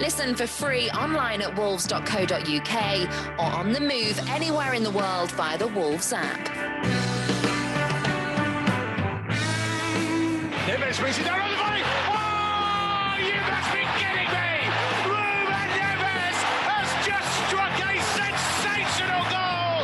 Listen for free online at wolves.co.uk or on the move anywhere in the world via the Wolves app. Neves brings it down on the volley. Oh, you must be kidding me! Ruben Neves has just struck a sensational goal.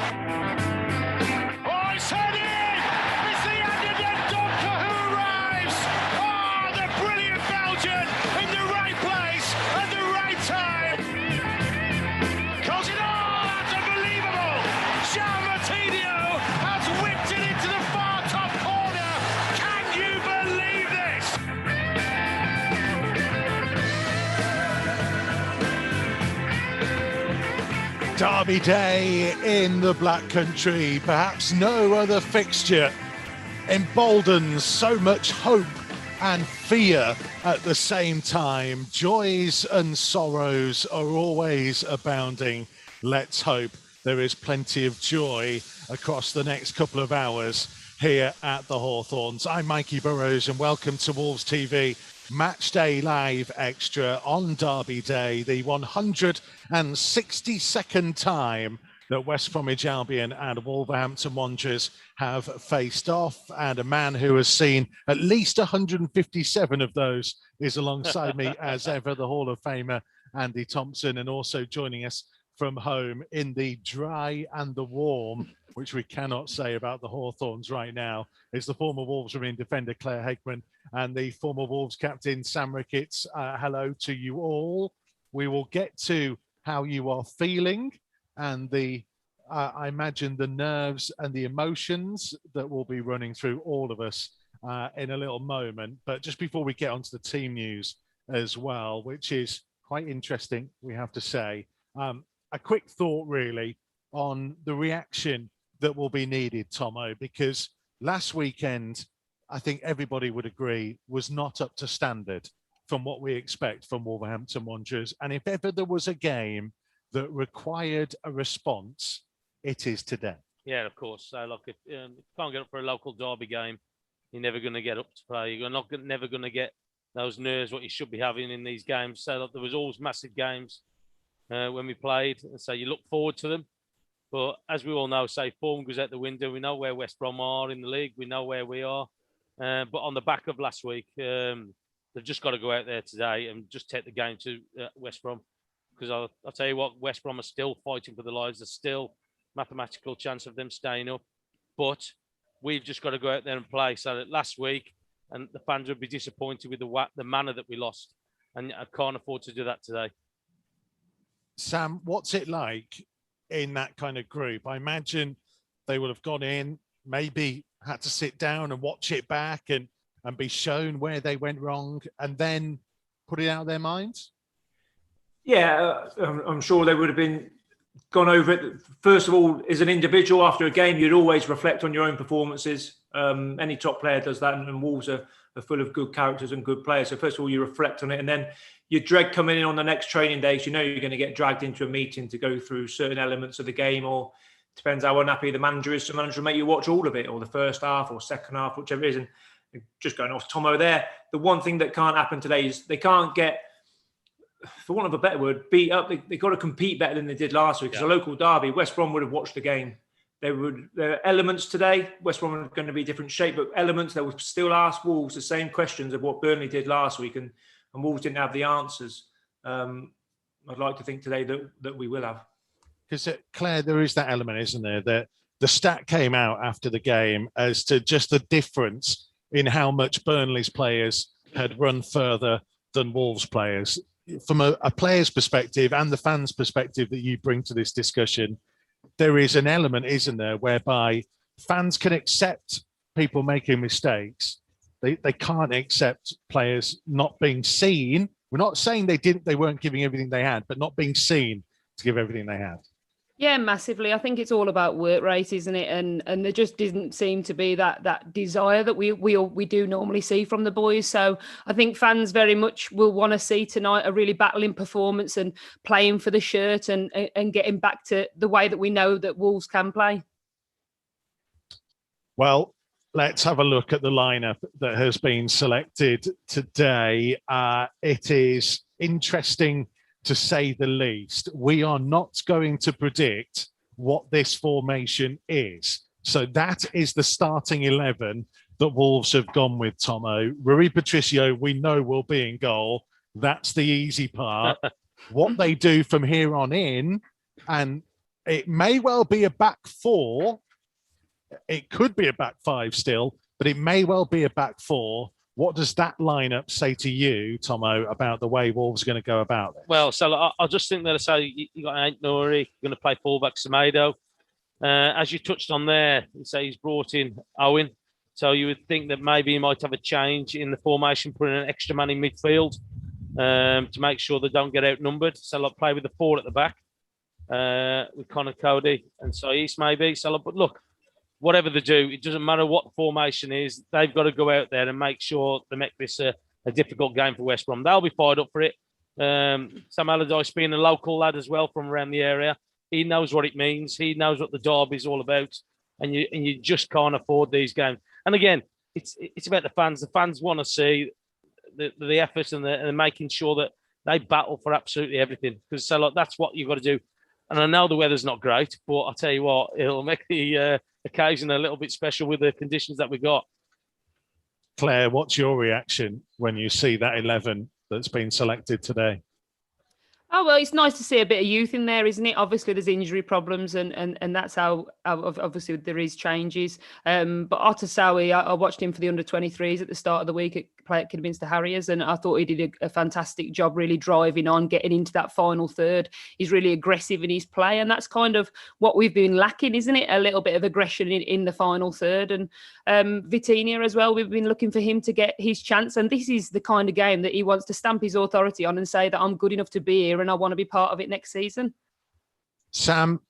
Oh, it's heard in. It's the underdog Donker who arrives. Oh, the brilliant Belgian in the right place at the right time. Calls it all. That's unbelievable. Jean Martinho has whipped it into the far top corner. Can you believe this? Derby Day in the Black Country. Perhaps no other fixture emboldens so much hope and fear at the same time. Joys and sorrows are always abounding. Let's hope there is plenty of joy across the next couple of hours here at the Hawthorns. I'm Mikey Burrows and welcome to Wolves TV Matchday Live Extra on Derby Day, the 162nd time that West Bromwich Albion and Wolverhampton Wanderers have faced off, and a man who has seen at least 157 of those is alongside me as ever, the Hall of Famer Andy Thompson, and also joining us from home in the dry and the warm, which we cannot say about the Hawthorns right now, is the former Wolves remaining defender Claire Hegman and the former Wolves captain Sam Ricketts. Hello to you all. We will get to how you are feeling and I imagine the nerves and the emotions that will be running through all of us in a little moment. But just before we get onto the team news as well, which is quite interesting, we have to say, a quick thought really on the reaction that will be needed, Tomo, because last weekend, I think everybody would agree, was not up to standard from what we expect from Wolverhampton Wanderers. And if ever there was a game that required a response, it is today. Yeah, of course. So, look, if you can't get up for a local derby game, you're never going to get up to play. You're never going to get those nerves what you should be having in these games. So, look, there was always massive games when we played, and so you look forward to them. But as we all know, say form goes out the window. We know where West Brom are in the league. We know where we are. But on the back of last week, they've just got to go out there today and just take the game to West Brom. Because I'll tell you what, West Brom are still fighting for their lives. There's still mathematical chance of them staying up. But we've just got to go out there and play. So that last week, and the fans would be disappointed with the manner that we lost. And I can't afford to do that today. Sam, what's it like in that kind of group? I imagine they would have gone in, maybe had to sit down and watch it back and be shown where they went wrong and then put it out of their minds. Yeah, I'm sure they would have been gone over it. First of all, as an individual after a game, you'd always reflect on your own performances. Any top player does that, and Wolves are full of good characters and good players. So first of all, you reflect on it, and then you dread coming in on the next training days. You know you're going to get dragged into a meeting to go through certain elements of the game, or depends how unhappy the manager is. The manager will make you watch all of it, or the first half or second half, whichever it is. And just going off Tomo there, the one thing that can't happen today is they can't get, for want of a better word, beat up. They've got to compete better than they did last week. It's a local derby. West Brom would have watched the game. There are elements today. West Brom are going to be different shape, but elements that will still ask Wolves the same questions of what Burnley did last week, and Wolves didn't have the answers. I'd like to think today that we will have. Because, Claire, there is that element, isn't there? That the stat came out after the game as to just the difference in how much Burnley's players had run further than Wolves players. From a player's perspective and the fans' perspective that you bring to this discussion, there is an element, isn't there, whereby fans can accept people making mistakes. They can't accept players not being seen. We're not saying they weren't giving everything they had, but not being seen to give everything they had. Yeah, massively. I think it's all about work rate, isn't it? And there just didn't seem to be that desire that we do normally see from the boys. So I think fans very much will want to see tonight a really battling performance and playing for the shirt and getting back to the way that we know that Wolves can play. Well, let's have a look at the lineup that has been selected today. It is interesting to say the least. We are not going to predict what this formation is. So that is the starting 11 that Wolves have gone with, Tomo. Rui Patricio, we know, will be in goal. That's the easy part. What they do from here on in, and it may well be a back four. It could be a back five still, but it may well be a back four. What does that lineup say to you, Tomo, about the way Wolves are going to go about this? Well, so I just think that I say you got Ant Nouri, you're going to play fullback Semedo. As you touched on there, you say he's brought in Owen. So you would think that maybe he might have a change in the formation, putting an extra man in midfield to make sure they don't get outnumbered. So like play with the four at the back with Connor Cody and Saiss maybe. So, but look, whatever they do, it doesn't matter what the formation is. They've got to go out there and make sure they make this a difficult game for West Brom. They'll be fired up for it. Sam Allardyce being a local lad as well from around the area, he knows what it means. He knows what the derby is all about, and you just can't afford these games. And again, it's about the fans. The fans want to see the efforts and making sure that they battle for absolutely everything. Because so like that's what you've got to do. And I know the weather's not great, but I'll tell you what, it'll make the occasion a little bit special with the conditions that we got. Claire, what's your reaction when you see that 11 that's been selected today? Oh, well, it's nice to see a bit of youth in there, isn't it? Obviously, there's injury problems and that's how obviously there is changes. But Otasowie, I watched him for the under-23s at the start of the week at Kidderminster Harriers, and I thought he did a fantastic job really driving on, getting into that final third. He's really aggressive in his play, and that's kind of what we've been lacking, isn't it? A little bit of aggression in the final third. And Vitinha as well, we've been looking for him to get his chance, and this is the kind of game that he wants to stamp his authority on and say that I'm good enough to be here and I want to be part of it next season. Sam,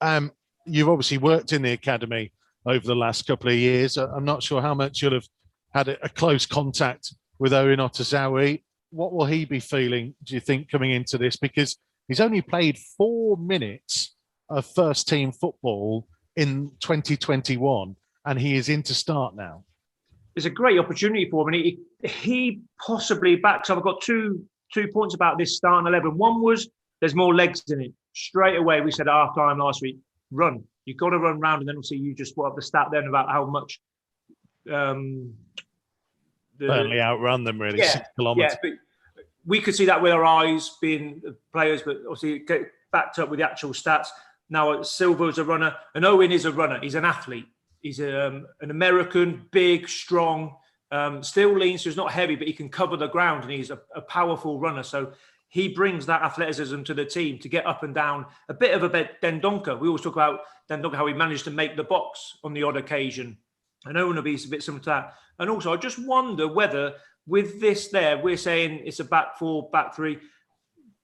you've obviously worked in the academy over the last couple of years. I'm not sure how much you'll have had a close contact with Owen Otasowie. What will he be feeling, do you think, coming into this? Because he's only played 4 minutes of first team football in 2021 and he is in to start now. It's a great opportunity for him, and he possibly backs up. I've got two points about this starting 11. One was there's more legs in it. Straight away, we said at half time last week, run. You've got to run round, and then obviously you just put up the stat then about how much Burnley outrun them really, 6 kilometres. Yeah, but we could see that with our eyes being players, but obviously get backed up with the actual stats. Now Silva's a runner, and Owen is a runner. He's an athlete. He's an American, big, strong, still lean, so he's not heavy, but he can cover the ground, and he's a powerful runner. So he brings that athleticism to the team to get up and down. A bit of a Dendoncker. We always talk about Dendoncker, how he managed to make the box on the odd occasion. And Owen will be a bit similar to that. And also, I just wonder whether with this there, we're saying it's a back four, back three.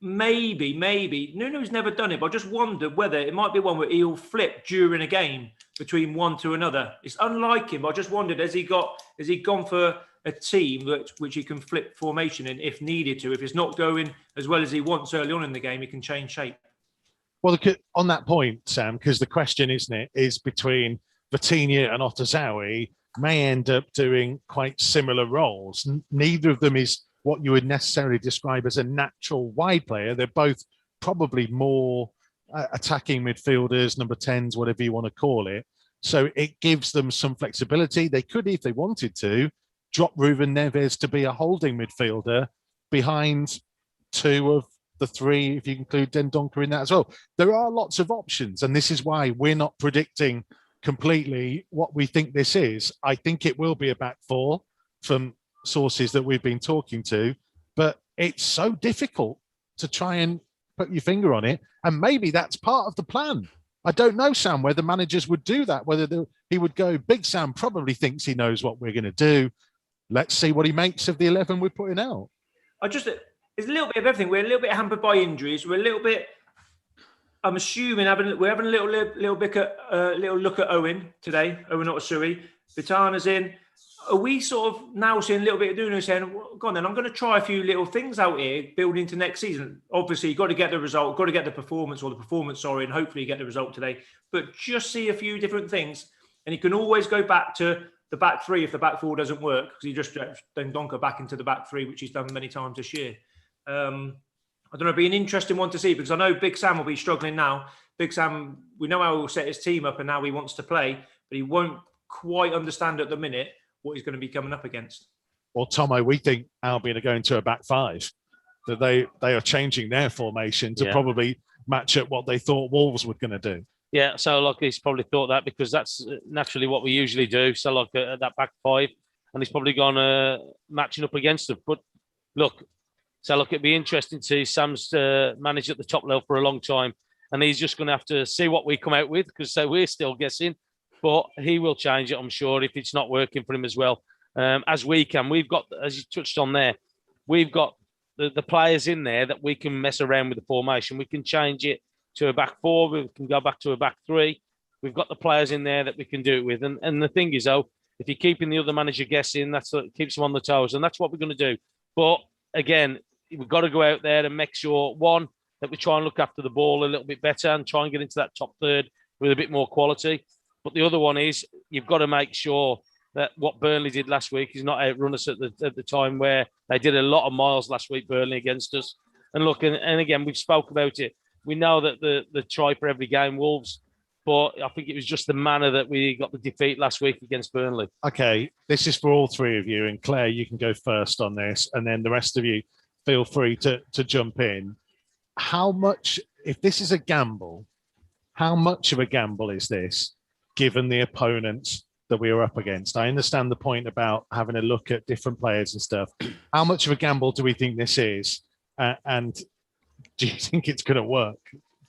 Maybe. Nuno's never done it, but I just wonder whether it might be one where he'll flip during a game between one to another. It's unlike him. I just wondered, has he gone for a team which he can flip formation in if needed to? If it's not going as well as he wants early on in the game, he can change shape. Well, on that point, Sam, because the question, isn't it, is between Vitinha and Otasowie may end up doing quite similar roles. Neither of them is what you would necessarily describe as a natural wide player. They're both probably more attacking midfielders, number 10s, whatever you want to call it. So it gives them some flexibility. They could, if they wanted to, drop Ruben Neves to be a holding midfielder behind 2 of the 3, if you include Dendoncker in that as well. There are lots of options, and this is why we're not predicting completely what we think this is. I think it will be a back four from sources that we've been talking to, but it's so difficult to try and put your finger on it. And maybe that's part of the plan. I don't know, Sam, whether managers would do that, whether he would go, Big Sam probably thinks he knows what we're going to do. Let's see what he makes of the 11 we're putting out. It's a little bit of everything. We're a little bit hampered by injuries. We're a little bit, I'm assuming we're having a little look at Owen today. Owen Otasowie. Vitana's in. Are we sort of now seeing a little bit of Nuno saying, well, go on then, I'm going to try a few little things out here building into next season. Obviously, you've got to get the result, got to get the performance, and hopefully get the result today. But just see a few different things. And you can always go back to the back three if the back four doesn't work, because he just then Donker back into the back three, which he's done many times this year. I don't know, it'll be an interesting one to see, because I know Big Sam will be struggling now. Big Sam, we know how he'll set his team up and how he wants to play, but he won't quite understand at the minute what he's going to be coming up against. Well, Tomo, we think Albion are going to a back five, that they are changing their formation to probably match up what they thought Wolves were going to do. Yeah, so like he's probably thought that, because that's naturally what we usually do. So like that back five, and he's probably gone matching up against them. But look, it'd be interesting to see Sam's managed at the top level for a long time, and he's just going to have to see what we come out with, because we're still guessing. But he will change it, I'm sure, if it's not working for him as well. As we can, we've got, as you touched on there, we've got the players in there that we can mess around with the formation. We can change it to a back four. We can go back to a back three. We've got the players in there that we can do it with. And the thing is, though, if you're keeping the other manager guessing, that's what keeps them on the toes. And that's what we're going to do. But again, we've got to go out there and make sure, one, that we try and look after the ball a little bit better and try and get into that top third with a bit more quality. But the other one is you've got to make sure that what Burnley did last week is not outrun us at the time where they did a lot of miles last week, Burnley, against us. And look, and again, we've spoke about it. We know that the try for every game, Wolves, but I think it was just the manner that we got the defeat last week against Burnley. Okay, this is for all three of you. And Claire, you can go first on this. And then the rest of you, feel free to jump in. How much, if this is a gamble, how much of a gamble is this, given the opponents that we are up against? I understand the point about having a look at different players and stuff. How much of a gamble do we think this is? And do you think it's going to work,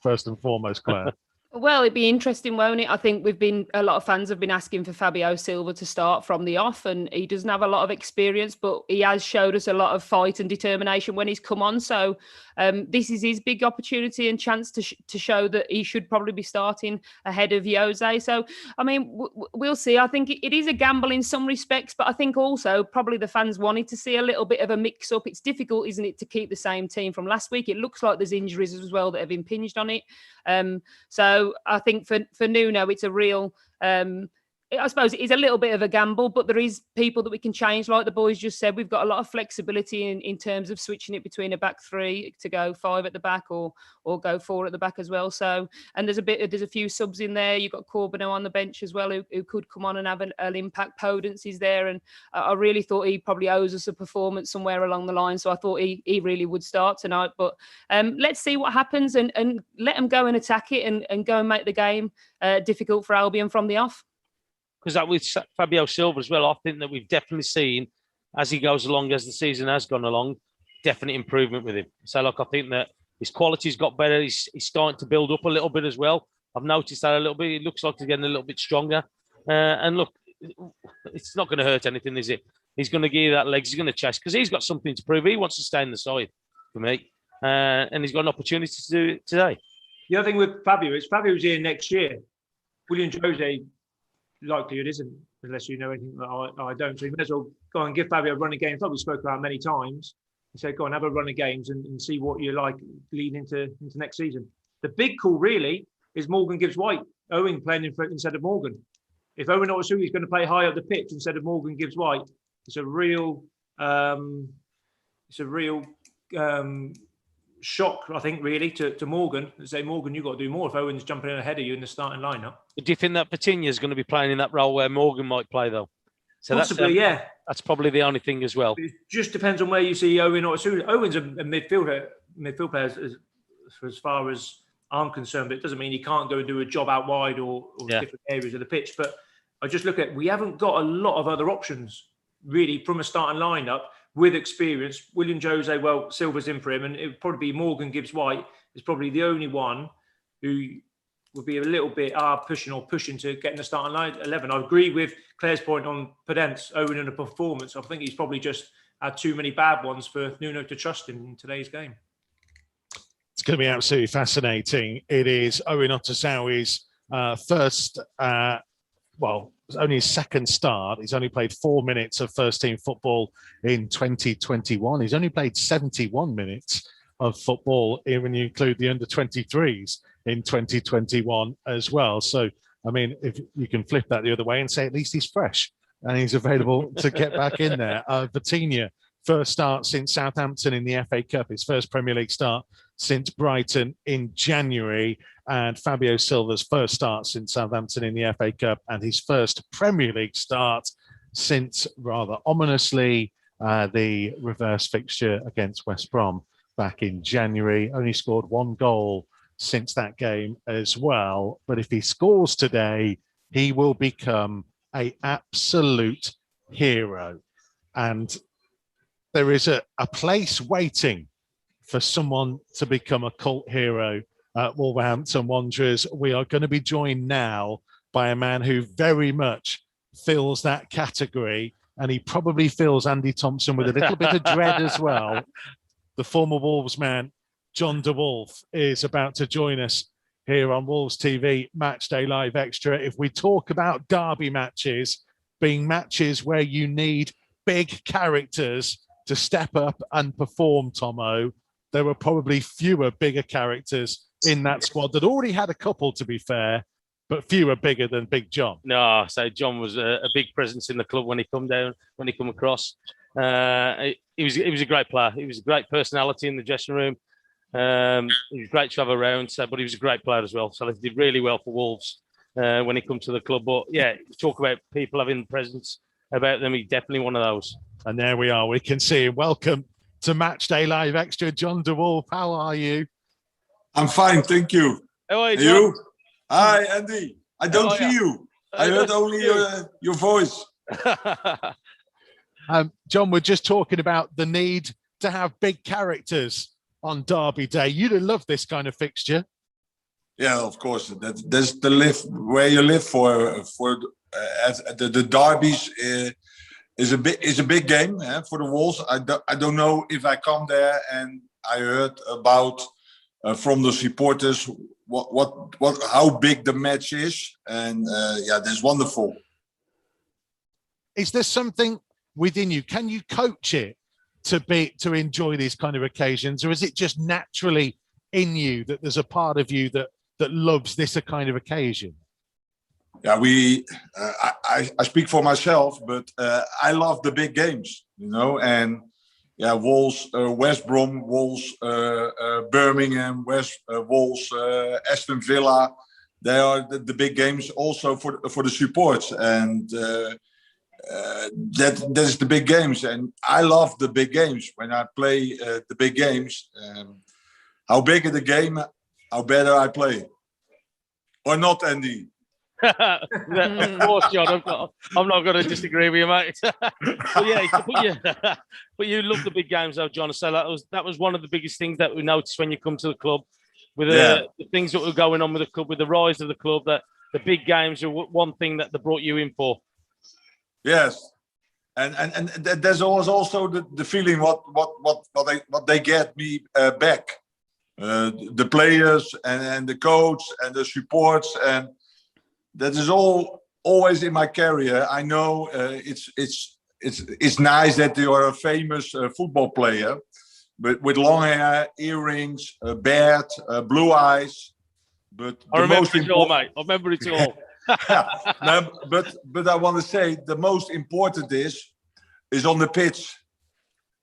first and foremost, Claire? Well, it'd be interesting, won't it? I think a lot of fans have been asking for Fabio Silva to start from the off, and he doesn't have a lot of experience, but he has showed us a lot of fight and determination when he's come on. So this is his big opportunity and chance to show that he should probably be starting ahead of Jose. So, I mean, we'll see. I think it is a gamble in some respects, but I think also probably the fans wanted to see a little bit of a mix-up. It's difficult, isn't it, to keep the same team from last week? It looks like there's injuries as well that have impinged on it. So I think for Nuno, it's a real, I suppose it is a little bit of a gamble, but there is people that we can change. Like the boys just said, we've got a lot of flexibility in terms of switching it between a back three to go five at the back or go four at the back as well. So, and there's a few subs in there. You've got Corbino on the bench as well, who could come on and have an impact. Podence's there. And I really thought he probably owes us a performance somewhere along the line. So I thought he really would start tonight, but let's see what happens and let him go and attack it and go and make the game difficult for Albion from the off. Because that with Fabio Silva as well, I think that we've definitely seen, as he goes along, as the season has gone along, definite improvement with him. So, look, I think that his quality's got better. He's starting to build up a little bit as well. I've noticed that a little bit. It looks like he's getting a little bit stronger. And look, it's not going to hurt anything, is it? He's going to give you that legs. He's going to chase because he's got something to prove. He wants to stay in the side for me. And he's got an opportunity to do it today. The other thing with Fabio is Fabio's here next year. William Jose likelihood isn't, unless you know anything that I don't. So you may as well go and give Fabio a run of games, like we spoke about many times. And say, go and have a run of games and see what you like leading into next season. The big call really is Morgan Gibbs-White. Owen playing in front instead of Morgan. If Owen Otasui is going to play high up the pitch instead of Morgan Gibbs-White, it's a real shock, I think, really, to Morgan and say, Morgan, you've got to do more if Owen's jumping in ahead of you in the starting lineup. Do you think that Patiño is going to be playing in that role where Morgan might play, though? So possibly, yeah. That's probably the only thing as well. It just depends on where you see Owen Otasui. Owen's a midfield player as far as I'm concerned, but it doesn't mean he can't go and do a job out wide or different areas of the pitch. But I just look at, we haven't got a lot of other options, really, from a starting lineup. With experience, William Jose, well, Silva's in for him, and it would probably be Morgan Gibbs-White is probably the only one who would be a little bit pushing to get in the starting line 11. I agree with Claire's point on Podence, Owen in a performance. I think he's probably just had too many bad ones for Nuno to trust in today's game. It's going to be absolutely fascinating. It is Owen Otasui's first, it's only his second start. He's only played 4 minutes of first-team football in 2021. He's only played 71 minutes of football when you include the under-23s in 2021 as well. So, I mean, if you can flip that the other way and say at least he's fresh and he's available to get back in there. Patiño first start since Southampton in the FA Cup, his first Premier League start since Brighton in January, and Fabio Silva's first start since Southampton in the FA Cup, and his first Premier League start since, rather ominously, the reverse fixture against West Brom back in January. Only scored 1 goal since that game as well. But if he scores today, he will become an absolute hero. And there is a place waiting for someone to become a cult hero at Wolverhampton Wanderers. We are going to be joined now by a man who very much fills that category, and he probably fills Andy Thompson with a little bit of dread as well. The former Wolves man, John de Wolf, is about to join us here on Wolves TV Matchday Live Extra. If we talk about derby matches being matches where you need big characters to step up and perform, Tomo, there were probably fewer bigger characters in that squad that already had a couple, to be fair, but fewer bigger than Big John. No, so John was a big presence in the club when he come across. He was a great player. He was a great personality in the dressing room. He was great to have around, but he was a great player as well. So he did really well for Wolves when he come to the club. But yeah, talk about people having presence about them. He's definitely one of those. And there we are. We can see him. Welcome to Matchday Live Extra, John de Wolf. How are you? I'm fine, thank you. How are you, You? Hi, Andy. I don't see you. I heard only your voice. John, we're just talking about the need to have big characters on Derby Day. You'd have loved this kind of fixture. Yeah, of course. That's the live where you live for the derbies. Is a big game for the Wolves. I don't know if I come there and I heard about from the supporters how big the match is, and that's wonderful. Is there something within you? Can you coach it to enjoy these kind of occasions, or is it just naturally in you that there's a part of you that loves this kind of occasion? Yeah, I speak for myself, but I love the big games, and Wolves, West Brom, Wolves, Birmingham, Wolves, Aston Villa. They are the big games also for the supports, and that's the big games. And I love the big games when I play the big games. How bigger the game, how better I play, or not, Andy. Of course, John. I'm not going to disagree with you, mate. But you love the big games, though, John. So that was one of the biggest things that we noticed when you come to the club, with the things that were going on with the club, with the rise of the club. That the big games are one thing that they brought you in for. Yes, and there's always also the feeling what they get me back, the players and the coach and the supports, and that is always in my career. I know it's nice that you are a famous football player, but with long hair, earrings, beard, blue eyes. But I remember it all, mate. I remember it all. No, but I want to say the most important is on the pitch.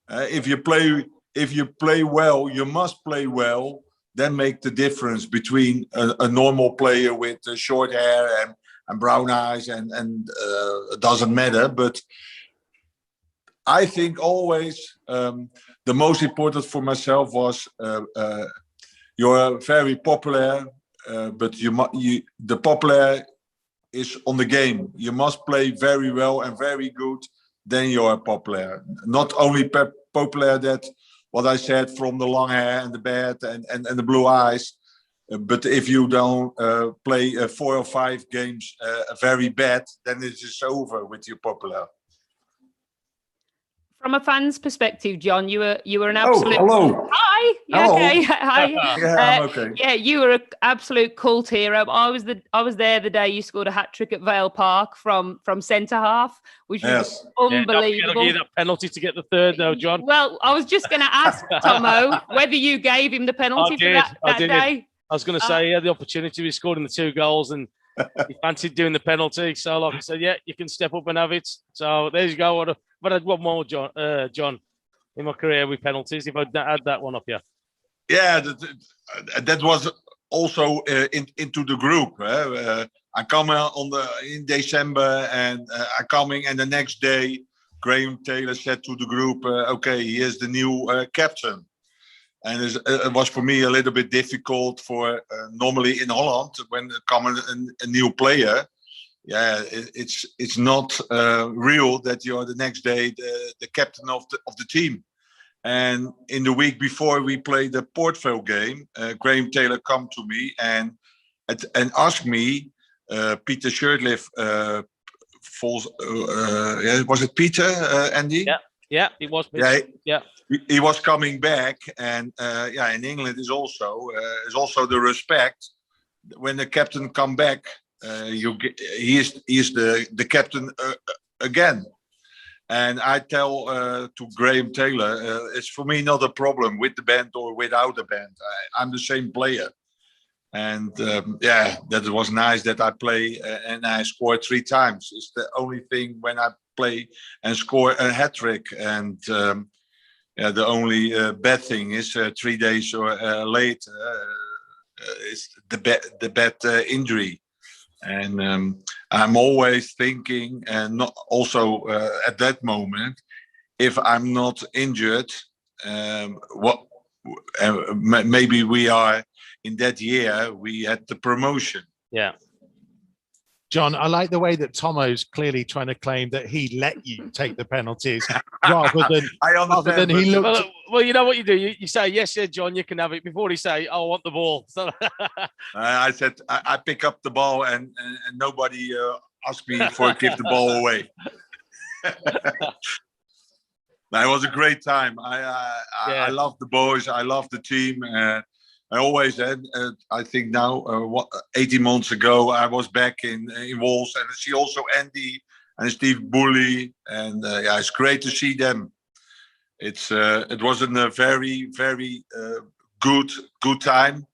If you play well, you must play well. Then make the difference between a normal player with short hair and brown eyes, and it doesn't matter. But I think always the most important for myself was you're very popular, but the popular is on the game. You must play very well and very good. Then you're popular. Not only popular that. What I said from the long hair and the beard and the blue eyes. But if you don't play 4 or 5 games very bad, then it is over with your popular. From a fan's perspective, John, you were an absolute. Oh, hello. Hi. Hello. Okay. Hi. Yeah, I'm okay. Yeah, you were an absolute cult hero. I was there the day you scored a hat trick at Vale Park from centre half, which was unbelievable. Yeah, that penalty to get the third, though, John. Well, I was just going to ask Tomo whether you gave him the penalty for that day. I was going to say he had the opportunity. We scored in the 2 goals, and he fancied doing the penalty. So, like I said, yeah, you can step up and have it. So there you go. But I had one more, John. in my career with penalties. If I'd had that one up here. Yeah, that was also into the group. I come in December, and I coming, and the next day, Graham Taylor said to the group, "Okay, here's the new captain." And it was for me a little bit difficult for normally in Holland when comes a new player. Yeah, it's not real that you're the next day the captain of the team. And in the week before we played the Port Vale game, Graham Taylor come to me and asked me, Peter Shirtliff, was it Peter, Andy? Yeah, it was Peter. Yeah. He was coming back, and in England is also the respect when the captain come back. He is the captain again, and I tell to Graham Taylor, it's for me not a problem with the band or without the band. I'm the same player, and that was nice that I play and I scored 3 times. It's the only thing when I play and score a hat trick, and the only bad thing is 3 days or late is the bad injury. And I'm always thinking, and not also at that moment, if I'm not injured, maybe we are in that year we had the promotion. Yeah. John, I like the way that Tomo's clearly trying to claim that he let you take the penalties rather than he looked. Well, you know what you do? You say, yes, yeah, John, you can have it, before he say, I want the ball. So I said, I pick up the ball and nobody asked me for give the ball away. It was a great time. I love the boys. I love the team. I always had, I think now, 18 months ago, I was back in Wolves, and I see also Andy and Steve Bully, and it's great to see them. It was a very, very good time.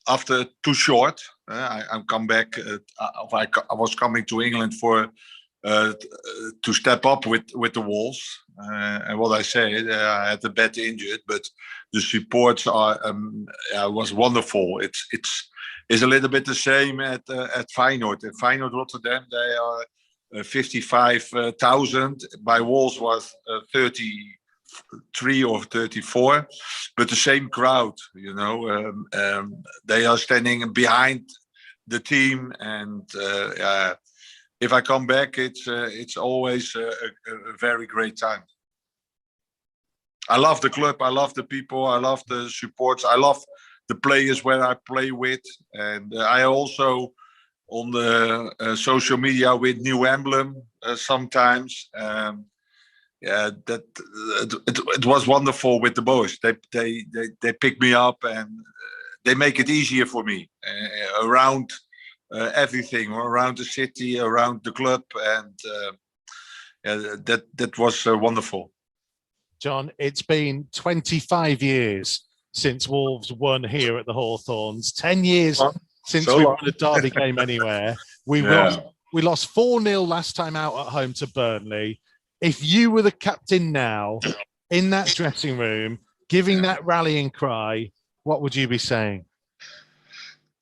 After too short, I come back. I was coming to England for to step up with the Wolves, and what I say, I had a bad injured, but the supports was wonderful. It's a little bit the same at Feyenoord. At Feyenoord Rotterdam, they are 55,000. By Wolves was 33 or 34, but the same crowd. They are standing behind the team, and if I come back, it's always a very great time. I love the club. I love the people. I love the supports. I love the players where I play with, and I also on the social media with new emblem sometimes. It was wonderful with the boys. They pick me up and they make it easier for me around everything, around the city, around the club, and that was wonderful. John, it's been 25 years since Wolves won here at the Hawthorns. 10 years since we won a derby game anywhere. We lost 4-0 last time out at home to Burnley. If you were the captain now in that dressing room, giving that rallying cry, what would you be saying?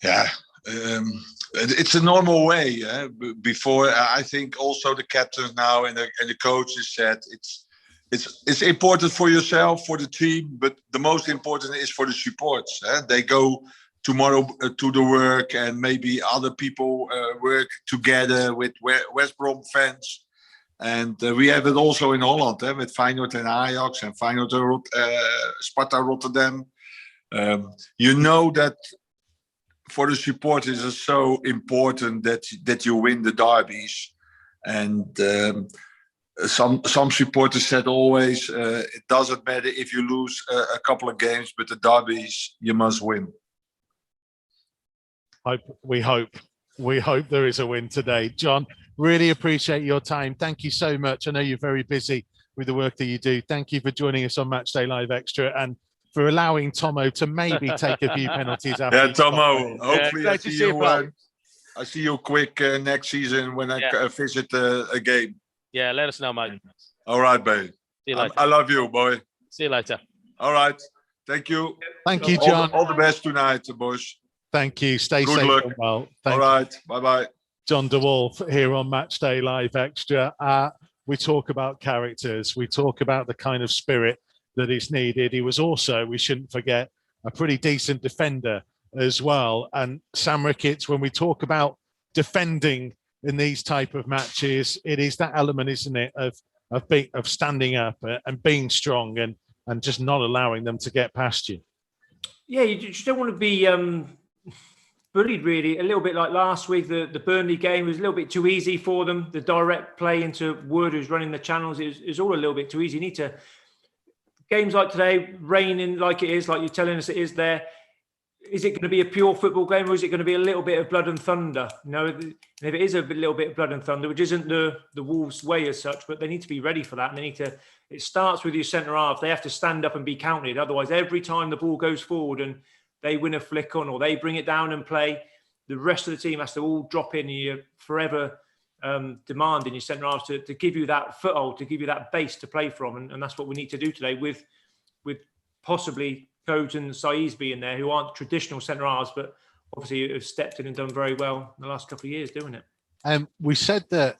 Yeah, it's a normal way. Before, I think also the captains now and the coaches said it's important for yourself, for the team, but the most important is for the supports. They go tomorrow to the work, and maybe other people work together with West Brom fans. And we have it also in Holland with Feyenoord and Ajax and Feyenoord, Sparta Rotterdam. That for the supporters it's so important that you win the derbies. And some supporters said always, it doesn't matter if you lose a couple of games, but the derbies you must win. We hope there is a win today. John, really appreciate your time. Thank you so much. I know you're very busy with the work that you do. Thank you for joining us on Matchday Live Extra and for allowing Tomo to maybe take a few penalties. Yeah, Tomo. Hopefully I see you quick next season when I visit a game. Yeah, let us know, mate. All right, babe. See you later. I love you, boy. See you later. All right. Thank you. Thank you, John. All the best tonight, boys. Thank you. Stay Good safe luck. and well. All Thank you. right. Bye-bye. John DeWolf here on Matchday Live Extra. We talk about characters. We talk about the kind of spirit that is needed. He was also, we shouldn't forget, a pretty decent defender as well. And Sam Ricketts, when we talk about defending in these type of matches, it is that element, isn't it, of standing up and being strong and just not allowing them to get past you. Yeah, you just don't want to be bullied, really. A little bit like last week, the Burnley game was a little bit too easy for them. The direct play into Wood, who's running the channels, is all a little bit too easy. You need to, games like today, raining like it is, like you're telling us it is there, is it going to be a pure football game, or is it going to be a little bit of blood and thunder? You know, and if it is a little bit of blood and thunder, which isn't the Wolves' way as such, but they need to be ready for that. And they need to, it starts with your centre half. They have to stand up and be counted. Otherwise, every time the ball goes forward and they win a flick on or they bring it down and play, the rest of the team has to all drop in. And you're forever demanding your centre halves to give you that foothold, to give you that base to play from. And that's what we need to do today with possibly Coates and Saiz being there, who aren't traditional centre halves, but obviously have stepped in and done very well in the last couple of years doing it. We said that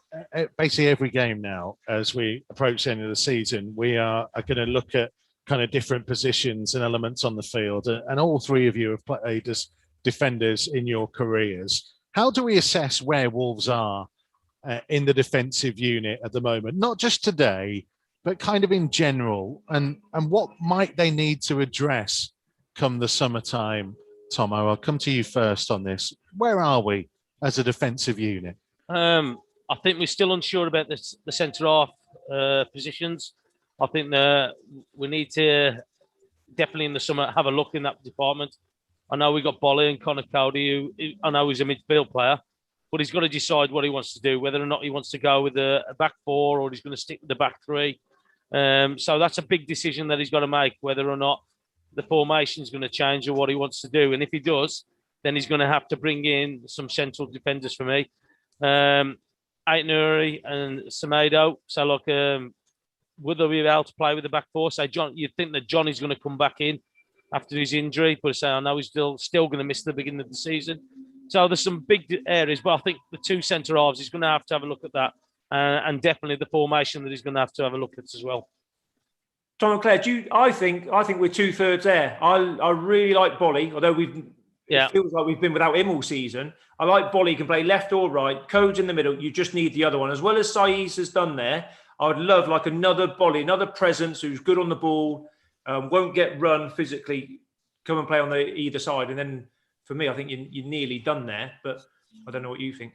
basically every game now, as we approach the end of the season, we are going to look at kind of different positions and elements on the field. And all three of you have played as defenders in your careers. How do we assess where Wolves are in the defensive unit at the moment? Not just today, but kind of in general, and what might they need to address come the summertime? Tomo, I'll come to you first on this. Where are we as a defensive unit? I think we're still unsure about the centre-half positions. I think we need to definitely in the summer have a look in that department. I know we got Bolly and Connor Cody, who I know he's a midfield player, but he's got to decide what he wants to do, whether or not he wants to go with a back four or he's going to stick with the back three. So that's a big decision that he's got to make, whether or not the formation is going to change or what he wants to do. And if he does, then he's going to have to bring in some central defenders for me. Aitnuri and Semedo. So, look, would they be able to play with the back four? Say, John, you'd think that Johnny's going to come back in after his injury, but say, I know he's still going to miss the beginning of the season. So there's some big areas, but I think the two centre halves, he's going to have a look at that. And definitely the formation that he's going to have a look at as well. Tom and Claire, I think we're 2/3 there. I really like Bolly, although it feels like we've been without him all season. I like Bolly, he can play left or right. Codes in the middle, you just need the other one. As well as Saiz has done there, I would love like another Bolly, another presence who's good on the ball, won't get run physically, come and play on either side. And then for me, I think you're nearly done there, but I don't know what you think.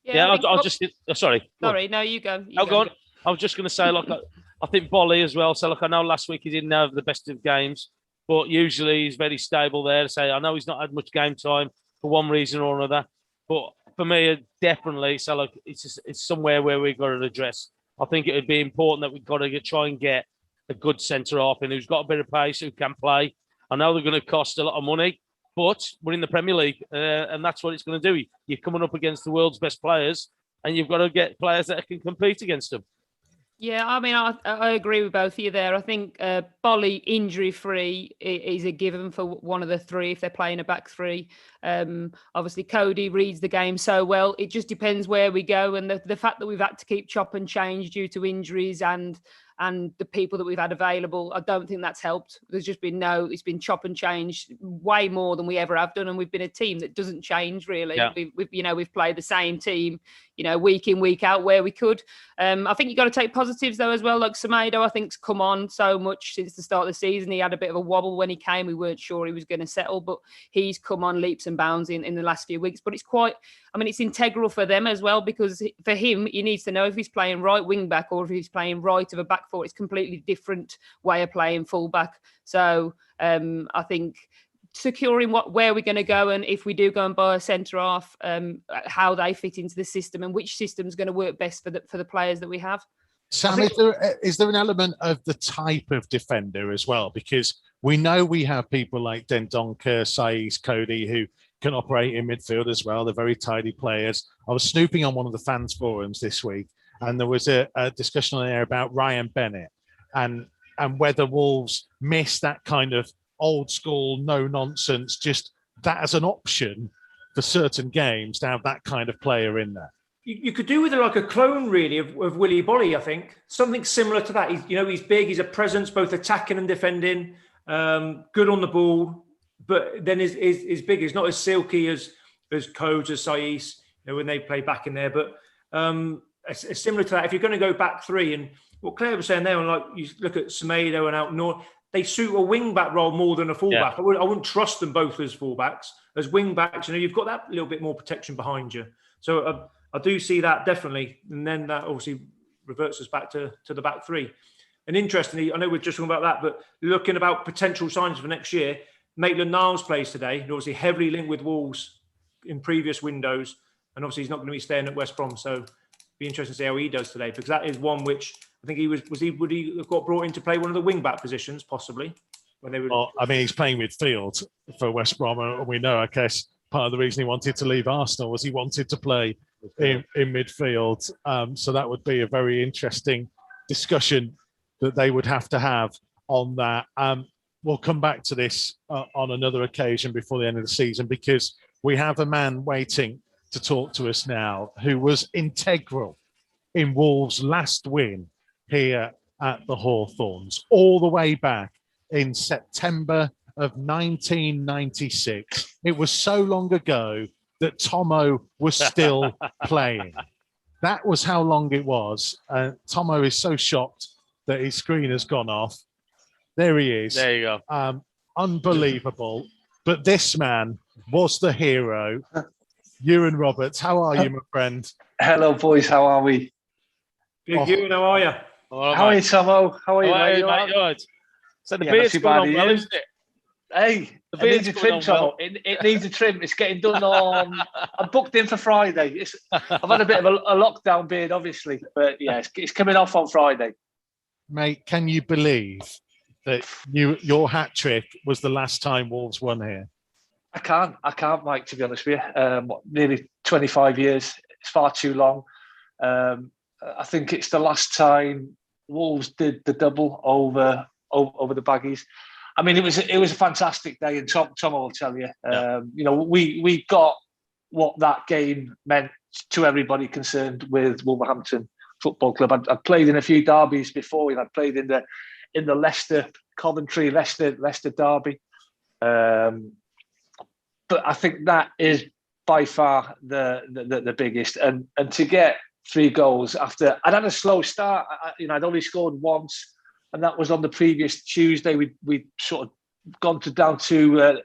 Yeah, I'll just... sorry. Sorry, no, you go. Go on. I was just going to say, look, I think Bolly as well. So, look, I know last week he didn't have the best of games, but usually he's very stable there. I know he's not had much game time for one reason or another. But for me, definitely, so look, it's somewhere where we've got to address. I think it would be important that we've got to try and get a good centre-half in who's got a bit of pace, who can play. I know they're going to cost a lot of money, but we're in the Premier League, and that's what it's going to do. You're coming up against the world's best players, and you've got to get players that can compete against them. Yeah, I mean, I agree with both of you there. I think Bolly injury-free is a given for one of the three if they're playing a back three. Obviously, Cody reads the game so well. It just depends where we go. And the fact that we've had to keep chop and change due to injuries and the people that we've had available, I don't think that's helped. There's just been it's been chop and change way more than we ever have done. And we've been a team that doesn't change really. Yeah. We've played the same team, week in, week out where we could. I think you've got to take positives though as well. Like Semedo, I think's come on so much since the start of the season. He had a bit of a wobble when he came. We weren't sure he was going to settle, but he's come on leaps and bounds in the last few weeks. But it's integral for them as well, because for him, he needs to know if he's playing right wing back or if he's playing right of a back four. It's a completely different way of playing full back. So I think securing where we're going to go, and if we do go and buy a centre half, how they fit into the system and which system is going to work best for the players that we have. Sam, is there an element of the type of defender as well? Because we know we have people like Dendoncker, Saiz, Cody, who can operate in midfield as well. They're very tidy players. I was snooping on one of the fans forums this week, and there was a discussion on there about Ryan Bennett. and whether Wolves miss that kind of old school, no nonsense, just that as an option for certain games to have that kind of player in there. You could do with like a clone, really, of Willy Bolly. I think something similar to that. He's big. He's a presence, both attacking and defending. Good on the ball, but then is big. He's not as silky as Codes, as Saiss, when they play back in there. But similar to that, if you're going to go back three, and what Claire was saying there, and like you look at Semedo and Out North, they suit a wing back role more than a fullback. Yeah. I wouldn't trust them both as fullbacks. As wing backs, you've got that little bit more protection behind you. So I do see that definitely, and then that obviously reverts us back to the back three. And interestingly, I know we're just talking about that, but looking about potential signs for next year, Maitland-Niles plays today, and obviously heavily linked with Wolves in previous windows, and obviously he's not going to be staying at West Brom, so be interesting to see how he does today, because that is one which I think would he have got brought in to play one of the wing back positions possibly when they were. Well, I mean, he's playing midfield for West Brom, and we know, I guess, part of the reason he wanted to leave Arsenal was he wanted to play in midfield. So that would be a very interesting discussion that they would have to have on that. We'll come back to this on another occasion before the end of the season, because we have a man waiting to talk to us now who was integral in Wolves' last win here at the Hawthorns, all the way back in September of 1996. It was so long ago that Tomo was still playing. That was how long it was. Tomo is so shocked that his screen has gone off. There he is. There you go. Unbelievable. But this man was the hero. Ewan Roberts, how are you, my friend? Hello, boys. How are we? Good, Ewan, how are you? All right, how are you, Tomo? How are you, mate? Mate? All right. So the beard's going on well, isn't it? Hey, it needs a trim, Tomo. It needs a trim. It's getting done on... I'm booked in for Friday. I've had a bit of a lockdown beard, obviously. But yeah, it's coming off on Friday. Mate, can you believe that your hat-trick was the last time Wolves won here? I can't, Mike, to be honest with you. Nearly 25 years. It's far too long. I think it's the last time Wolves did the double over the Baggies. I mean, it was a fantastic day, and Tom will tell you. We got what that game meant to everybody concerned with Wolverhampton Football Club. I'd played in a few derbies before. I'd played in the Leicester Coventry Leicester derby. But I think that is by far the biggest. And to get 3 goals after I'd had a slow start. I'd only scored once, and that was on the previous Tuesday. We'd sort of gone down to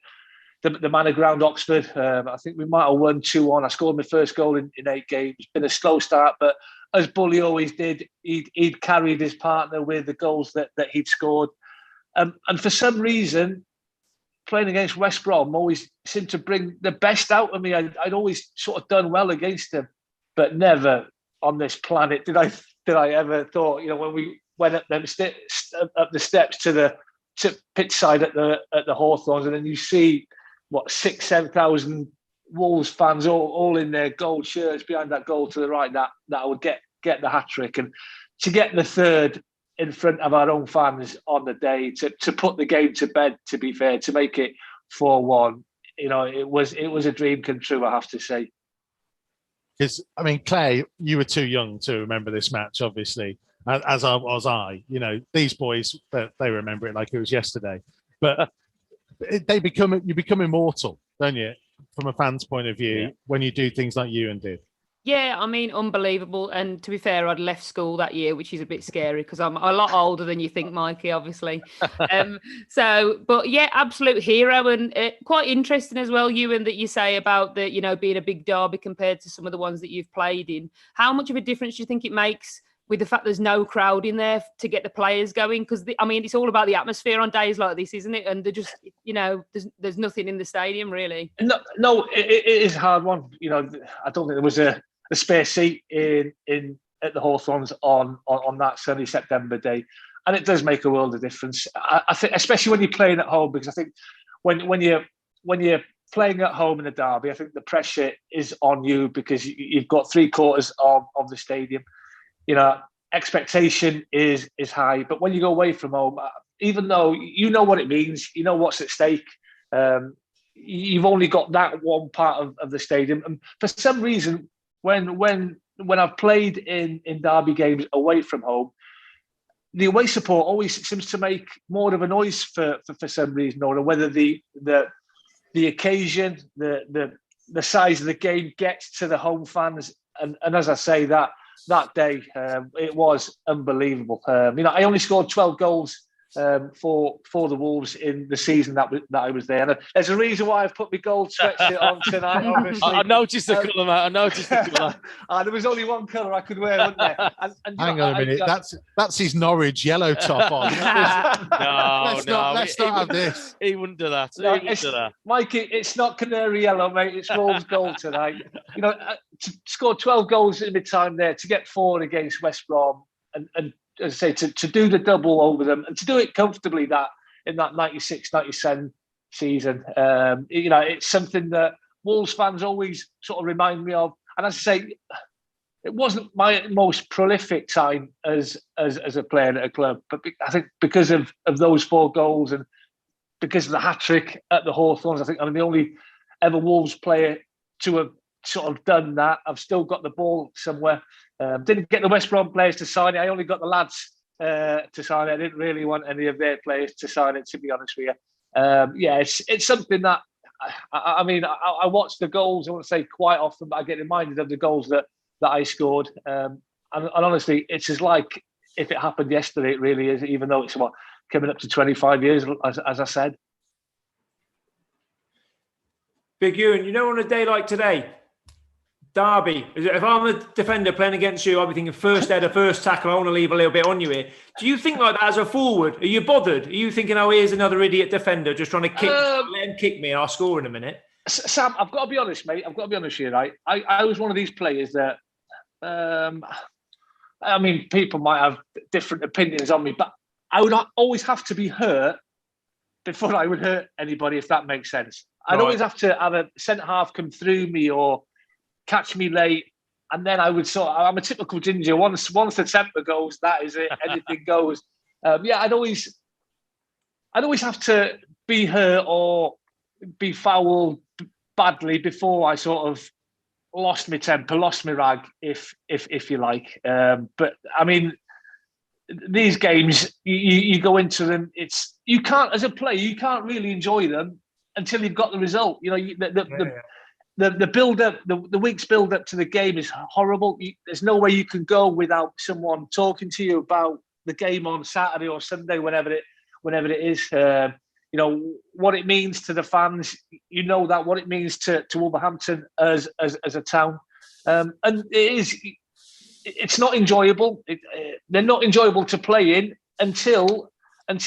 the Manor Ground, Oxford. I think we might have won 2-1. I scored my first goal in 8 games. It's been a slow start, but as Bully always did, he'd carried his partner with the goals that he'd scored. And for some reason, playing against West Brom always seemed to bring the best out of me. I'd always sort of done well against him, but never on this planet did I ever thought, when we went up the steps to pitch side at the Hawthorns, and then you see 6,000-7,000 Wolves fans all in their gold shirts behind that goal to the right, that I would get the hat trick, and to get the third in front of our own fans on the day, to put the game to bed, to be fair, to make it 4-1, it was a dream come true, I have to say. Because, I mean, Clay, you were too young to remember this match, obviously, as was I. These boys, they remember it like it was yesterday. But you become immortal, don't you, from a fan's point of view, when you do things like Ewan did. Yeah, I mean, unbelievable. And to be fair, I'd left school that year, which is a bit scary because I'm a lot older than you think, Mikey, obviously. But yeah, absolute hero, and quite interesting as well, Ewan, that you say about being a big derby compared to some of the ones that you've played in. How much of a difference do you think it makes with the fact there's no crowd in there to get the players going? Because, it's all about the atmosphere on days like this, isn't it? And they're just, there's nothing in the stadium, really. No, it is a hard one. I don't think there was a spare seat in at the Hawthorns on that sunny September day, and it does make a world of difference. I think, especially when you're playing at home, because I think when you're playing at home in a derby, I think the pressure is on you because you've got 3/4 of the stadium. expectation is high. But when you go away from home, even though you know what it means, you know what's at stake, you've only got that one part of the stadium. And for some reason, when I've played in derby games away from home, the away support always seems to make more of a noise for some reason, or whether the occasion, the size of the game gets to the home fans. And as I say, that day, it was unbelievable. I only scored 12 goals for the Wolves in the season that I was there. And there's a reason why I've put my gold sweatshirt on tonight, obviously. I noticed the colour, mate. I noticed the colour. There was only one colour I could wear, wasn't there? Hang on a minute. That's his Norwich yellow top on. Let's not have this. He wouldn't do that. Mikey, it's not canary yellow, mate. It's Wolves gold tonight. To score 12 goals in my time there, to get 4 against West Brom, and as I say, to do the double over them and to do it comfortably in that 96-97 season, it's something that Wolves fans always sort of remind me of. And as I say, it wasn't my most prolific time as a player at a club, but I think because of those 4 goals and because of the hat-trick at the Hawthorns, I think I'm the only ever Wolves player to have sort of done that. I've still got the ball somewhere. Didn't get the West Brom players to sign it. I only got the lads to sign it. I didn't really want any of their players to sign it, to be honest with you. It's something that I watch the goals. I won't say quite often, but I get reminded of the goals that I scored. And honestly, it's as like if it happened yesterday. It really is, even though it's coming up to 25 years, as I said. Big Ewan, on a day like today, derby, if I'm a defender playing against you, I'll be thinking first header, first tackle, I want to leave a little bit on you here. Do you think like that as a forward? Are you bothered? Are you thinking, here's another idiot defender just trying to let him kick me and I'll score in a minute? Sam, I've got to be honest, mate. I've got to be honest here, right? I was one of these players that, people might have different opinions on me, but I would always have to be hurt before I would hurt anybody, if that makes sense. I'd always have to have a centre-half come through me or catch me late, and then I would I'm a typical ginger. Once the temper goes, that is it. Anything goes. I'd always have to be hurt or be fouled badly before I sort of lost my temper, lost my rag, if you like. But I mean, these games, you go into them. You can't, as a player, you can't really enjoy them until you've got the result. The build up, the week's build up to the game is horrible. There's no way you can go without someone talking to you about the game on Saturday or Sunday, whenever it is. What it means to the fans. That what it means to Wolverhampton as a town, and it's not enjoyable. They're not enjoyable to play in until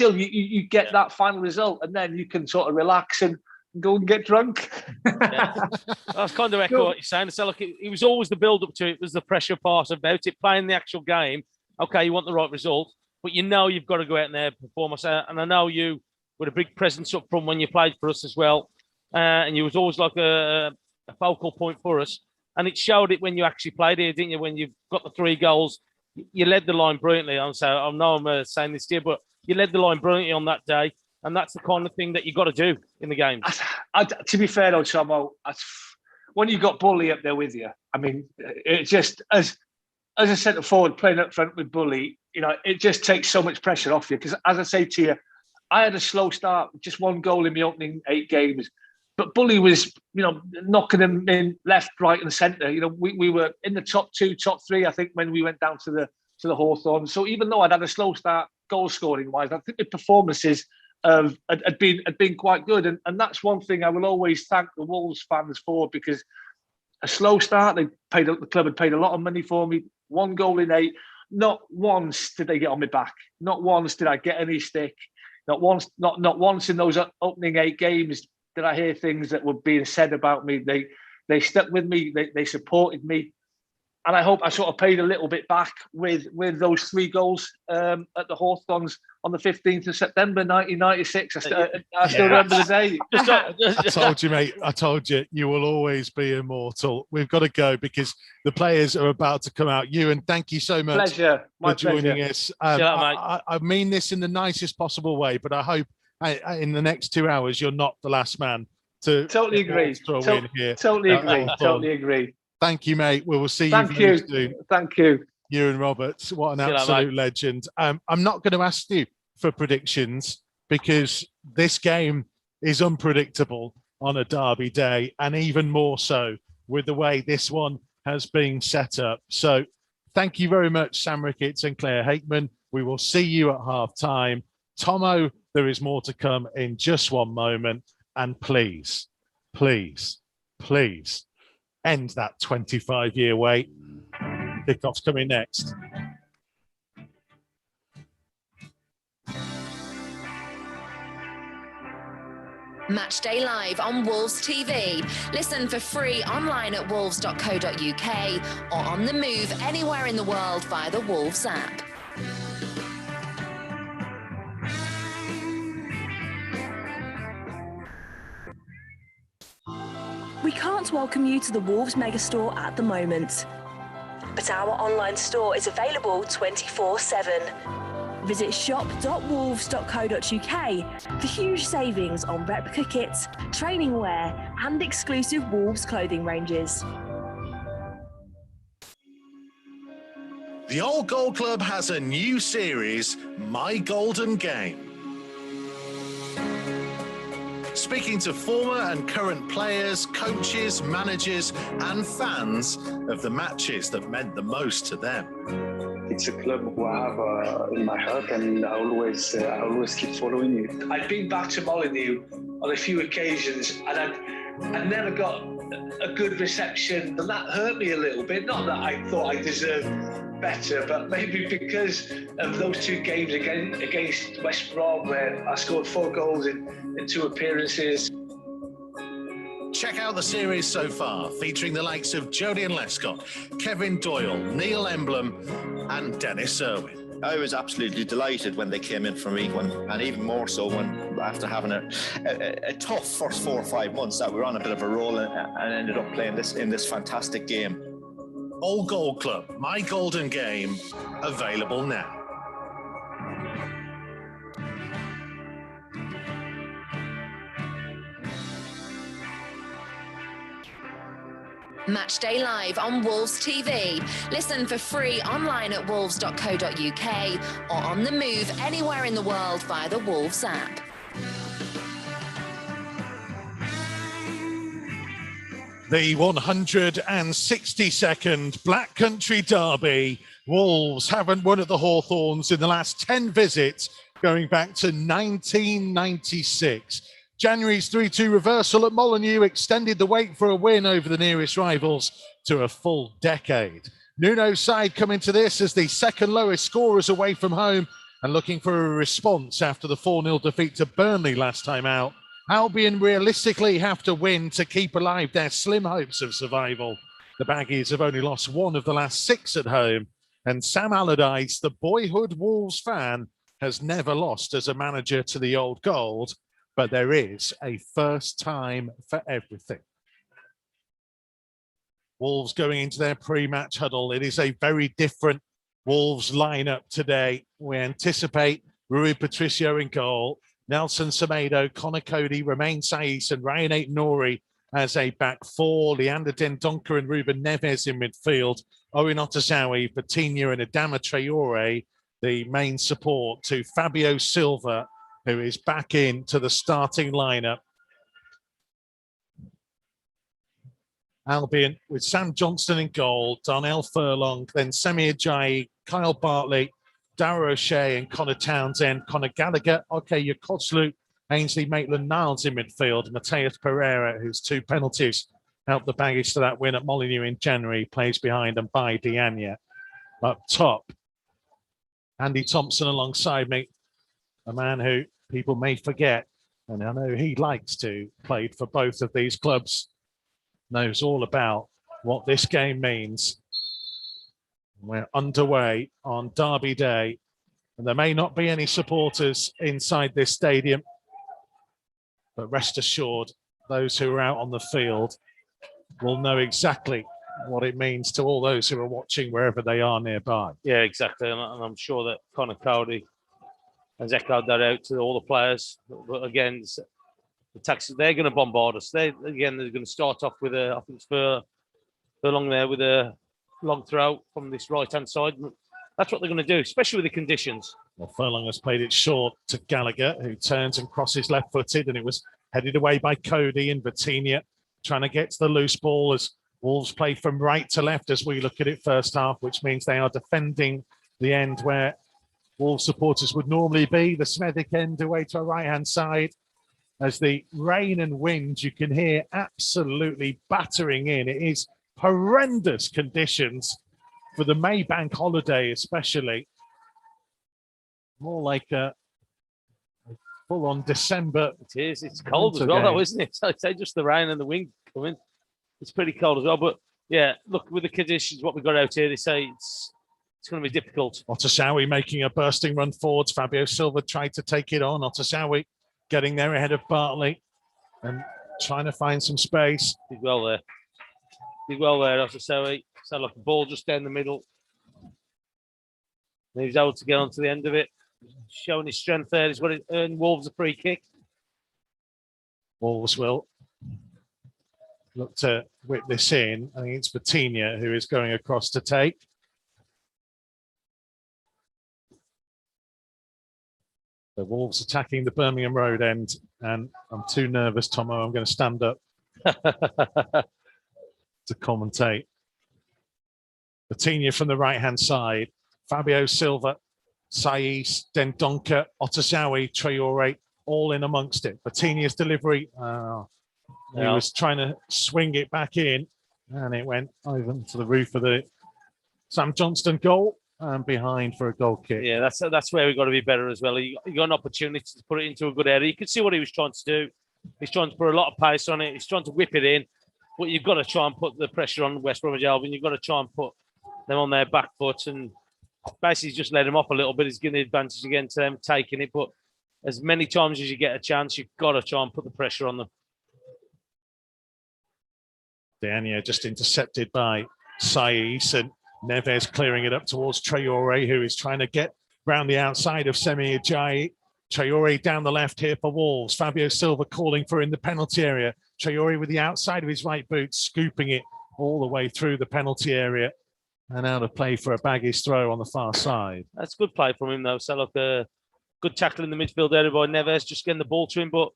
you get that final result, and then you can sort of relax and go and get drunk. That's kind of echo what you're saying. So look, it was always the build-up to it. Was the pressure part about it, playing the actual game. Okay, you want the right result, but you've got to go out in there and perform. And I know you were a big presence up front when you played for us as well, and you was always like a focal point for us. And it showed it when you actually played here, didn't you? When you've got the 3 goals, you led the line brilliantly. I know I'm saying this to you, but you led the line brilliantly on that day. And that's the kind of thing that you got to do in the games. To be fair, though, Tomo, when you got Bully up there with you, I mean, it just, as a centre forward playing up front with Bully, it just takes so much pressure off you. Because as I say to you, I had a slow start, just 1 goal in the opening 8 games. But Bully was, knocking them in left, right, and centre. We were in the top 2, top 3, I think, when we went down to the Hawthorns. So even though I'd had a slow start, goal scoring wise, I think the performances had been quite good, and that's one thing I will always thank the Wolves fans for, because a slow start, the club had paid a lot of money for me. 1 goal in 8. Not once did they get on my back. Not once did I get any stick. Not once in those opening 8 games did I hear things that were being said about me. They stuck with me. They supported me, and I hope I sort of paid a little bit back with those 3 goals at the Hawthorns on the 15th of September 1996. I still remember the day. I told you, mate. I told you, you will always be immortal. We've got to go because the players are about to come out. Ewan, thank you so much for joining us. I mean this in the nicest possible way, but I hope in the next 2 hours you're not the last man to totally agree. Win here. Totally agree. Thank you, mate. We will see you very soon. Thank you. Ewan Roberts, what an absolute legend. I'm not going to ask you for predictions because this game is unpredictable on a derby day, and even more so with the way this one has been set up. So thank you very much, Sam Ricketts and Claire Hakeman. We will see you at half time. Tomo, there is more to come in just one moment. And please, please, please end that 25-year wait. Kickoff's coming next. Matchday Live on Wolves TV. Listen for free online at wolves.co.uk or on the move anywhere in the world via the Wolves app. We can't welcome you to the Wolves megastore at the moment, but our online store is available 24/7. Visit shop.wolves.co.uk for huge savings on replica kits, training wear and exclusive Wolves clothing ranges. The Old Gold Club has a new series, My Golden Game. Speaking to former and current players, coaches, managers and fans of the matches that meant the most to them. It's a club who I have in my heart, and I always keep following it. I've been back to Molineux on a few occasions, and I never got a good reception, and that hurt me a little bit. Not that I thought I deserved better, but maybe because of those 2 games against West Brom, where I scored 4 goals in 2 appearances. Check out the series so far, featuring the likes of Jodian Lescott, Kevin Doyle, Neil Emblem and Dennis Irwin. I was absolutely delighted when they came in for me, and even more so when after having a tough first 4 or 5 months that we were on a bit of a roll and ended up playing in this fantastic game. Old Gold Club, My Golden Game, available now. Matchday Live on Wolves TV. Listen for free online at wolves.co.uk or on the move anywhere in the world via the Wolves app. The 162nd Black Country Derby. Wolves haven't won at the Hawthorns in the last 10 visits, going back to 1996. January's 3-2 reversal at Molineux extended the wait for a win over the nearest rivals to a full decade. Nuno's side come into this as the second lowest scorers away from home and looking for a response after the 4-0 defeat to Burnley last time out. Albion realistically have to win to keep alive their slim hopes of survival. The Baggies have only lost 1 of the last 6 at home, and Sam Allardyce, the boyhood Wolves fan, has never lost as a manager to the Old Gold. But there is a first time for everything. Wolves going into their pre-match huddle. It is a very different Wolves lineup today. We anticipate Rui Patricio in goal, Nelson Semedo, Connor Cody, Romain Saiz and Ryan Aït-Nouri as a back 4, Leander Dendoncker and Ruben Neves in midfield, Owen Otazawi, Patiño and Adama Traore, the main support to Fabio Silva, who is back into the starting lineup. Albion with Sam Johnston in goal, Darnell Furlong, then Semi Ajayi, Kyle Bartley, Darragh O'Shea and Connor Townsend, Conor Gallagher, OK Yokoslu, Ainsley Maitland-Niles in midfield, Mateus Pereira, whose 2 penalties helped the Baggies to that win at Molineux in January, plays behind and by Diania. Up top, Andy Thompson alongside me, a man who people may forget, and I know he likes to, played for both of these clubs, knows all about what this game means. We're underway on Derby Day, and there may not be any supporters inside this stadium, but rest assured, those who are out on the field will know exactly what it means to all those who are watching wherever they are nearby. Yeah, exactly. And I'm sure that Conor Cody has echoed that out to all the players. But again, the Texans, they're going to bombard us. They're going to start off with I think it's Furlong there with a long throw from this right-hand side. That's what they're going to do, especially with the conditions. Well, Furlong has played it short to Gallagher, who turns and crosses left-footed, and it was headed away by Cody and Vitinha, trying to get to the loose ball as Wolves play from right to left as we look at it first half, which means they are defending the end where Wolves supporters would normally be, the Smethwick end away to our right-hand side. As the rain and wind, you can hear absolutely battering in. It is horrendous conditions for the Maybank holiday, especially. More like a full-on December. It is. It's cold as well, though, isn't it? So I'd say just the rain and the wind coming. It's pretty cold as well. But yeah, look, with the conditions, what we've got out here, they say it's going to be difficult. Otasowie making a bursting run forwards. Fabio Silva tried to take it on. Otasowie getting there ahead of Bartley and trying to find some space. Did well there. Otasowie. So like a ball just down the middle. And he's able to get onto the end of it. Showing his strength there is what it earned Wolves a free kick. Wolves will look to whip this in. I think it's Vitinha who is going across to take. The Wolves attacking the Birmingham Road end, and I'm too nervous, Tomo. I'm going to stand up to commentate. Vitinha from the right-hand side. Fabio Silva, Saiz, Dendonka, Otasowie, Traore, all in amongst it. Vitinha's delivery. He was trying to swing it back in, and it went over to the roof of the Sam Johnston goal and behind for a goal kick. Yeah, that's where we've got to be better as well. He got an opportunity to put it into a good area. You could see what he was trying to do. He's trying to put a lot of pace on it. He's trying to whip it in. But you've got to try and put the pressure on West Bromwich Albion. You've got to try and put them on their back foot and basically just let them off a little bit. He's giving the advantage again to them taking it. But as many times as you get a chance, you've got to try and put the pressure on them. Diania just intercepted by Saiz, and Neves clearing it up towards Traore, who is trying to get round the outside of Semi Ajayi. Traore down the left here for Wolves. Fabio Silva calling for in the penalty area. Traore with the outside of his right boot, scooping it all the way through the penalty area and out of play for a baggish throw on the far side. That's good play from him, though. So, look, good tackle in the midfield area by Neves, just getting the ball to him. But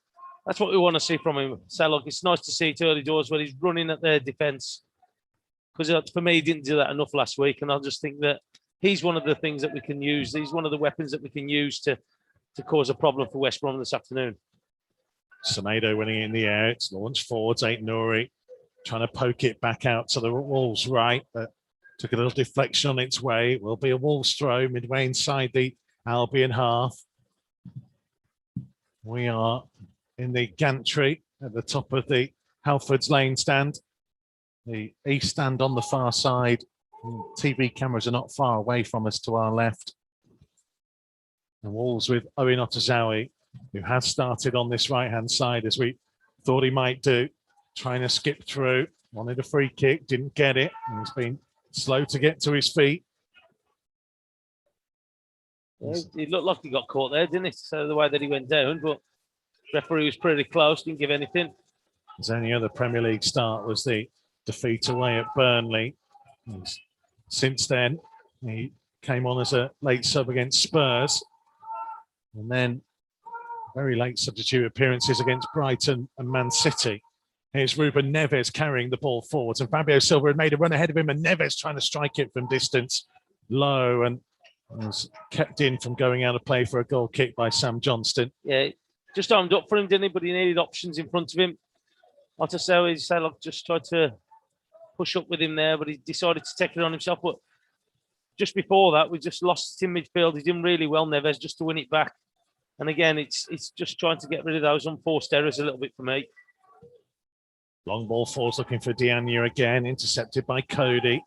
that's what we want to see from him. So, look, it's nice to see it early doors when he's running at their defence. Because for me, he didn't do that enough last week. And I just think that he's one of the things that we can use. He's one of the weapons that we can use to cause a problem for West Brom this afternoon. Semedo winning it in the air. It's launched forwards. Nouri trying to poke it back out to the Wolves right, but took a little deflection on its way. It will be a Wolves throw midway inside the Albion half. We are in the gantry at the top of the Halfords Lane stand. The east stand on the far side. TV cameras are not far away from us to our left. The Wolves with Owen Otasowie, who has started on this right-hand side as we thought he might do. Trying to skip through. Wanted a free kick, didn't get it. And he's been slow to get to his feet. Yeah, it looked like he got caught there, didn't it? So the way that he went down, but referee was pretty close, didn't give anything. His only other Premier League start was the defeat away at Burnley. Since then, he came on as a late sub against Spurs. And then very late substitute appearances against Brighton and Man City. Here's Ruben Neves carrying the ball forwards, and Fabio Silva had made a run ahead of him, and Neves trying to strike it from distance low and was kept in from going out of play for a goal kick by Sam Johnston. Yeah, just armed up for him, didn't he? But he needed options in front of him. Otasowie just tried to push up with him there, but he decided to take it on himself. But just before that, we just lost it in midfield. He did really well, Neves, just to win it back. And again, it's just trying to get rid of those unforced errors a little bit for me. Long ball forwards looking for Diania again, intercepted by Cody.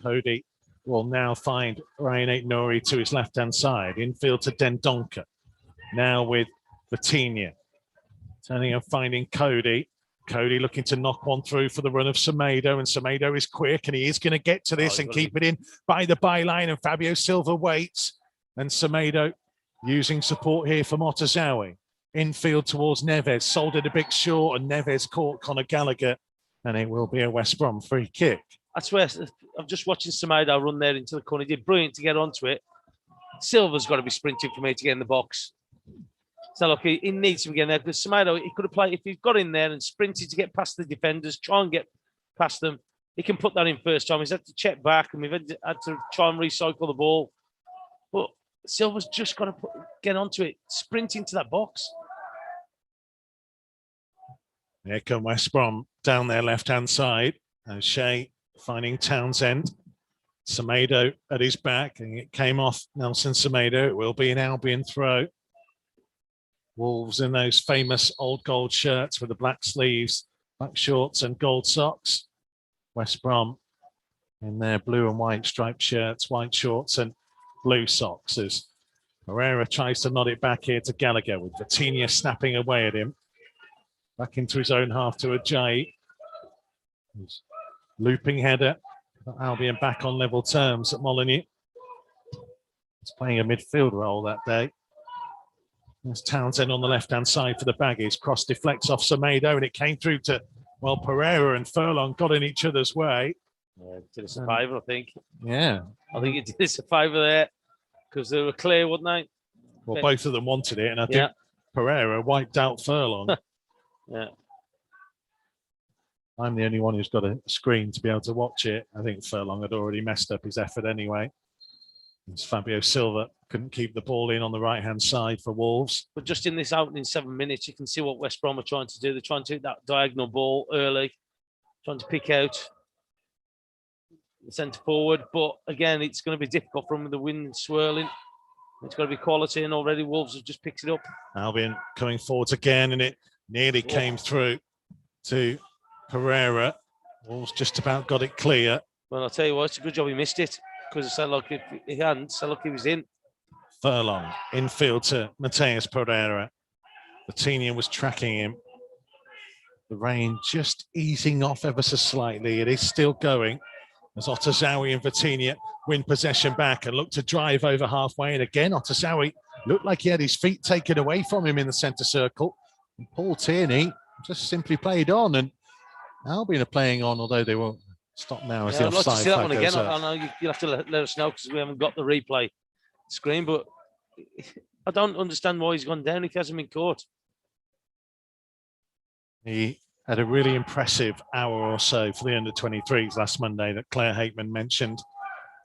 Cody will now find Ryan Aitnuri to his left-hand side. Infield to Dendonka. Now with Vitinha. Turning and finding Cody. Cody looking to knock one through for the run of Semedo, and Semedo is quick, and he is going to get to this and keep it in by the byline, and Fabio Silva waits, and Semedo using support here from Otazawi. Infield towards Neves, sold it a bit short, and Neves caught Conor Gallagher, and it will be a West Brom free kick. That's where I'm just watching Semedo run there into the corner. He did brilliant to get onto it. Silva's got to be sprinting for me to get in the box. So look, he needs to be getting there because Semedo, he could have played, if he got in there and sprinted to get past the defenders, try and get past them, he can put that in first time. He's had to check back and we've had to try and recycle the ball. But Silva's just got to get onto it, sprint into that box. Here come West Brom down their left-hand side. And Shea finding Townsend. Semedo at his back, and it came off Nelson Semedo. It will be an Albion throw. Wolves in those famous old gold shirts with the black sleeves, black shorts and gold socks. West Brom in their blue and white striped shirts, white shorts and blue socks as Pereira tries to nod it back here to Gallagher with Vitinha snapping away at him. Back into his own half to Ajayi. Looping header. Albion back on level terms at Molineux. He's playing a midfield role that day. There's Townsend on the left-hand side for the Baggies. Cross deflects off Semedo, and it came through to, well, Pereira and Furlong got in each other's way. Yeah, it did us a favour, I think. Yeah. I think it did us a favour there because they were clear, wouldn't they? Well, both of them wanted it, and I think Pereira wiped out Furlong. Yeah. I'm the only one who's got a screen to be able to watch it. I think Furlong had already messed up his effort anyway. It's Fabio Silva couldn't keep the ball in on the right-hand side for Wolves. But just in this opening 7 minutes, you can see what West Brom are trying to do. They're trying to hit that diagonal ball early, trying to pick out the centre forward. But again, it's going to be difficult for them with the wind swirling. It's got to be quality, and already Wolves have just picked it up. Albion coming forwards again, and it nearly came through to Pereira. Wolves just about got it clear. Well, I'll tell you what, it's a good job he missed it. Because it sounded like if he hadn't, it sounded like he was in. Furlong infield to Mateus Pereira. Vitinha was tracking him. The rain just easing off ever so slightly. It is still going as Otazawi and Vitinha win possession back and look to drive over halfway. And again, Otazawi looked like he had his feet taken away from him in the centre circle. And Paul Tierney just simply played on, and Albion are playing on, although they won't. Stop now as the offside. I'd like to see that one again. I know you'll have to let us know because we haven't got the replay screen, but I don't understand why he's gone down if he hasn't been caught. He had a really impressive hour or so for the under-23s last Monday that Claire Hakeman mentioned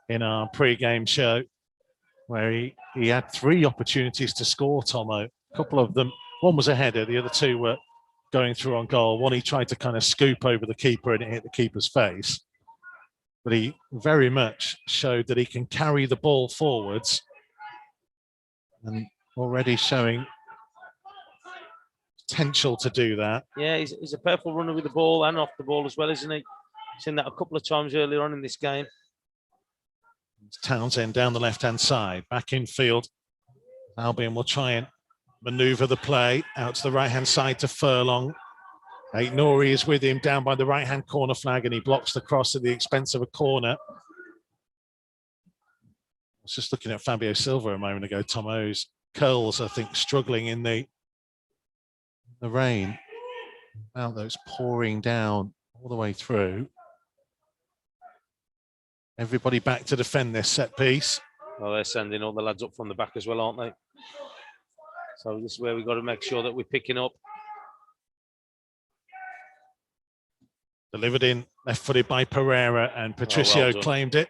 in our pre-game show, where he had 3 opportunities to score, Tomo. A couple of them, one was a header, the other 2 were going through on goal. One, he tried to kind of scoop over the keeper and it hit the keeper's face. But he very much showed that he can carry the ball forwards and already showing potential to do that. Yeah, he's a powerful runner with the ball and off the ball as well, isn't he? Seen that a couple of times earlier on in this game. Townsend down the left-hand side, back in field. Albion will try and manoeuvre the play out to the right-hand side to Furlong. Aitnuri is with him down by the right-hand corner flag, and he blocks the cross at the expense of a corner. I was just looking at Fabio Silva a moment ago. Tomo's curls, I think, struggling in the rain. Now those pouring down all the way through. Everybody back to defend this set piece. Well, they're sending all the lads up from the back as well, aren't they? So this is where we've got to make sure that we're picking up. Delivered in, left-footed by Pereira, and Patricio claimed it.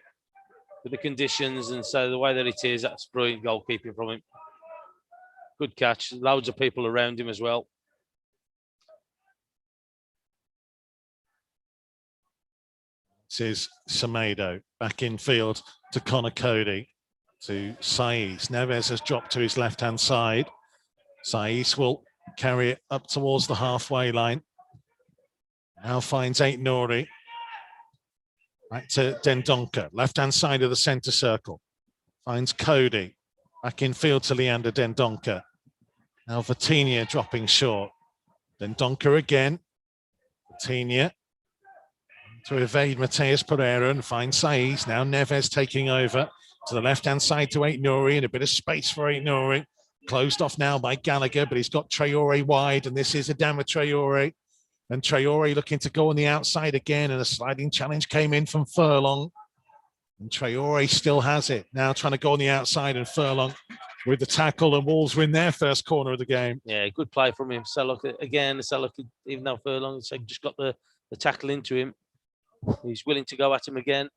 With the conditions and so the way that it is, that's brilliant goalkeeping from him. Good catch. Loads of people around him as well. This is Semedo back in field to Conor Cody, to Saiz. Neves has dropped to his left-hand side. Saiz will carry it up towards the halfway line. Now finds Aitnuri. Back to Dendoncker, left-hand side of the centre circle. Finds Cody. Back in field to Leander Dendoncker. Now Vitinha dropping short. Dendoncker again. Vitinha to evade Mateus Pereira and find Saiz. Now Neves taking over to the left-hand side to Aït-Nouri, and a bit of space for Aït-Nouri. Closed off now by Gallagher, but he's got Traore wide, and this is Adama Traore. And Traore looking to go on the outside again, and a sliding challenge came in from Furlong. And Traore still has it. Now trying to go on the outside, and Furlong with the tackle, and Wolves win their first corner of the game. Yeah, good play from him. Sellock again, Sellock, even though Furlong just got the tackle into him, he's willing to go at him again,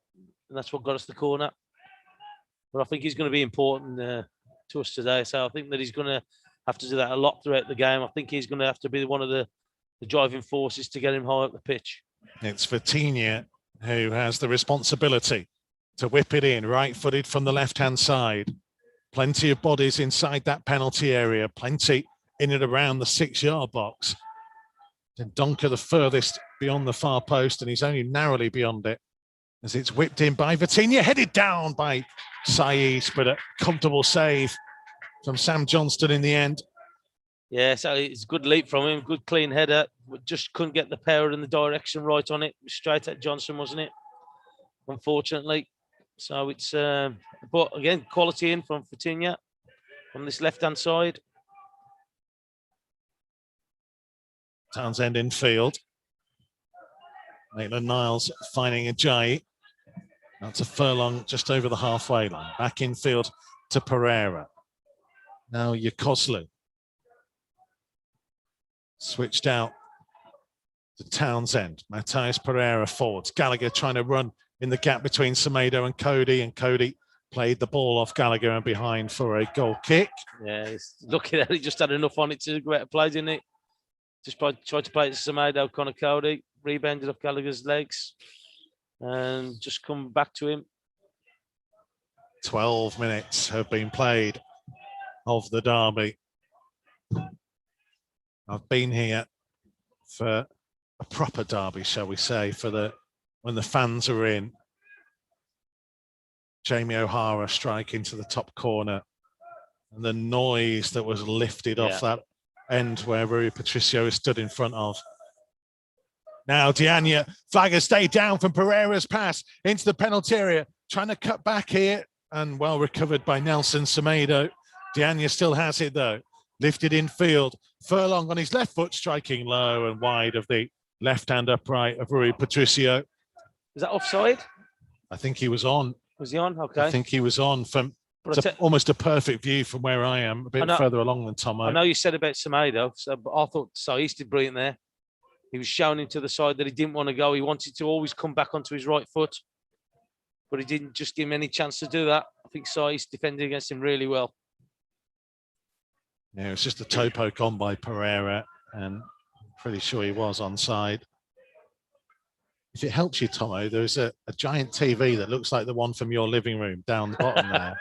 and that's what got us the corner. But I think he's going to be important to us today. So I think that he's going to have to do that a lot throughout the game. I think he's going to have to be one of the driving forces to get him high up the pitch. It's Vitinha who has the responsibility to whip it in, right-footed from the left-hand side. Plenty of bodies inside that penalty area, plenty in and around the 6-yard box. Dendoncker the furthest beyond the far post, and he's only narrowly beyond it as it's whipped in by Vitinha, headed down by Saiz, but a comfortable save from Sam Johnston in the end. Yeah, so it's a good leap from him, good clean header. Just couldn't get the power and the direction right on it. Straight at Johnson, wasn't it? Unfortunately. So it's, but again, quality in from Vitinha from this left-hand side. Townsend in field. Maitland-Niles finding Ajayi. That's a Furlong just over the halfway line. Back in field to Pereira. Now Yokoslu. Switched out to Townsend. Matthias Pereira forwards. Gallagher trying to run in the gap between Semedo and Cody played the ball off Gallagher and behind for a goal kick. Yeah, he's lucky that he just had enough on it to go out of play, didn't it? Just tried to play it to Semedo, Connor Cody, rebounded off Gallagher's legs and just come back to him. 12 minutes have been played of the derby. I've been here for a proper derby, shall we say, when the fans are in. Jamie O'Hara strike into the top corner, and the noise that was lifted off that end where Rui Patricio is stood in front of. Now Diagne, flag has stayed down from Pereira's pass into the penalty area, trying to cut back here, and well recovered by Nelson Semedo. Diagne still has it though. Lifted in field. Furlong on his left foot, striking low and wide of the left-hand upright of Rui Patricio. Is that offside? I think he was on. Was he on? Okay. I think he was on from almost a perfect view from where I am, a bit further along than Tomo. I know you said about Semedo, but I thought Saiz did brilliant there. He was showing him to the side that he didn't want to go. He wanted to always come back onto his right foot, but he didn't just give him any chance to do that. I think Saiz defended against him really well. Yeah, it was just a toe poke on by Pereira, and pretty sure he was onside. If it helps you, Tomo, there's a giant TV that looks like the one from your living room down the bottom there,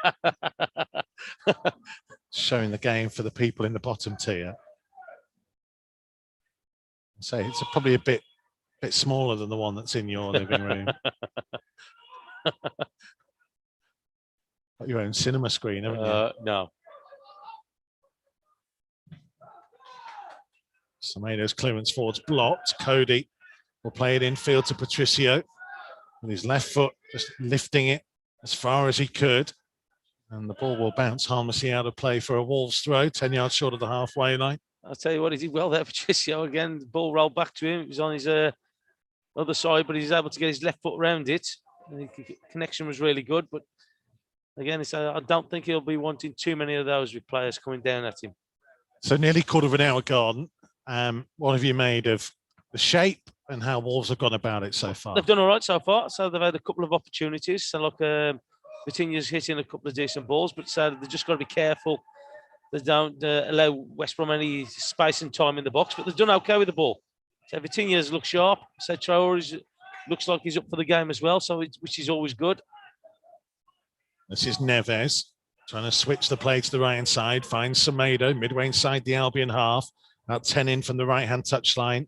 showing the game for the people in the bottom tier. So it's probably a bit smaller than the one that's in your living room. Got your own cinema screen, haven't you? No. Semedo's clearance forwards blocked. Cody will play it in field to Patricio with his left foot, just lifting it as far as he could. And the ball will bounce harmlessly out of play for a Wolves throw, 10 yards short of the halfway line. I'll tell you what, he did well there, Patricio. Again, the ball rolled back to him. It was on his other side, but he's able to get his left foot around it. The connection was really good. But again, I don't think he'll be wanting too many of those with players coming down at him. So nearly quarter of an hour gone. What have you made of the shape and how Wolves have gone about it so far? They've done all right so far. So they've had a couple of opportunities. So look, Vitinha's hitting a couple of decent balls, but so they've just got to be careful. They don't allow West Brom any space and time in the box, but they've done okay with the ball. So Vitinha's look sharp. So Traore looks like he's up for the game as well, so which is always good. This is Neves trying to switch the play to the right-hand side, finds Semedo midway inside the Albion half. About 10 in from the right-hand touchline.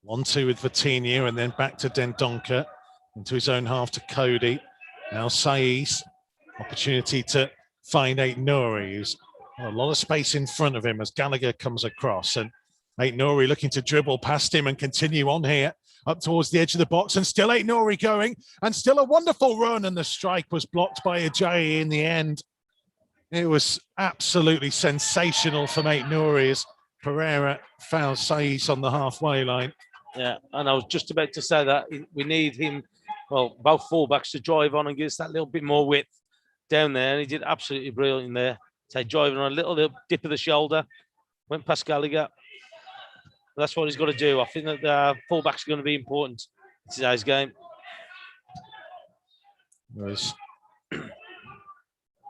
1-2 with Vitinha, and then back to Dendoncker. into his own half to Cody. Now Saiz, opportunity to find Aït-Nouri, who's got a lot of space in front of him as Gallagher comes across. And Aït-Nouri looking to dribble past him and continue on here up towards the edge of the box. And still Aït-Nouri going, and still a wonderful run. And the strike was blocked by Ajayi in the end. It was absolutely sensational from Aït-Nouri as Pereira found Saiz on the halfway line. Yeah, and I was just about to say that we need him, well, both fullbacks to drive on and give us that little bit more width down there. And he did absolutely brilliant in there. So driving on a little dip of the shoulder, went past Gallagher. That's what he's got to do. I think that the fullbacks are going to be important in today's game. It was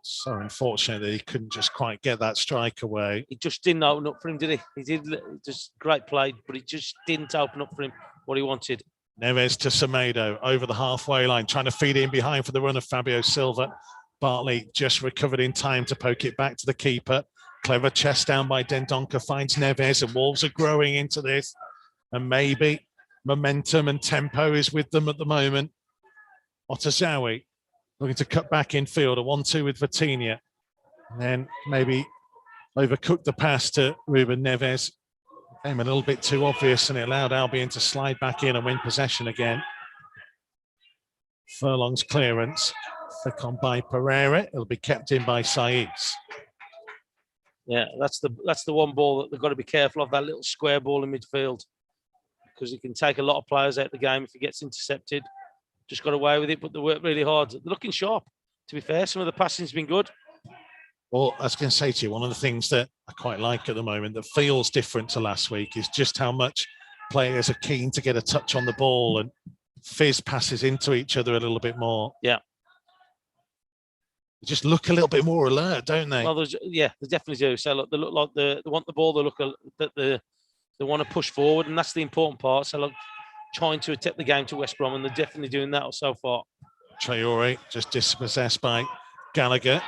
so unfortunate that he couldn't just quite get that strike away. He just didn't open up for him, did he? He did just great play, but it just didn't open up for him what he wanted. Neves to Semedo over the halfway line, trying to feed it in behind for the run of Fabio Silva. Bartley just recovered in time to poke it back to the keeper. Clever chest down by Dendoncker finds Neves, and Wolves are growing into this. And maybe momentum and tempo is with them at the moment. Otazawi looking to cut back in field, a 1-2 with Vitinha. And then maybe overcooked the pass to Ruben Neves. Came a little bit too obvious, and it allowed Albion to slide back in and win possession again. Furlong's clearance, flick on by Pereira. It'll be kept in by Saiz. Yeah, that's the one ball that they've got to be careful of, that little square ball in midfield, because it can take a lot of players out of the game if it gets intercepted. Just got away with it, but they work really hard. They're looking sharp, to be fair. Some of the passing's been good. Well, I was going to say to you, one of the things that I quite like at the moment that feels different to last week is just how much players are keen to get a touch on the ball and fizz passes into each other a little bit more. Yeah. They just look a little bit more alert, don't they? Well, they definitely do. So look, they look like they want the ball. They look that they want to push forward, and that's the important part. So look, trying to attack the game to West Brom, and they're definitely doing that so far. Traore just dispossessed by Gallagher.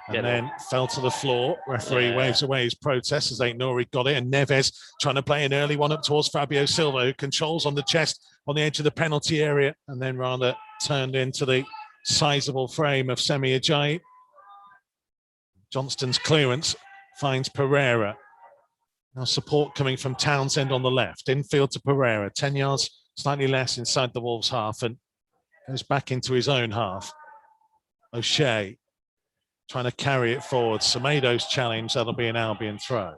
And then fell to the floor. Referee waves away his protest as Aït-Nouri got it. And Neves trying to play an early one up towards Fabio Silva, who controls on the chest on the edge of the penalty area, and then rather turned into the sizable frame of Semi Ajayi. Johnston's clearance finds Pereira. Now support coming from Townsend on the left. Infield to Pereira. 10 yards, slightly less inside the Wolves' half, and goes back into his own half. O'Shea trying to carry it forward. Semedo's challenge, that'll be an Albion throw.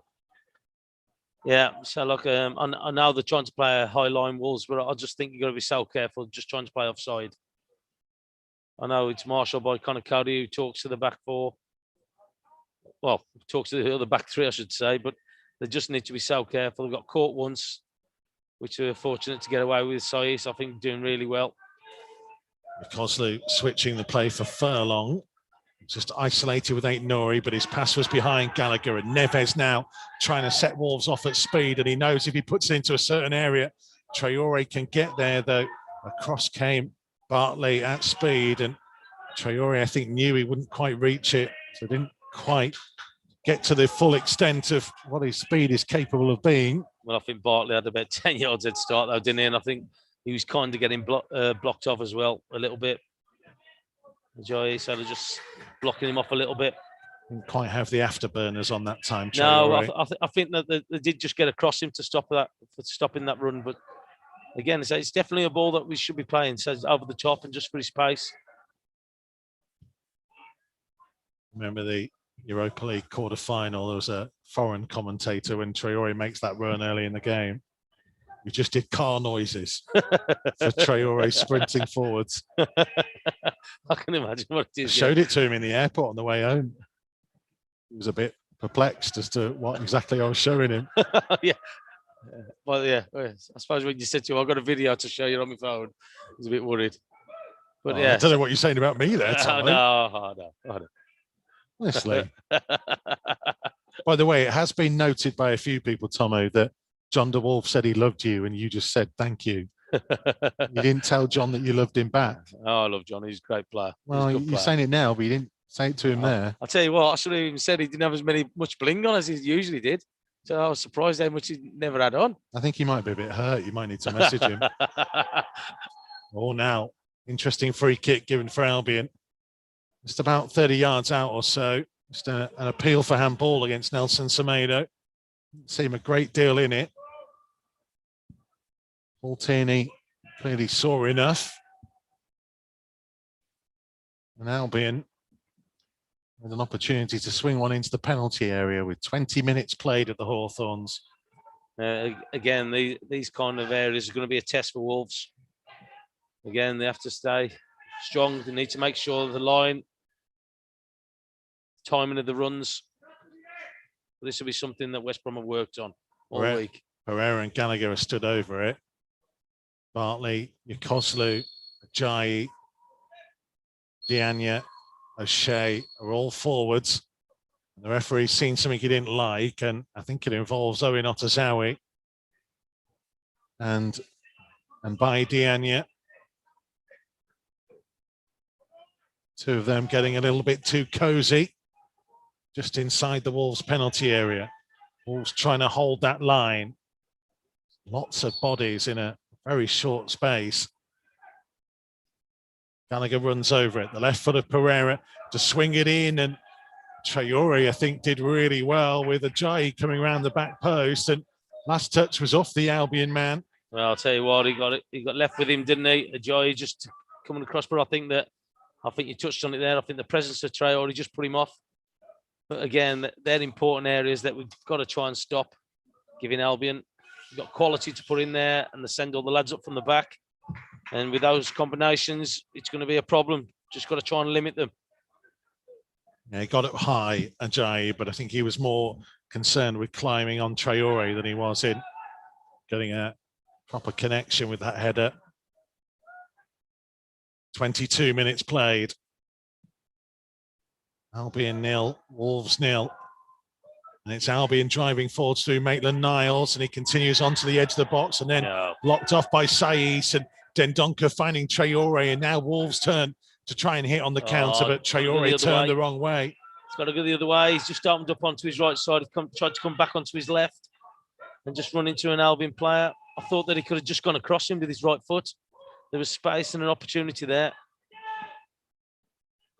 Yeah, so look, I know they're trying to play a high line Wolves, but I just think you've got to be so careful just trying to play offside. I know it's marshalled by Connor Cody, who talks to the back four. Well, talks to the other back three, I should say, but they just need to be so careful. They got caught once, which they were fortunate to get away with. Saiz, I think, doing really well. Cosley switching the play for Furlong. Just isolated with Aït-Nouri, but his pass was behind Gallagher, and Neves now trying to set Wolves off at speed, and he knows if he puts it into a certain area, Traore can get there, though. Across came Bartley at speed, and Traore, I think, knew he wouldn't quite reach it, so didn't quite get to the full extent of what his speed is capable of being. Well, I think Bartley had about 10 yards head start, though, didn't he? And I think he was kind of getting blocked off as well a little bit. Ajayi sort of just blocking him off a little bit. Didn't quite have the afterburners on that time. Traore. No, I think that they did just get across him to stop that, for stopping that run. But again, it's definitely a ball that we should be playing. So it's over the top and just for his pace. Remember the Europa League quarter-final? There was a foreign commentator when Traore makes that run early in the game. We just did car noises for Traore sprinting forwards. I can imagine what it is. I showed it to him in the airport on the way home. He was a bit perplexed as to what exactly I was showing him. Yeah. Well, yeah. I suppose when you said to him, I've got a video to show you on my phone, I was a bit worried. But yeah. I don't know what you're saying about me there, Tom. No. Honestly. By the way, it has been noted by a few people, Tomo, that John de Wolf said he loved you, and you just said thank you. You didn't tell John that you loved him back. Oh, I love John. He's a great player. Well, you're saying it now, but you didn't say it to him there. I'll tell you what, I should have even said he didn't have much bling on as he usually did. So I was surprised how much he never had on. I think he might be a bit hurt. You might need to message him. Oh, now Interesting free kick given for Albion. Just about 30 yards out or so. Just an appeal for handball against Nelson Semedo. Seem a great deal in it. Paul Tierney clearly saw enough. And Albion with an opportunity to swing one into the penalty area with 20 minutes played at the Hawthorns. Again, these kind of areas are going to be a test for Wolves. Again, they have to stay strong. They need to make sure the line, timing of the runs. This will be something that West Brom have worked on all week. Pereira and Gallagher have stood over it. Bartley, Yokoslu, Ajayi, Dianya, O'Shea are all forwards. The referee's seen something he didn't like, and I think it involves Owen Otazawi and by Dianya. Two of them getting a little bit too cozy just inside the Wolves penalty area. Wolves trying to hold that line. Lots of bodies in a very short space. Gallagher runs over it. The left foot of Pereira to swing it in, and Traore, I think, did really well with Ajayi coming around the back post, and last touch was off the Albion man. Well, I'll tell you what, he got left with him, didn't he? Ajayi just coming across, but I think you touched on it there. I think the presence of Traore just put him off. But again, they're important areas that we've got to try and stop giving Albion. We've got quality to put in there, and they send all the lads up from the back. And with those combinations, it's going to be a problem. Just got to try and limit them. Yeah, he got up high, Ajayi, but I think he was more concerned with climbing on Traore than he was in getting a proper connection with that header. 22 minutes played. Albion 0, Wolves 0. And it's Albion driving forwards through Maitland-Niles, and he continues onto the edge of the box and then blocked off by Saiss, and Dendoncker finding Traore, and now Wolves turn to try and hit on the counter, but Traore turned the wrong way. He's got to go the other way. He's just opened up onto his right side. He tried to come back onto his left and just run into an Albion player. I thought that he could have just gone across him with his right foot. There was space and an opportunity there.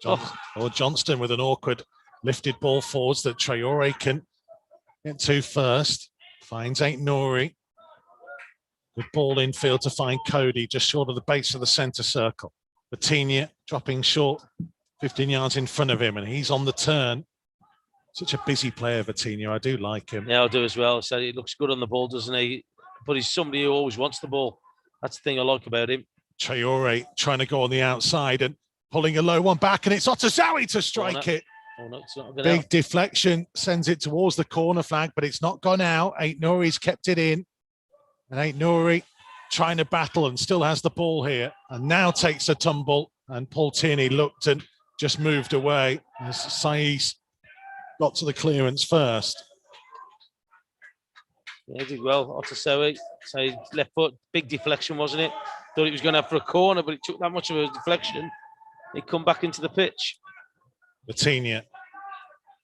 Johnston with an awkward lifted ball forwards that Traore can get to first. Finds Aït-Nouri. Good ball infield to find Cody, just short of the base of the centre circle. Vitinha dropping short, 15 yards in front of him, and he's on the turn. Such a busy player, Vitinha. I do like him. Yeah, I do as well. So he looks good on the ball, doesn't he? But he's somebody who always wants the ball. That's the thing I like about him. Traore trying to go on the outside and pulling a low one back, and it's Otazawi to strike it. Oh, no, it's not Big deflection, sends it towards the corner flag, but it's not gone out. Aït-Nouri's kept it in. And Aït-Nouri trying to battle and still has the ball here, and now takes a tumble, and Paul Tierney looked and just moved away as Saiss got to the clearance first. Yeah, he did well, Otazawi. So his left foot, big deflection, wasn't it? Thought he was going to have for a corner, but it took that much of a deflection. He come back into the pitch. Vitinha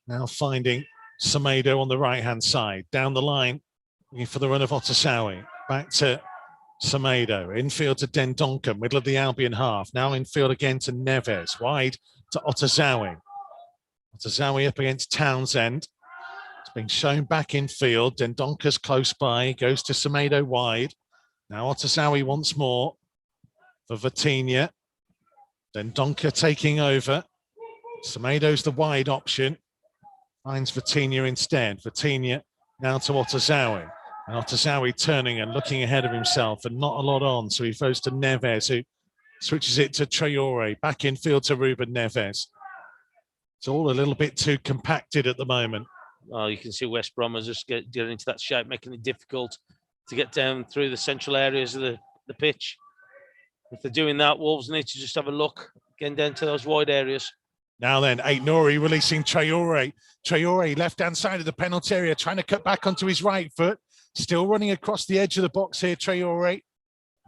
now finding Semedo on the right-hand side. Down the line, looking for the run of Otazawi. Back to Semedo. Infield to Dendoncker, middle of the Albion half. Now infield again to Neves. Wide to Otazawi. Otazawi up against Townsend. It's been shown back infield. Dendoncker's close by. Goes to Semedo wide. Now Otazawi once more for Vitinha. Dendoncker taking over. Semedo's the wide option. Finds Vitinha instead. Vitinha now to Otazawi. And Otazawi turning and looking ahead of himself, and not a lot on. So he goes to Neves, who switches it to Traore. Back infield to Ruben Neves. It's all a little bit too compacted at the moment. Oh, you can see West Brom is just getting into that shape, making it difficult to get down through the central areas of the pitch. If they're doing that, Wolves need to just have a look, getting down to those wide areas. Now then, Aït-Nouri releasing Traore. Traore, left-hand side of the penalty area, trying to cut back onto his right foot. Still running across the edge of the box here, Traore.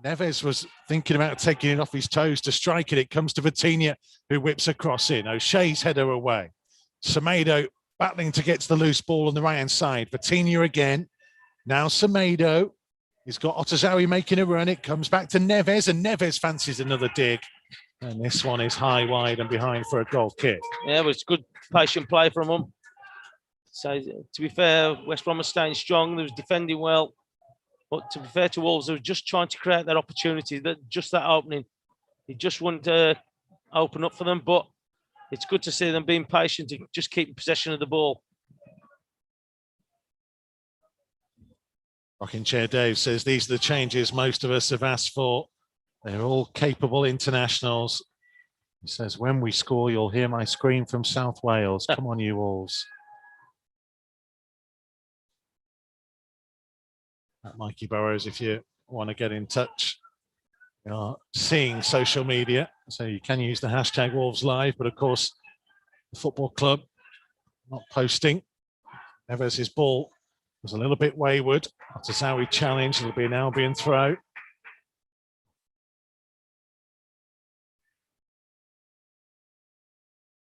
Neves was thinking about taking it off his toes to strike it. It comes to Vitinha, who whips across in. O'Shea's header away. Semedo battling to get to the loose ball on the right-hand side. Vitinha again. Now Semedo. He's got Otazawi making a run. It comes back to Neves, and Neves fancies another dig. And this one is high, wide, and behind for a goal kick. Yeah, but it's good patient play from them. So to be fair, West Brom was staying strong. They was defending well. But to be fair to Wolves, they were just trying to create that opportunity, that opening. He just wouldn't open up for them. But it's good to see them being patient and just keeping possession of the ball. Rocking Chair Dave says these are the changes most of us have asked for. They're all capable internationals. He says, when we score, you'll hear my scream from South Wales. Come on, you Wolves. At Mikey Burrows, if you want to get in touch. We are seeing social media, so you can use the hashtag Wolves Live, but of course, the football club not posting. Neves' ball was a little bit wayward. That's how we challenge. It'll be an Albion throw.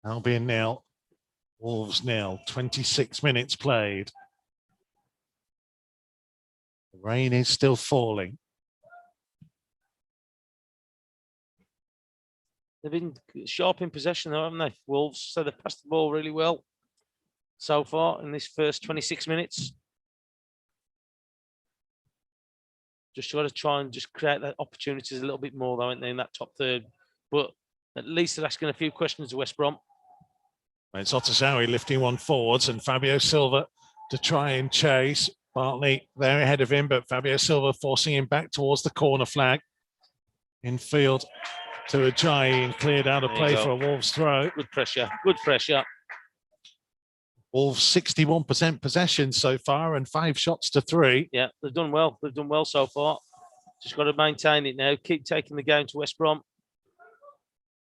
Albion nil, Wolves nil. 26 minutes played. The rain is still falling. They've been sharp in possession, though, haven't they, Wolves? So they've passed the ball really well so far in this first 26 minutes. Just got to try and just create that opportunities a little bit more, though, aren't they, in that top third? But at least they're asking a few questions to West Brom. It's Otazawi lifting one forwards and Fabio Silva to try and chase. Bartley there ahead of him, but Fabio Silva forcing him back towards the corner flag. Infield to Ajayi and cleared out of play for a Wolves throw. Good pressure, good pressure. Wolves 61% possession so far and 5 shots to 3. Yeah, they've done well. They've done well so far. Just got to maintain it now. Keep taking the game to West Brom.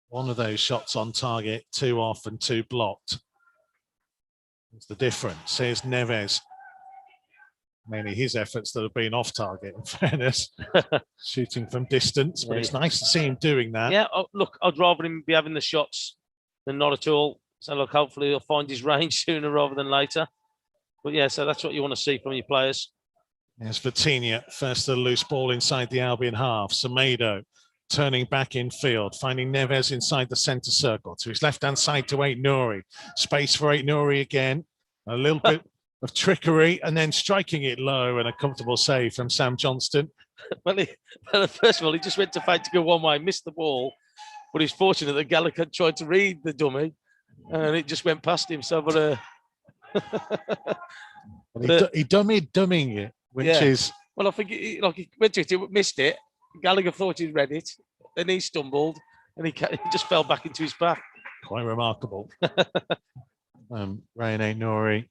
One of those shots on target, 2 off and 2 blocked. That's the difference. Here's Neves. Mainly his efforts that have been off target, in fairness. Shooting from distance, but it's nice to see him doing that. Yeah, look, I'd rather him be having the shots than not at all. So, look, hopefully he'll find his range sooner rather than later. But, yeah, so that's what you want to see from your players. There's Vitinha, first the loose ball inside the Albion half. Semedo turning back in field, finding Neves inside the centre circle. To his left-hand side to Aït-Nouri. Space for Aït-Nouri again. A little bit of trickery and then striking it low and a comfortable save from Sam Johnston. Well, first of all, he just went to fight to go one way, missed the ball. But he's fortunate that Gallagher tried to read the dummy and it just went past him. So, but he dummying it, which is... Well, I think he went to it, he missed it. Gallagher thought he'd read it. Then he stumbled and he just fell back into his path. Quite remarkable. Ryan Aït-Nouri.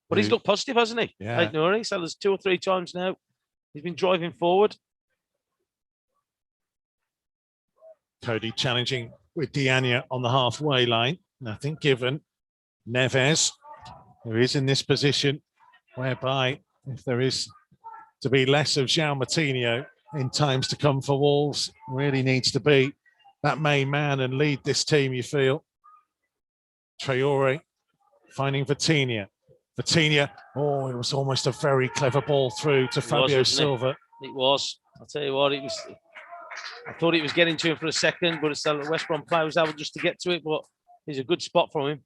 But he's looked positive, hasn't he? Yeah. Aït-Nouri. So there's 2 or 3 times now he's been driving forward. Cody challenging with Diania on the halfway line. Nothing given. Neves, who is in this position whereby if there is to be less of João Moutinho in times to come for Wolves, really needs to be that main man and lead this team, you feel. Traore finding Vitinha. Vitinha, oh, it was almost a very clever ball through to Fabio Silva. It was. I'll tell you what, it was. I thought it was getting to him for a second, but it's the West Brom player was able just to get to it, but it's a good spot from him.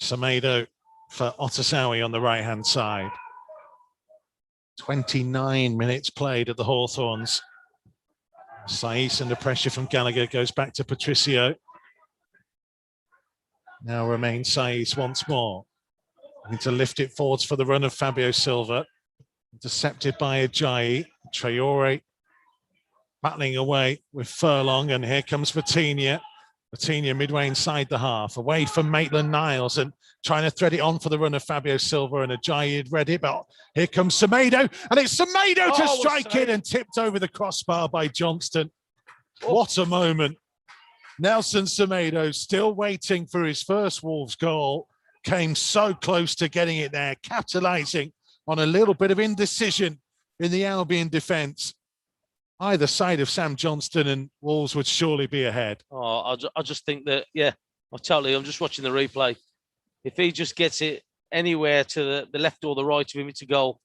Semedo for Otazawi on the right-hand side. 29 minutes played at the Hawthorns. Saiss under pressure from Gallagher goes back to Patricio. Now remains Saiss once more. Need to lift it forwards for the run of Fabio Silva. Intercepted by Ajayi. Traore battling away with Furlong, and here comes Vitinha. Vitinha midway inside the half, away from Maitland-Niles and trying to thread it on for the run of Fabio Silva, and Ajayi had read it, but here comes Semedo, and it's Semedo to strike it and tipped over the crossbar by Johnston. What a moment. Nelson Semedo, still waiting for his first Wolves goal, came so close to getting it there, capitalising on a little bit of indecision in the Albion defence. Either side of Sam Johnston and Wolves would surely be ahead. Oh, I just think that, yeah, I'm just watching the replay. If he just gets it anywhere to the left or the right of him, it's a goal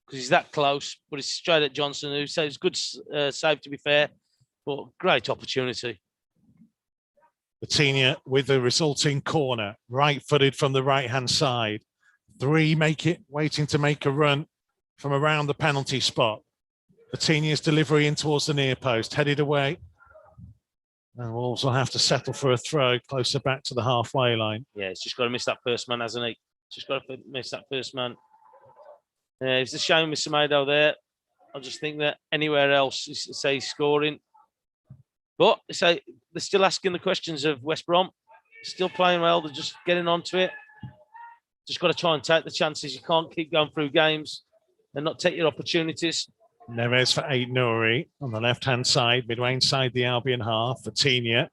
because he's that close, but it's straight at Johnson, who says good save, to be fair. But great opportunity. Coutinho with the resulting corner, right-footed from the right-hand side. 3 make it, waiting to make a run from around the penalty spot. Coutinho's delivery in towards the near post, headed away. And Wolves will have to settle for a throw closer back to the halfway line. Yeah, he's just got to miss that first man, hasn't he? Just got to miss that first man. It's a shame with Semedo there. I just think that anywhere else, say scoring. But say they're still asking the questions of West Brom. Still playing well. They're just getting onto it. Just got to try and take the chances. You can't keep going through games and not take your opportunities. Neves for Aït-Nouri on the left-hand side, midway inside the Albion half. Coutinho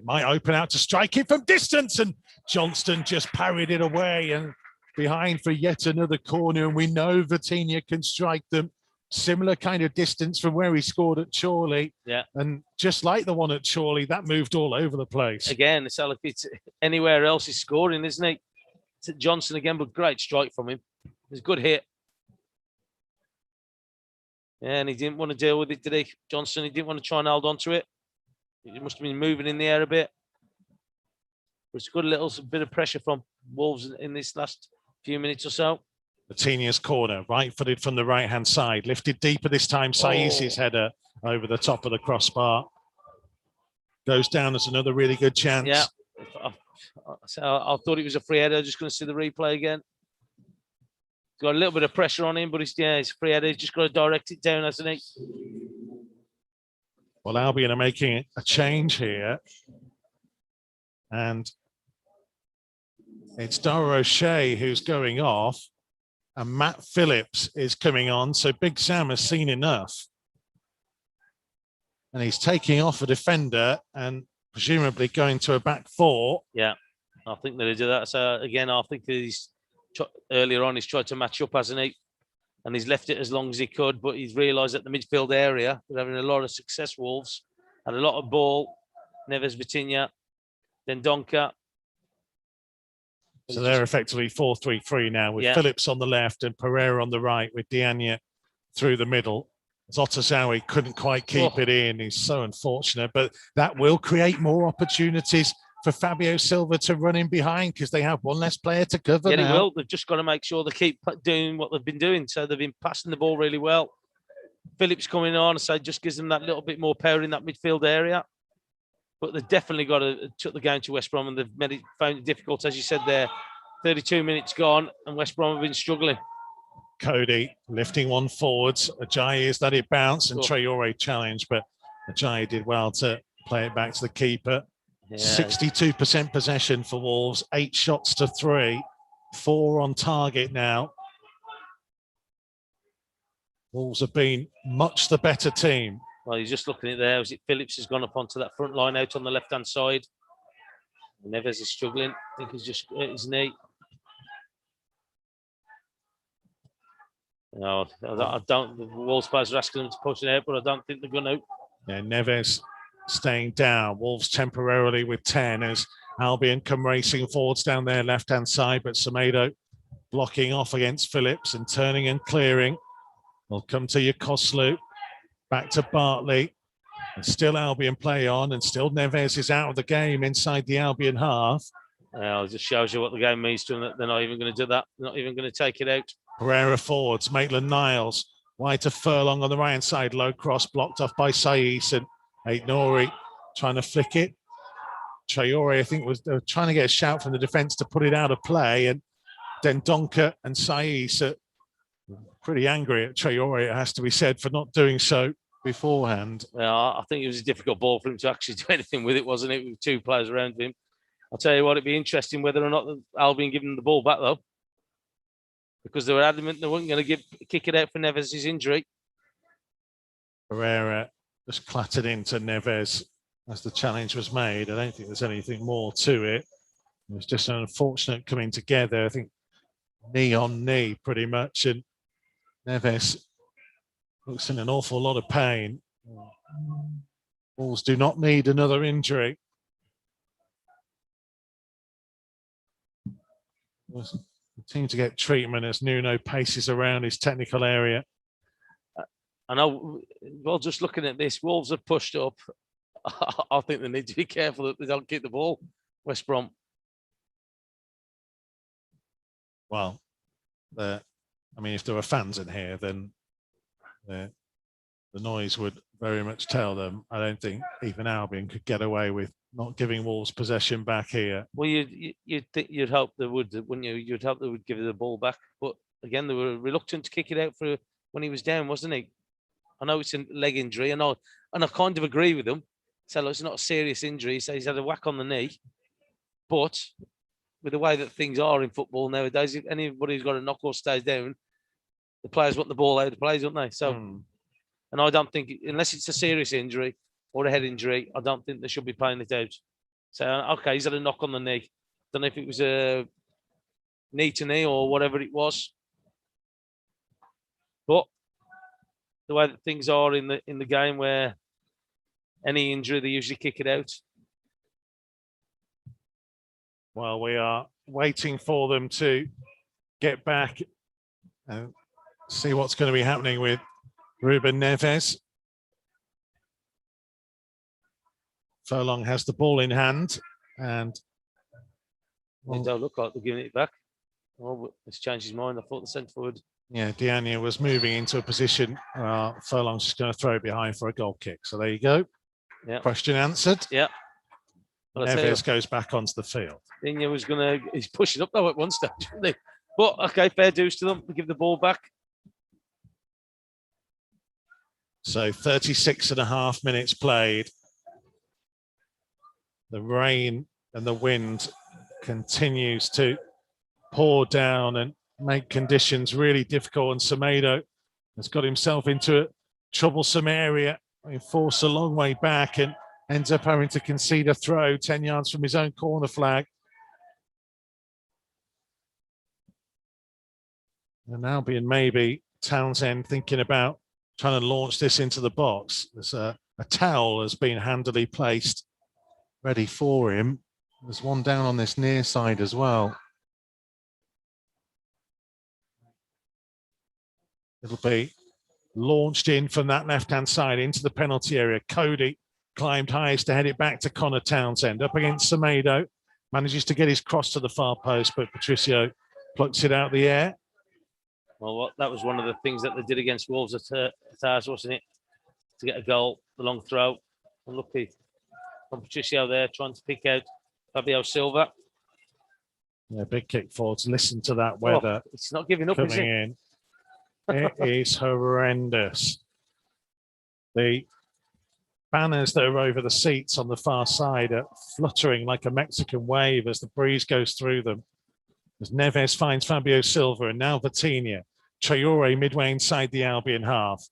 might open out to strike it from distance, and Johnston just parried it away and behind for yet another corner. And we know Coutinho can strike them similar kind of distance from where he scored at Chorley. Yeah. And just like the one at Chorley, that moved all over the place. Again, it's like it's anywhere else he's scoring, isn't he? It's Johnson again, but great strike from him. It's a good hit. Yeah, and he didn't want to deal with it, did he? Johnson, he didn't want to try and hold on to it. He must have been moving in the air a bit. But it's a good little bit of pressure from Wolves in this last few minutes or so. Coutinho's corner, right-footed from the right-hand side, lifted deeper this time. Saïs's header over the top of the crossbar. Goes down as another really good chance. Yeah. I thought it was a free header. Just going to see the replay again. Got a little bit of pressure on him, but it's a free header. He's just got to direct it down, hasn't he? Well, Albion are making a change here. And it's Dara O'Shea who's going off. And Matt Phillips is coming on. So Big Sam has seen enough. And he's taking off a defender and presumably going to a back 4. Yeah, I think they'll do that. So again, I think earlier on he's tried to match up, hasn't he? And he's left it as long as he could, but he's realised that the midfield area, they're having a lot of success, Wolves, and a lot of ball. Neves, Vitinha, then Donker. So they're effectively 4-3-3 now with Phillips on the left and Pereira on the right with Diagne through the middle. Zotazawi couldn't quite keep it in. He's so unfortunate, but that will create more opportunities for Fabio Silva to run in behind because they have one less player to cover now. They will. They've just got to make sure they keep doing what they've been doing. So they've been passing the ball really well. Phillips coming on, so it just gives them that little bit more power in that midfield area. But they've definitely got to took the game to West Brom, and they've found it difficult, as you said there. 32 minutes gone, and West Brom have been struggling. Cody lifting one forwards. Ajayi has let it bounce, and Traore challenged, but Ajayi did well to play it back to the keeper. Yeah. 62% possession for Wolves, 8 shots to 3, 4 on target now. Wolves have been much the better team. Well, you're just looking at there. Was it Phillips has gone up onto that front line out on the left-hand side. Neves is struggling. I think he's just hit his knee. No, I don't. The Wolves players are asking them to push it out, but I don't think they're going to. Yeah, Neves staying down. Wolves temporarily with 10 as Albion come racing forwards down their left-hand side, but Semedo blocking off against Phillips and turning and clearing. We'll come to Yokoslu. Back to Bartley. And still Albion play on, and still Neves is out of the game inside the Albion half. It just shows you what the game means to them, that they're not even going to do that. They're not even going to take it out. Pereira forwards, Maitland-Niles. Wide to Furlong on the right-hand side. Low cross blocked off by Saïs, and Aït-Nouri trying to flick it. Traore, I think, was trying to get a shout from the defence to put it out of play. And then Donker and Saïs are pretty angry at Traore, it has to be said, for not doing so beforehand. Yeah, I think it was a difficult ball for him to actually do anything with it, wasn't it? With 2 players around him. I'll tell you what, it'd be interesting whether or not Albion giving them the ball back, though. Because they were adamant they weren't going to kick it out for Neves' injury. Pereira just clattered into Neves as the challenge was made. I don't think there's anything more to it. It was just an unfortunate coming together. I think knee on knee pretty much. And Neves looks in an awful lot of pain. Wolves do not need another injury. Continue to get treatment as Nuno paces around his technical area. I know. Well, just looking at this, Wolves have pushed up. I think they need to be careful that they don't keep the ball. West Brom. Well, I mean, if there were fans in here, then the noise would very much tell them. I don't think even Albion could get away with not giving Wolves possession back here. Well, you'd hope they would, wouldn't you? You'd hope they would give the ball back. But again, they were reluctant to kick it out for when he was down, wasn't he? I know it's a leg injury, and I kind of agree with them. So it's not a serious injury. So he's had a whack on the knee. But with the way that things are in football nowadays, if anybody who's got a knock or stays down, the players want the ball out of the players, don't they? So, and I don't think, unless it's a serious injury or a head injury, I don't think they should be playing it out. So, okay, he's had a knock on the knee. Don't know if it was a knee to knee or whatever it was. But the way that things are in the game, where any injury, they usually kick it out. Well, we are waiting for them to get back and see what's going to be happening with Ruben Neves. Furlong has the ball in hand, and It don't look like they're giving it back. Oh, it's changed his mind. I thought the centre forward. yeah, Diania was moving into a position. Furlong's just going to throw it behind for a goal kick. So there you go. Yeah. Question answered. Yeah. Neves goes back onto the field. He's pushing up though at one stage, isn't he? But okay, fair dues to them. They give the ball back. So 36 and a half minutes played. The rain and the wind continues to pour down and make conditions really difficult. And Semedo has got himself into a troublesome area. He forced a long way back and ends up having to concede a throw 10 yards from his own corner flag. And Albion, maybe Townsend thinking about trying to launch this into the box. There's a towel has been handily placed ready for him. There's one down on this near side as well. It'll be launched in from that left-hand side into the penalty area. Cody climbed highest to head it back to Connor Townsend. Up against Semedo. Manages to get his cross to the far post, but Patricio plucks it out the air. Well, that was one of the things that they did against Wolves at ours, wasn't it? To get a goal, the long throw. Unlucky from Patricio there, trying to pick out Fabio Silva. Yeah, big kick forwards. Listen to that weather. It's not giving up, is it? In. It is horrendous. The banners that are over the seats on the far side are fluttering like a Mexican wave as the breeze goes through them. As Neves finds Fabio Silva and now Vitinha. Traore midway inside the Albion half.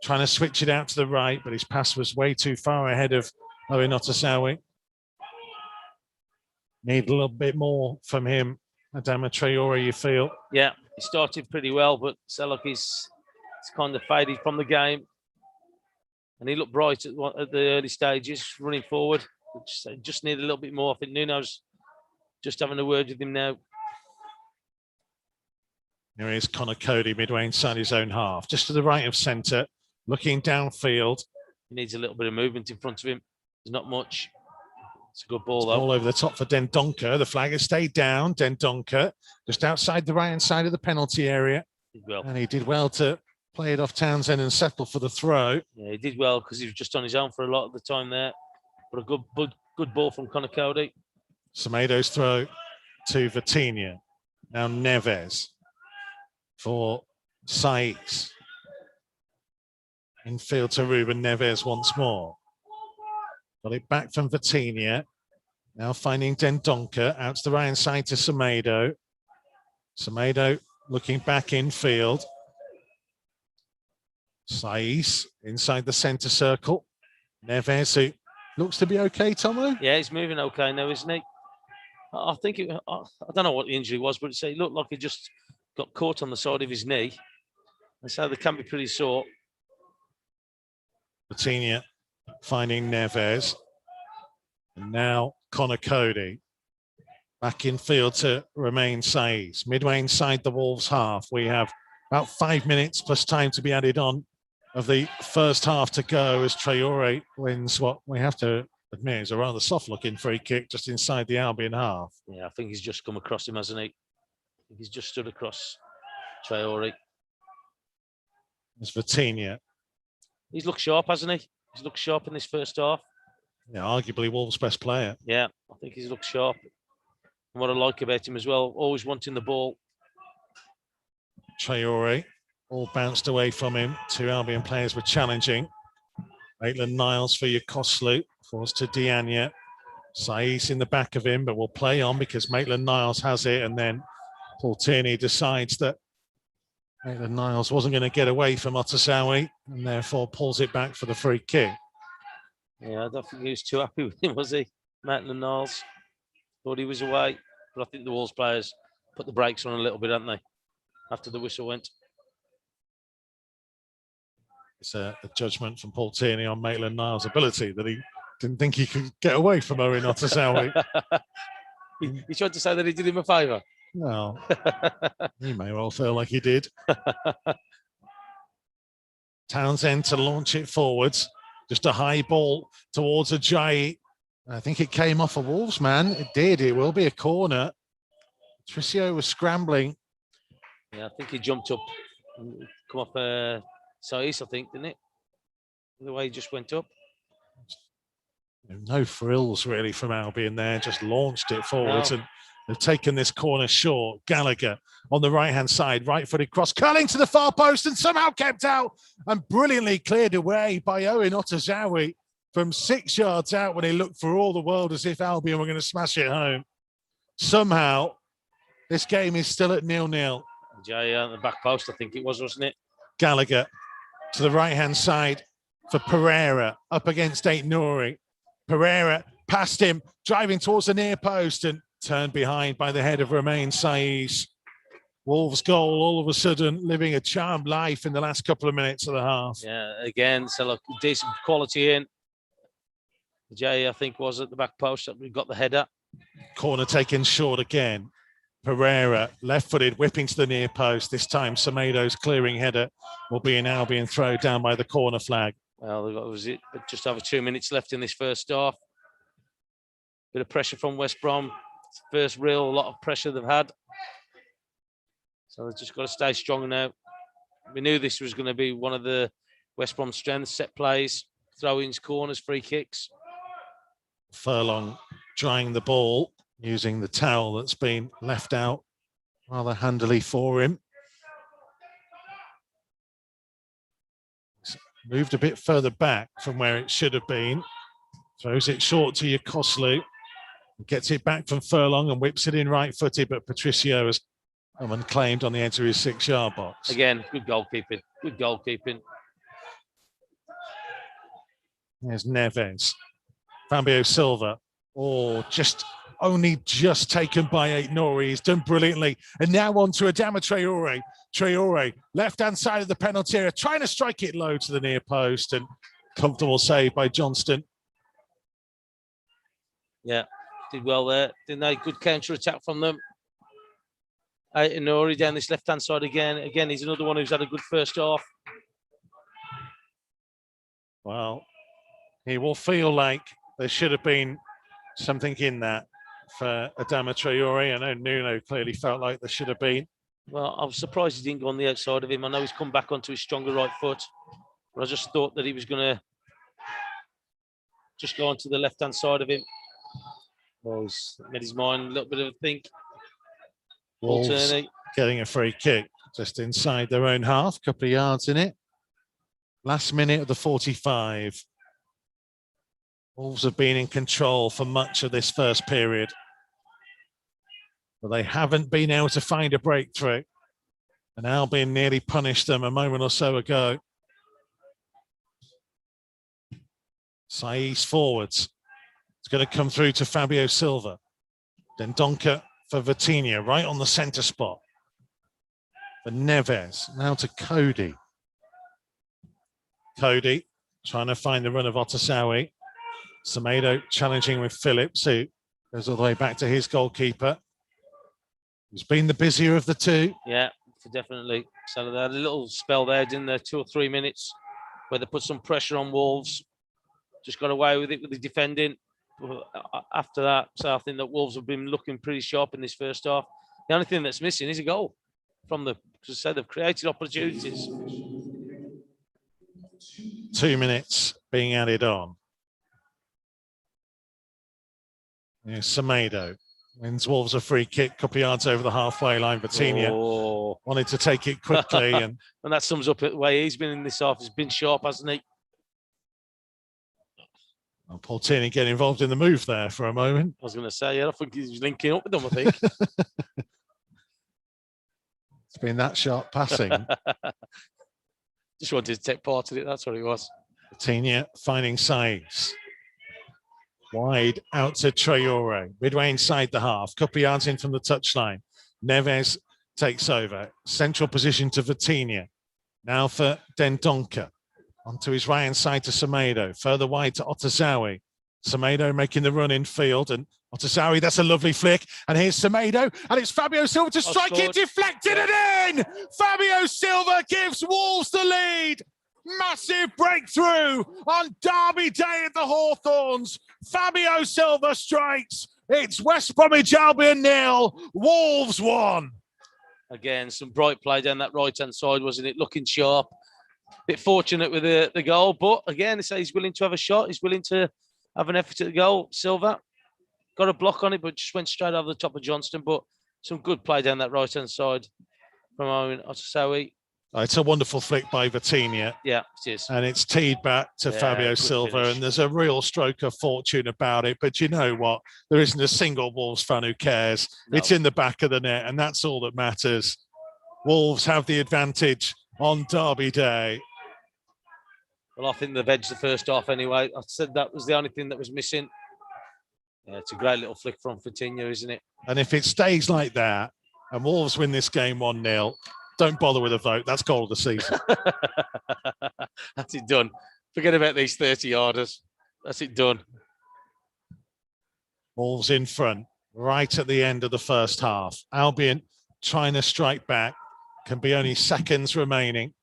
Trying to switch it out to the right, but his pass was way too far ahead of Owen Otasowie. Need a little bit more from him, Adama Traore, you feel? Yeah, he started pretty well, but Sellock is kind of faded from the game. And he looked bright at the early stages, running forward. Just need a little bit more. I think Nuno's just having a word with him now. Here is Connor Cody midway inside his own half, just to the right of centre, looking downfield. He needs a little bit of movement in front of him. There's not much. It's a good ball, though. All over the top for Dendoncker. The flag has stayed down. Dendoncker just outside the right-hand side of the penalty area. And he did well to play it off Townsend and settle for the throw. Yeah, he did well because he was just on his own for a lot of the time there. But a good ball from Connor Cody. Semedo's throw to Vitinha. Now Neves for Saiz. Infield to Ruben Neves once more. Got it back from Vitinha. Now finding Dendoncker out to the right-hand side to Semedo. Semedo looking back infield. Saiz inside the centre circle. Neves, who looks to be okay, Tomo? Yeah, he's moving okay now, isn't he? I think I don't know what the injury was, but it looked like he just got caught on the side of his knee. And so they can be pretty sore. Vitinha finding Neves. And now Connor Cody. Back in field to Romain Saiz. Midway inside the Wolves half. We have about 5 minutes plus time to be added on of the first half to go as Traore wins what we have to admit is a rather soft-looking free kick just inside the Albion half. Yeah, I think he's just come across him, hasn't he? I think he's just stood across Traore. It's Vitinha. He's looked sharp, hasn't he? He's looked sharp in this first half. Yeah, arguably Wolves' best player. Yeah, I think he's looked sharp. And what I like about him as well, always wanting the ball. Traore, all bounced away from him. Two Albion players were challenging. Maitland-Niles for Yokoslu, forced to Diagne. Saiss in the back of him, but will play on because Maitland-Niles has it, and then Paul Tierney decides that Maitland-Niles wasn't going to get away from Otasowie and therefore pulls it back for the free kick. Yeah, I don't think he was too happy with him, was he? Maitland-Niles thought he was away, but I think the Wolves players put the brakes on a little bit, haven't they? After the whistle went. It's a judgment from Paul Tierney on Maitland-Niles' ability that he didn't think he could get away from Owen Otasowie. He tried to say that he did him a favour. No, he may well feel like he did. Townsend to launch it forwards. Just a high ball towards Ajayi. I think it came off a Wolves man. It did. It will be a corner. Patricio was scrambling. Yeah, I think he jumped up and come off Saiss, I think, didn't it? The way he just went up. No frills really from Albion there. Just launched it forwards and they've taken this corner short. Gallagher on the right-hand side, right-footed cross, curling to the far post and somehow kept out and brilliantly cleared away by Owen Otasowie from 6 yards out when he looked for all the world as if Albion were going to smash it home. Somehow, this game is still at 0-0. Jay at the back post, I think it was, wasn't it? Gallagher to the right-hand side for Pereira up against Aït-Nouri. Pereira past him, driving towards the near post and turned behind by the head of Romain Saiss. Wolves goal all of a sudden living a charmed life in the last couple of minutes of the half. Yeah, again, so look, decent quality in. Jay, I think, was at the back post that we got the header. Corner taken short again. Pereira, left-footed, whipping to the near post. This time, Semedo's clearing header will be an Albion throw down by the corner flag. Well, was it just over 2 minutes left in this first half. Bit of pressure from West Brom. First real lot of pressure they've had. So they've just got to stay strong now. We knew this was going to be one of the West Brom strengths, set plays, throw-ins, corners, free kicks. Furlong drying the ball, using the towel that's been left out rather handily for him. It's moved a bit further back from where it should have been. Throws it short to Yokoslu. Gets it back from Furlong and whips it in right-footed, but Patricio has come unclaimed on the edge of his 6-yard box. Again, good goalkeeping. Good goalkeeping. There's Neves. Fabio Silva. Oh, only just taken by Aït-Nouri. He's done brilliantly. And now on to Adama Traore. Traore, left-hand side of the penalty area, trying to strike it low to the near post and comfortable save by Johnston. Yeah, did well there. Didn't they? Good counter-attack from them. Aït-Nouri down this left-hand side again. Again, he's another one who's had a good first half. Well, he will feel like there should have been something in that for Adama Traore. I know Nuno clearly felt like there should have been. Well, I was surprised he didn't go on the outside of him. I know he's come back onto his stronger right foot, but I just thought that he was going to just go onto the left-hand side of him. Well, he's made his mind a little bit of a think. Wolves getting a free kick just inside their own half, couple of yards in it. Last minute of the 45. Wolves have been in control for much of this first period, but they haven't been able to find a breakthrough. And Albion nearly punished them a moment or so ago. Saiss forwards. It's going to come through to Fabio Silva. Then Donker for Vitinha, right on the centre spot. For Neves, now to Cody. Cody trying to find the run of Otasowie. Semedo challenging with Phillips, who goes all the way back to his goalkeeper, who's been the busier of the two. Yeah, definitely. So they had a little spell there, didn't they? 2 or 3 minutes where they put some pressure on Wolves. Just got away with it with the defending after that. So I think that Wolves have been looking pretty sharp in this first half. The only thing that's missing is a goal from the, as I said, they've created opportunities. 2 minutes being added on. Here's Semedo. Wins Wolves a free kick, a couple of yards over the halfway line. Vitinha wanted to take it quickly. and that sums up the way he's been in this half. He's been sharp, hasn't he? Paul Tierney getting involved in the move there for a moment. I was going to say, yeah, I think he's linking up with them, I think. It's been that sharp passing. Just wanted to take part in it, that's what it was. Vitinha finding sides. Wide out to Traore, midway inside the half, couple of yards in from the touchline. Neves takes over. Central position to Vitinha. Now for Dendoncker. Onto his right hand side to Semedo. Further wide to Otazawi. Semedo making the run in field. And Otazawi, that's a lovely flick. And here's Semedo. And it's Fabio Silva to strike it. Deflected and in! Fabio Silva gives Wolves the lead. Massive breakthrough on Derby Day at the Hawthorns. Fabio Silva strikes. It's West Bromwich Albion 0, Wolves 1. Again, some bright play down that right-hand side, wasn't it? Looking sharp. Bit fortunate with the goal, but again, he's willing to have a shot. He's willing to have an effort at the goal. Silva got a block on it, but just went straight over the top of Johnston. But some good play down that right-hand side from Owen Otasowie. It's a wonderful flick by Vitinha. Yeah, it is. And it's teed back to Fabio Silva, finish. And there's a real stroke of fortune about it. But you know what? There isn't a single Wolves fan who cares. No. It's in the back of the net, and that's all that matters. Wolves have the advantage on Derby Day. Well, I think they've edged the first half anyway. I said that was the only thing that was missing. Yeah, it's a great little flick from Vitinha, isn't it? And if it stays like that, and Wolves win this game 1-0, don't bother with a vote. That's goal of the season. That's it done. Forget about these 30-yarders. That's it done. Wolves in front, right at the end of the first half. Albion trying to strike back. Can be only seconds remaining.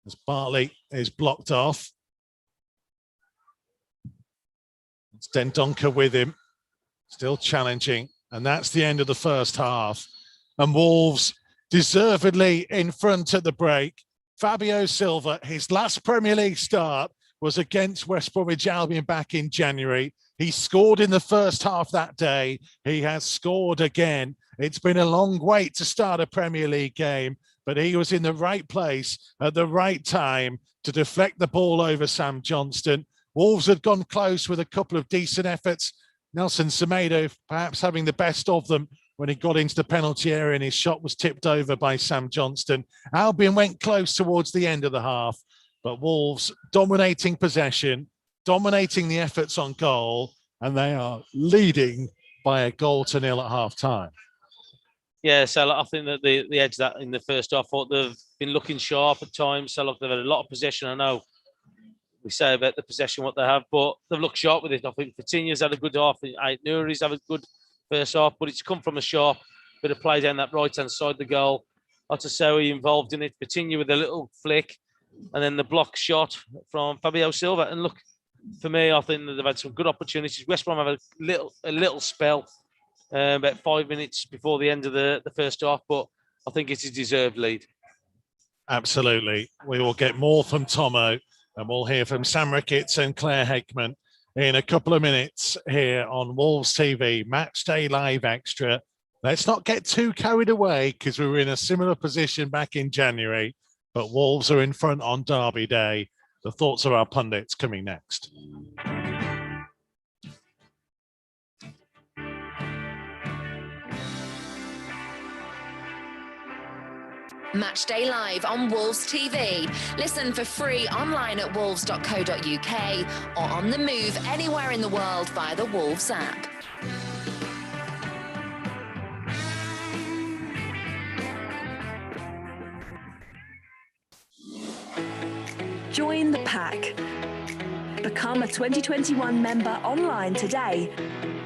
As Bartley is blocked off. It's Dendoncker with him. Still challenging. And that's the end of the first half. And Wolves deservedly in front at the break. Fabio Silva, his last Premier League start was against West Bromwich Albion back in January. He scored in the first half that day. He has scored again. It's been a long wait to start a Premier League game, but he was in the right place at the right time to deflect the ball over Sam Johnston. Wolves had gone close with a couple of decent efforts. Nelson Semedo perhaps having the best of them when he got into the penalty area and his shot was tipped over by Sam Johnston. Albion went close towards the end of the half, but Wolves dominating possession, dominating the efforts on goal, and they are leading by 1-0 at half-time. Yeah, so I think that the edge that in the first half, I thought they've been looking sharp at times. So they've had a lot of possession. I know we say about the possession what they have, but they've looked sharp with it. I think Vitinha's had a good half. Nouri's had a good first half, but it's come from a sharp bit of play down that right-hand side of the goal. Otasowie involved in it. Vitinha with a little flick, and then the block shot from Fabio Silva. And look, for me, I think that they've had some good opportunities. West Brom have a little spell about 5 minutes before the end of the first half, but I think it's a deserved lead. Absolutely. We will get more from Tomo, and we'll hear from Sam Ricketts and Claire Heckman in a couple of minutes here on Wolves TV, Matchday Live Extra. Let's not get too carried away because we were in a similar position back in January, but Wolves are in front on Derby Day. The thoughts of our pundits coming next. Matchday Live on Wolves TV. Listen for free online at wolves.co.uk or on the move anywhere in the world via the Wolves app. Join the pack. Become a 2021 member online today.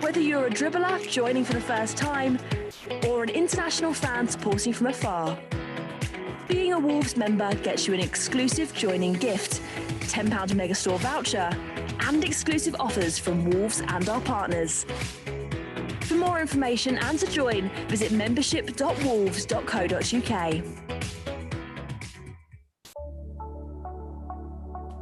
Whether you're a dribbler joining for the first time or an international fan supporting from afar. Being a Wolves member gets you an exclusive joining gift, £10 Megastore voucher, and exclusive offers from Wolves and our partners. For more information and to join, visit membership.wolves.co.uk.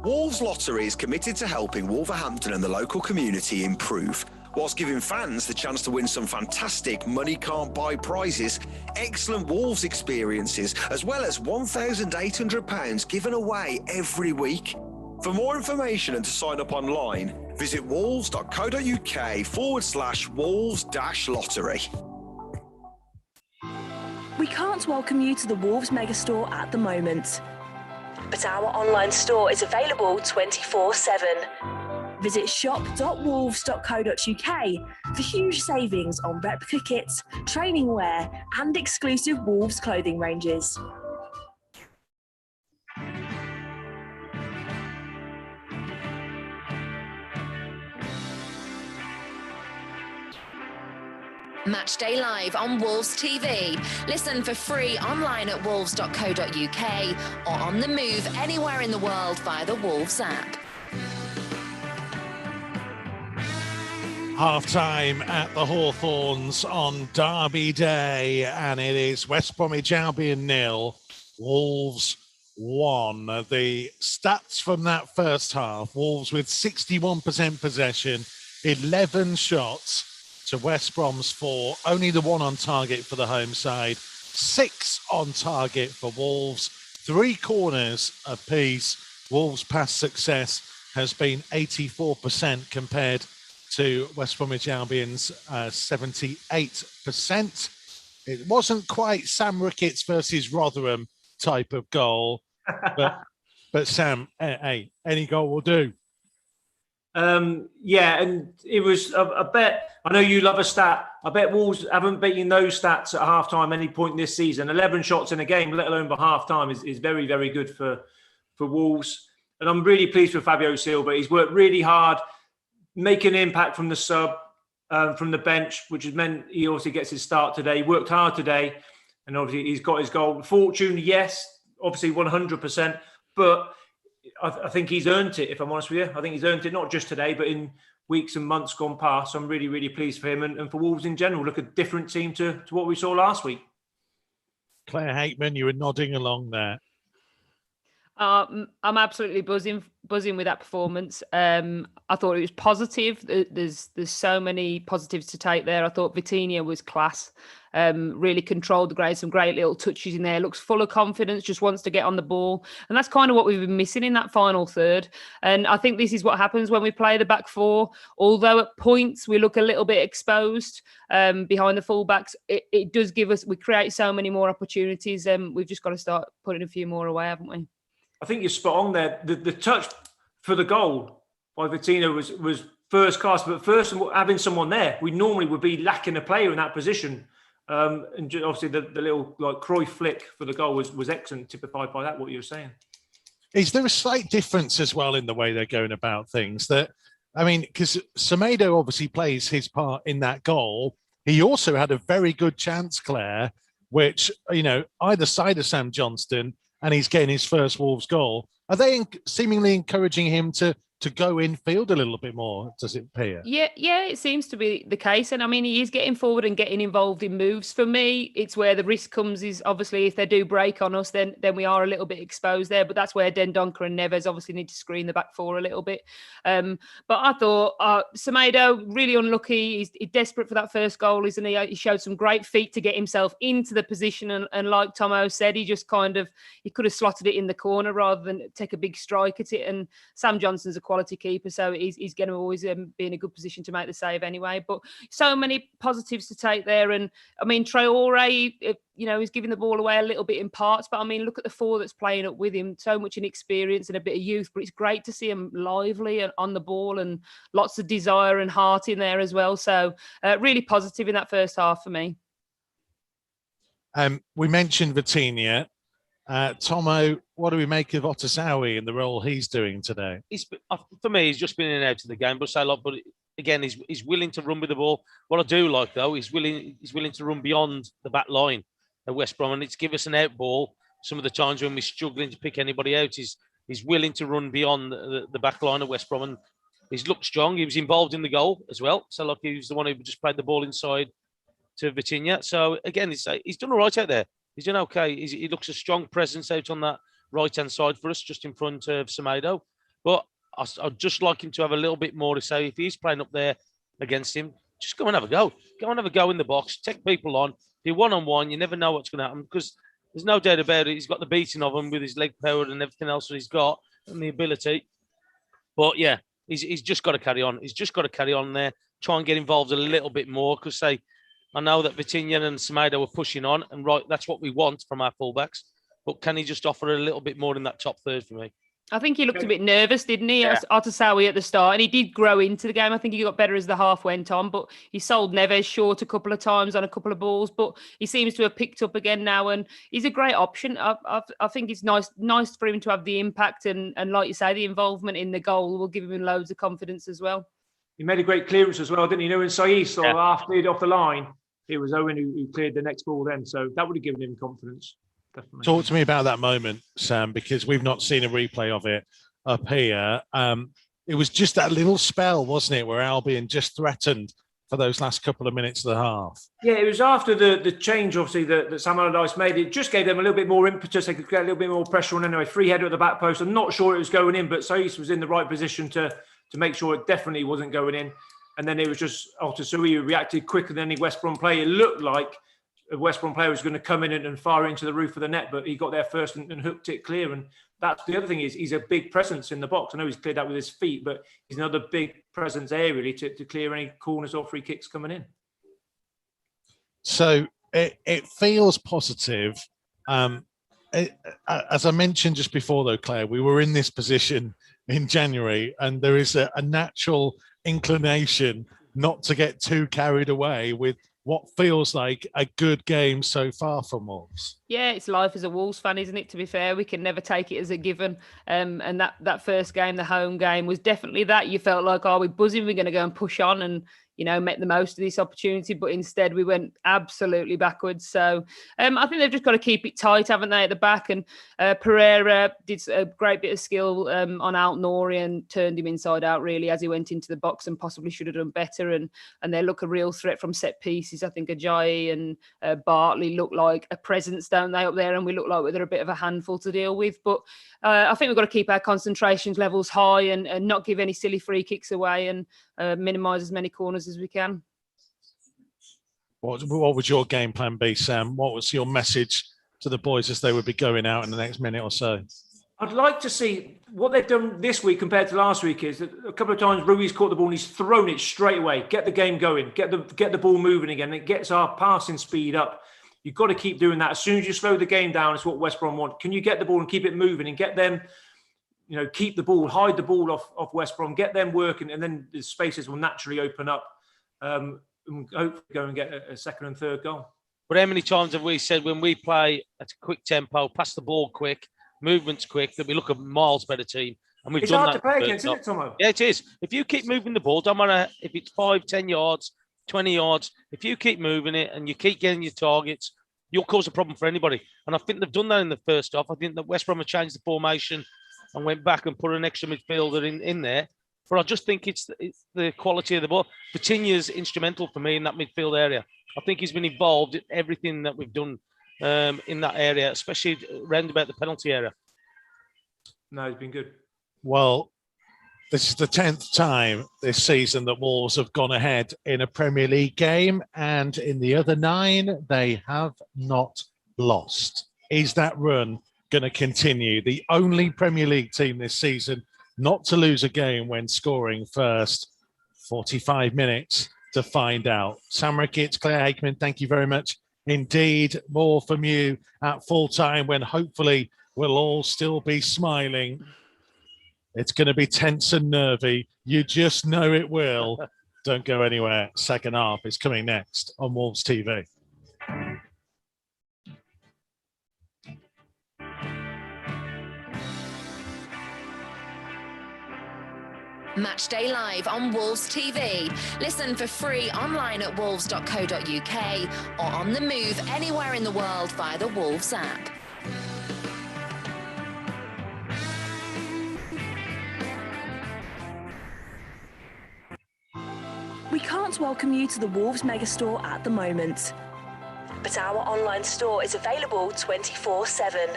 Wolves Lottery is committed to helping Wolverhampton and the local community improve, whilst giving fans the chance to win some fantastic money can't buy prizes, excellent Wolves experiences, as well as £1,800 given away every week. For more information and to sign up online, visit wolves.co.uk/Wolves-Lottery. We can't welcome you to the Wolves Megastore at the moment, but our online store is available 24/7. Visit shop.wolves.co.uk for huge savings on replica kits, training wear, and exclusive Wolves clothing ranges. Matchday Live on Wolves TV. Listen for free online at wolves.co.uk or on the move anywhere in the world via the Wolves app. Half-time at the Hawthorns on Derby Day, and it is West Bromwich Albion 0, Wolves 1. The stats from that first half: Wolves with 61% possession, 11 shots to West Brom's 4, only the one on target for the home side, 6 on target for Wolves, 3 corners apiece. Wolves' past success has been 84% compared to West Bromwich Albion's 78%. It wasn't quite Sam Ricketts versus Rotherham type of goal, but Sam, hey, any goal will do. Yeah, and it was a bet. I know you love a stat. I bet Wolves haven't beaten those stats at halftime any point this season. 11 shots in a game, let alone by halftime, is very, very good for Wolves. And I'm really pleased with Fabio Silva. He's worked really hard, making an impact from the sub, from the bench, which has meant he obviously gets his start today. He worked hard today, and obviously he's got his goal. Fortune, yes, obviously 100%, but I think he's earned it, if I'm honest with you. I think he's earned it, not just today, but in weeks and months gone past. So I'm really, really pleased for him and for Wolves in general. Look, a different team to what we saw last week. Claire Hakeman, you were nodding along there. I'm absolutely buzzing with that performance. I thought it was positive. There's so many positives to take there. I thought Vitinha was class. Really controlled the game, some great little touches in there. Looks full of confidence, just wants to get on the ball. And that's kind of what we've been missing in that final third. And I think this is what happens when we play the back four. Although at points we look a little bit exposed behind the fullbacks, it does give us, we create so many more opportunities. We've just got to start putting a few more away, haven't we? I think you're spot on there. The touch for the goal by Vitinha was first class, but first having someone there, we normally would be lacking a player in that position. And obviously the little like Cruyff flick for the goal was excellent, typified by that, what you were saying. Is there a slight difference as well in the way they're going about things? That, I mean, because Semedo obviously plays his part in that goal. He also had a very good chance, Claire, which, you know, either side of Sam Johnston, and he's getting his first Wolves goal. Are they seemingly encouraging him to go in field a little bit more, does it appear? Yeah, it seems to be the case. And I mean, he is getting forward and getting involved in moves. For me, it's where the risk comes is obviously if they do break on us, then we are a little bit exposed there. But that's where Dendoncker and Neves obviously need to screen the back four a little bit. But I thought Semedo, really unlucky. He's desperate for that first goal, isn't he? He showed some great feet to get himself into the position. And like Tomo said, he just he could have slotted it in the corner rather than take a big strike at it. And Sam Johnston's a quality keeper, so he's going to always be in a good position to make the save anyway. But so many positives to take there. And I mean, Traore, he's giving the ball away a little bit in parts, but I mean, look at the four that's playing up with him. So much inexperience and a bit of youth, but it's great to see him lively and on the ball and lots of desire and heart in there as well. So really positive in that first half for me. We mentioned Vitinha. Tomo, what do we make of Otasowie in the role he's doing today? For me, he's just been in and out of the game, but again, he's willing to run with the ball. What I do like though, he's willing to run beyond the back line at West Brom, and it's give us an out ball some of the times when we're struggling to pick anybody out, he's willing to run beyond the back line of West Brom, and he's looked strong. He was involved in the goal as well. So like he was the one who just played the ball inside to Vitinha. So again, he's done all right out there. He's done okay. He looks a strong presence out on that right-hand side for us, just in front of Semedo. But I'd just like him to have a little bit more to say. If he's playing up there against him, just go and have a go. Go and have a go in the box. Take people on. Be one-on-one. You never know what's going to happen, because there's no doubt about it. He's got the beating of him with his leg power and everything else that he's got and the ability. But yeah, he's just got to carry on. He's just got to carry on there. Try and get involved a little bit more, because I know that Vitinha and Semedo were pushing on, and right, that's what we want from our fullbacks. But can he just offer a little bit more in that top third for me? I think he looked a bit nervous, didn't he? Yeah. Otasawi at the start, and he did grow into the game. I think he got better as the half went on, but he sold Neves short a couple of times on a couple of balls, but he seems to have picked up again now, and he's a great option. I think it's nice for him to have the impact, and like you say, the involvement in the goal will give him loads of confidence as well. He made a great clearance as well, didn't he? You know, when Saïd sort of half cleared off the line, it was Owen who cleared the next ball then, so that would have given him confidence. Definitely. Talk to me about that moment, Sam, because we've not seen a replay of it up here. It was just that little spell, wasn't it, where Albion just threatened for those last couple of minutes of the half. Yeah, it was after the change, obviously, that Sam Allardyce made. It just gave them a little bit more impetus. They could get a little bit more pressure on anyway. Free header at the back post. I'm not sure it was going in, but Saïd was in the right position to make sure it definitely wasn't going in. And then it was just Otasowie who reacted quicker than any West Brom player. It looked like a West Brom player was going to come in and fire into the roof of the net, but he got there first and hooked it clear. And that's the other thing, is he's a big presence in the box. I know he's cleared that with his feet, but he's another big presence aerially to clear any corners or free kicks coming in. So it feels positive. As I mentioned just before, though, Claire, we were in this position in January, and there is a natural inclination not to get too carried away with what feels like a good game so far from Wolves. Yeah, it's life as a Wolves fan, isn't it? To be fair, we can never take it as a given. And that first game, the home game, was definitely that. You felt like, we're buzzing, we're going to go and push on and, make the most of this opportunity. But instead, we went absolutely backwards. So I think they've just got to keep it tight, haven't they, at the back? And Pereira did a great bit of skill on Alt Nouri and turned him inside out, really, as he went into the box, and possibly should have done better. And they look a real threat from set pieces. I think Ajayi and Bartley look like a presence, don't they, up there? And we look like they're a bit of a handful to deal with. But I think we've got to keep our concentration levels high and not give any silly free kicks away, and minimise as many corners as we can. What would your game plan be, Sam? What was your message to the boys as they would be going out in the next minute or so? I'd like to see what they've done this week compared to last week. Is that a couple of times Rui's caught the ball and he's thrown it straight away. Get the game going. Get the ball moving again. It gets our passing speed up. You've got to keep doing that. As soon as you slow the game down, it's what West Brom want. Can you get the ball and keep it moving and get them, keep the ball, hide the ball off West Brom, get them working, and then the spaces will naturally open up. And hopefully go and get a second and third goal. But how many times have we said when we play at a quick tempo, pass the ball quick, movements quick, that we look a miles better team? And we've done that. It's hard to play against, isn't it, Tomo? Yeah, it is. If you keep moving the ball, don't matter if it's 5, 10 yards, 20 yards, if you keep moving it and you keep getting your targets, you'll cause a problem for anybody. And I think they've done that in the first half. I think that West Brom have changed the formation and went back and put an extra midfielder in there. But I just think it's the quality of the ball. Vitinha's instrumental for me in that midfield area. I think he's been involved in everything that we've done in that area, especially round about the penalty area. No, he's been good. Well, this is the 10th time this season that Wolves have gone ahead in a Premier League game, and in the other 9, they have not lost. Is that run going to continue? The only Premier League team this season not to lose a game when scoring first. 45 minutes to find out. Sam Ricketts, Claire Aikman, thank you very much indeed. More from you at full time, when hopefully we'll all still be smiling. It's going to be tense and nervy. You just know it will. Don't go anywhere. Second half is coming next on Wolves TV. Matchday Live on Wolves TV. Listen for free online at wolves.co.uk or on the move anywhere in the world via the Wolves app. We can't welcome you to the Wolves megastore at the moment, but our online store is available 24/7.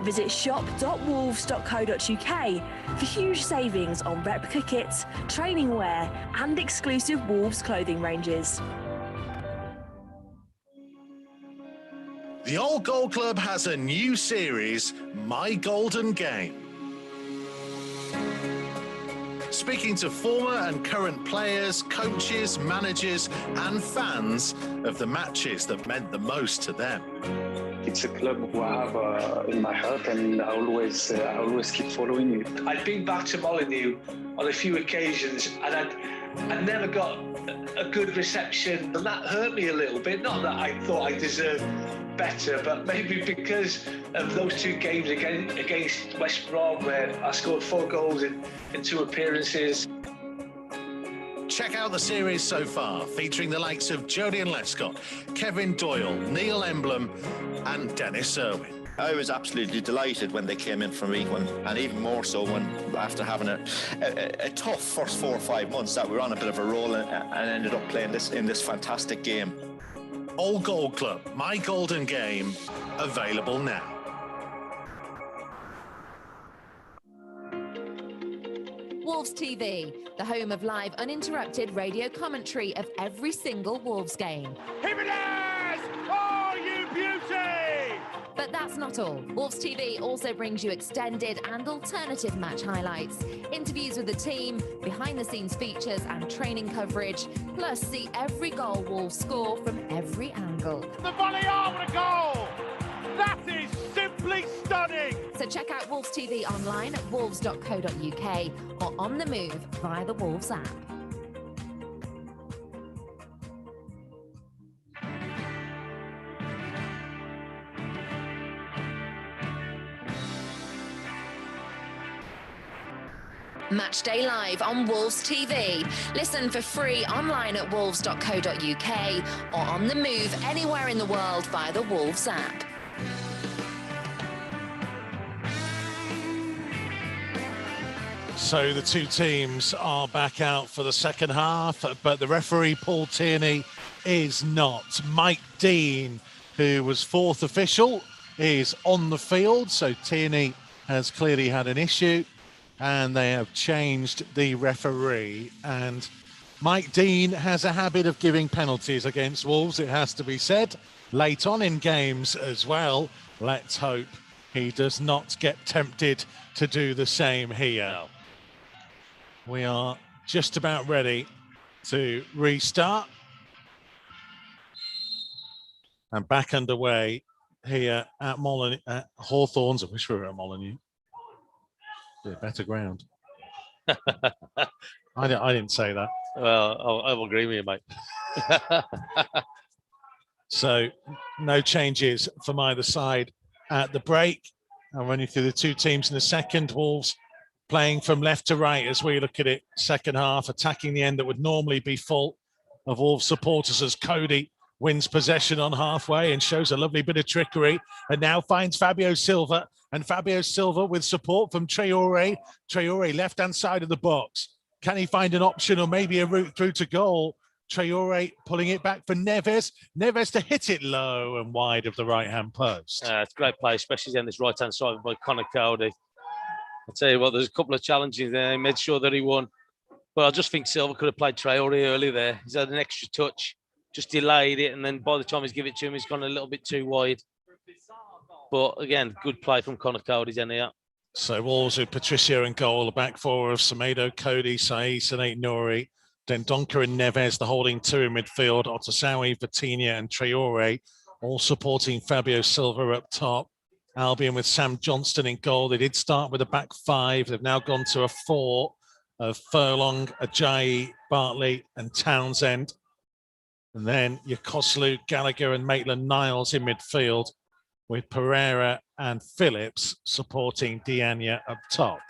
Visit shop.wolves.co.uk for huge savings on replica kits, training wear and exclusive Wolves clothing ranges. The Old Goal Club has a new series, My Golden Game. Speaking to former and current players, coaches, managers and fans of the matches that meant the most to them. It's a club who I have in my heart, and I always keep following it. I'd been back to Molineux on a few occasions, and I never got a good reception, and that hurt me a little bit. Not that I thought I deserved better, but maybe because of those two games against West Brom, where I scored 4 goals in 2 appearances. Check out the series so far, featuring the likes of Jodian Lescott, Kevin Doyle, Neil Emblem and Dennis Irwin. I was absolutely delighted when they came in from League One, and even more so when, after having a tough first 4 or 5 months, that we were on a bit of a roll and ended up playing in this fantastic game. Old Goal Club, My Golden Game, available now. Wolves TV, the home of live uninterrupted radio commentary of every single Wolves game. Jimenez! Oh, you beauty! But that's not all. Wolves TV also brings you extended and alternative match highlights, interviews with the team, behind-the-scenes features and training coverage, plus see every goal Wolves score from every angle. The volley over the goal! That is simply stunning! So check out Wolves TV online at wolves.co.uk or on the move via the Wolves app. Matchday Live on Wolves TV. Listen for free online at wolves.co.uk or on the move anywhere in the world via the Wolves app. So the two teams are back out for the second half, but the referee, Paul Tierney, is not. Mike Dean, who was 4th official, is on the field. So Tierney has clearly had an issue, and they have changed the referee. And Mike Dean has a habit of giving penalties against Wolves, it has to be said, late on in games as well. Let's hope he does not get tempted to do the same here. No. We are just about ready to restart. And back underway here at Molineux, at Hawthorns. I wish we were at Molineux. Be a better ground. I didn't say that. Well, I will agree with you, mate. So no changes from either side at the break. I'm running through the two teams in the second. Wolves playing from left to right as we look at it. Second half, attacking the end that would normally be full of Wolves supporters as Cody wins possession on halfway and shows a lovely bit of trickery and now finds Fabio Silva. And Fabio Silva with support from Traore. Traore left-hand side of the box. Can he find an option or maybe a route through to goal? Traore pulling it back for Neves. Neves to hit it low and wide of the right-hand post. It's a great play, especially on this right-hand side by Conor Cody. I'll tell you what, there's a couple of challenges there. He made sure that he won. But I just think Silva could have played Traore early there. He's had an extra touch, just delayed it, and then by the time he's given it to him, he's gone a little bit too wide. But again, good play from Conor Cody's in here. So Wolves with Patricio and goal, the back four of Semedo, Cody, Saiss and Aït-Nouri. Dendoncker and Neves, the holding two in midfield. Otasowie, Vitinha and Traore, all supporting Fabio Silva up top. Albion with Sam Johnston in goal. They did start with a back five. They've now gone to a four of Furlong, Ajayi, Bartley and Townsend. And then Yokoslu, Gallagher and Maitland-Niles in midfield with Pereira and Phillips supporting Diania up top.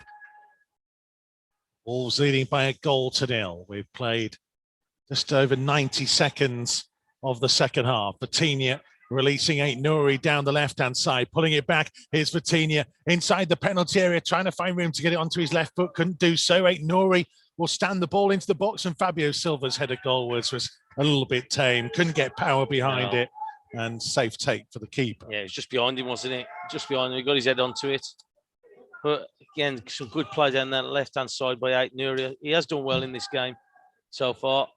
Wolves leading by a 1-0. We've played just over 90 seconds of the second half. Vitinha releasing Aït-Nouri down the left-hand side, pulling it back. Here's Vitinha inside the penalty area, trying to find room to get it onto his left foot. Couldn't do so. Aït-Nouri will stand the ball into the box, and Fabio Silva's header goalwards was a little bit tame, couldn't get power behind it, and safe take for the keeper. Yeah, it was just behind him, wasn't it? Just behind him. He got his head onto it. But again, some good play down that left-hand side by Ait Nuri. He has done well in this game so far.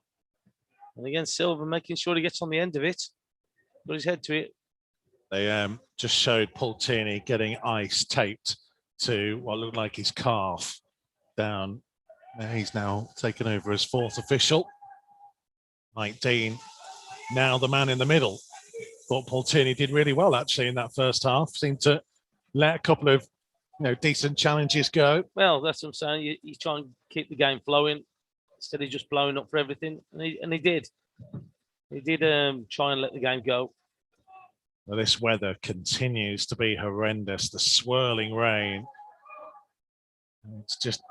And again, Silva making sure he gets on the end of it. Got his head to it. They just showed Paul Tierney getting ice taped to what looked like his calf down. He's now taken over as fourth official. Mike Dean, now the man in the middle. Thought Paul Tierney did really well actually in that first half. Seemed to let a couple of decent challenges go. Well, that's what I'm saying. You try and keep the game flowing instead of just blowing up for everything, and he did. He did try and let the game go. Well, this weather continues to be horrendous. The swirling rain. It's just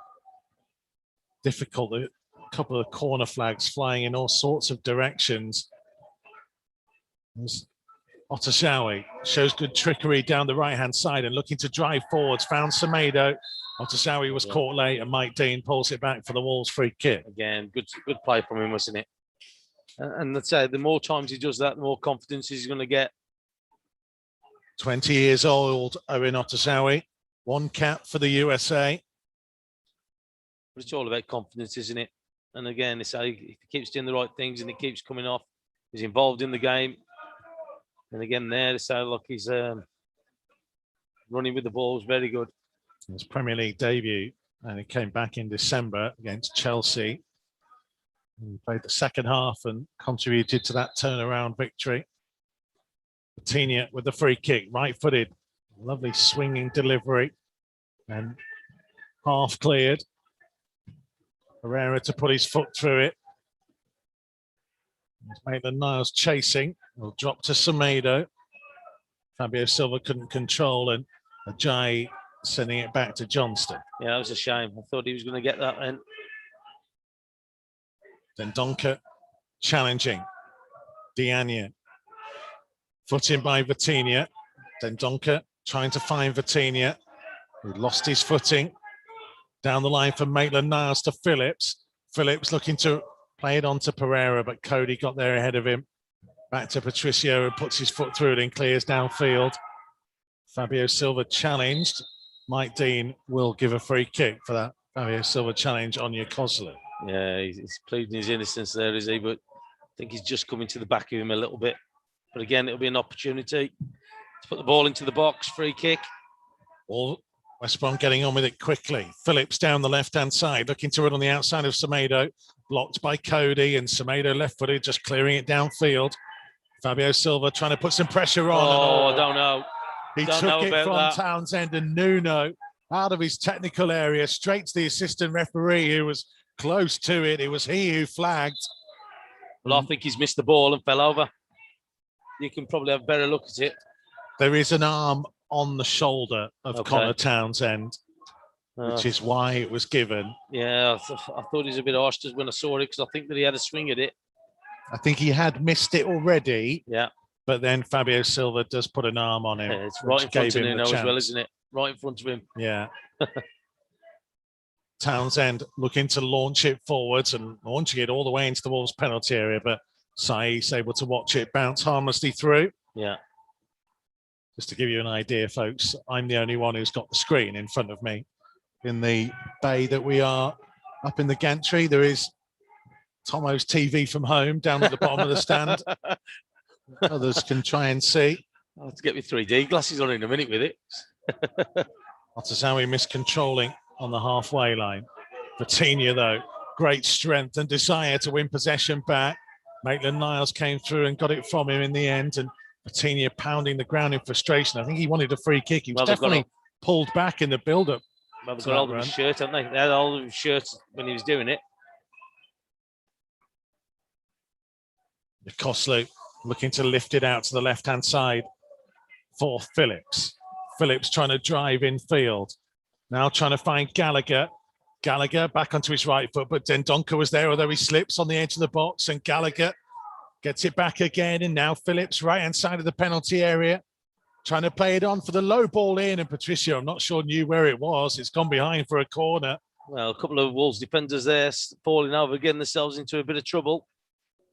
difficult. A couple of corner flags flying in all sorts of directions. Otashawi shows good trickery down the right-hand side and looking to drive forwards. Found Semedo. Otashawi was caught late, and Mike Dean pulls it back for the Wolves free kick. Again, good play from him, wasn't it? And let's say the more times he does that, the more confidence he's going to get. 20 years old, Owen Otashawi. One cap for the USA. But it's all about confidence, isn't it? And again, it's how he keeps doing the right things and it keeps coming off. He's involved in the game. And again, there, it's how look, he's running with the ball is very good. His Premier League debut, and he came back in December against Chelsea. He played the second half and contributed to that turnaround victory. Coutinho with the free kick, right-footed, lovely swinging delivery, and half cleared. Herrera to put his foot through it. Maitland-Niles chasing, will drop to Semedo. Fabio Silva couldn't control, and Ajayi sending it back to Johnston. Yeah, that was a shame. I thought he was going to get that then. Then Donker challenging. Diagne. Foot in by Vitinha. Then Donker trying to find Vitinha, who lost his footing. Down the line from Maitland-Niles to Phillips. Phillips looking to play it on to Pereira, but Cody got there ahead of him. Back to Patricio, and puts his foot through it and clears downfield. Fabio Silva challenged. Mike Dean will give a free kick for that Fabio Silva challenge on Kozlu. Yeah, he's pleading his innocence there, is he? But I think he's just coming to the back of him a little bit. But again, it'll be an opportunity to put the ball into the box. Free kick. All West Brom getting on with it quickly. Phillips down the left-hand side, looking to run on the outside of Semedo. Blocked by Cody, and Semedo left-footed, just clearing it downfield. Fabio Silva trying to put some pressure on. Oh, I don't know. He took it from Townsend, and Nuno out of his technical area straight to the assistant referee who was close to it. It was he who flagged. Well, I think he's missed the ball and fell over. You can probably have a better look at it. There is an arm on the shoulder of Connor Townsend, which is why it was given. Yeah, I thought he was a bit harsh just when I saw it, because I think that he had a swing at it. I think he had missed it already. Yeah. But then Fabio Silva does put an arm on him. Yeah, it's right in front of Nuno as well, isn't it? Right in front of him. Yeah. Townsend looking to launch it forwards and launching it all the way into the Wolves penalty area, but Saïs able to watch it bounce harmlessly through. Yeah. Just to give you an idea, folks, I'm the only one who's got the screen in front of me. In the bay that we are up in the gantry, there is Tomo's TV from home down at the bottom of the stand. Others can try and see. I'll have to get my 3D glasses on in a minute with it. Otazawi miscontrolling on the halfway line. Vitinha, though, great strength and desire to win possession back. Maitland-Niles came through and got it from him in the end, and Vitinha pounding the ground in frustration. I think he wanted a free kick. He was definitely pulled back in the build-up. Well, they've got hold of his shirt, haven't they? They had hold of his shirt when he was doing it. Kozlu looking to lift it out to the left-hand side for Phillips. Phillips trying to drive in field. Now trying to find Gallagher. Gallagher back onto his right foot, but Dendoncker was there, although he slips on the edge of the box, and Gallagher gets it back again, and now Phillips right-hand side of the penalty area, trying to play it on for the low ball in, and Patricio, I'm not sure, knew where it was. It's gone behind for a corner. Well, a couple of Wolves defenders there falling over, getting themselves into a bit of trouble.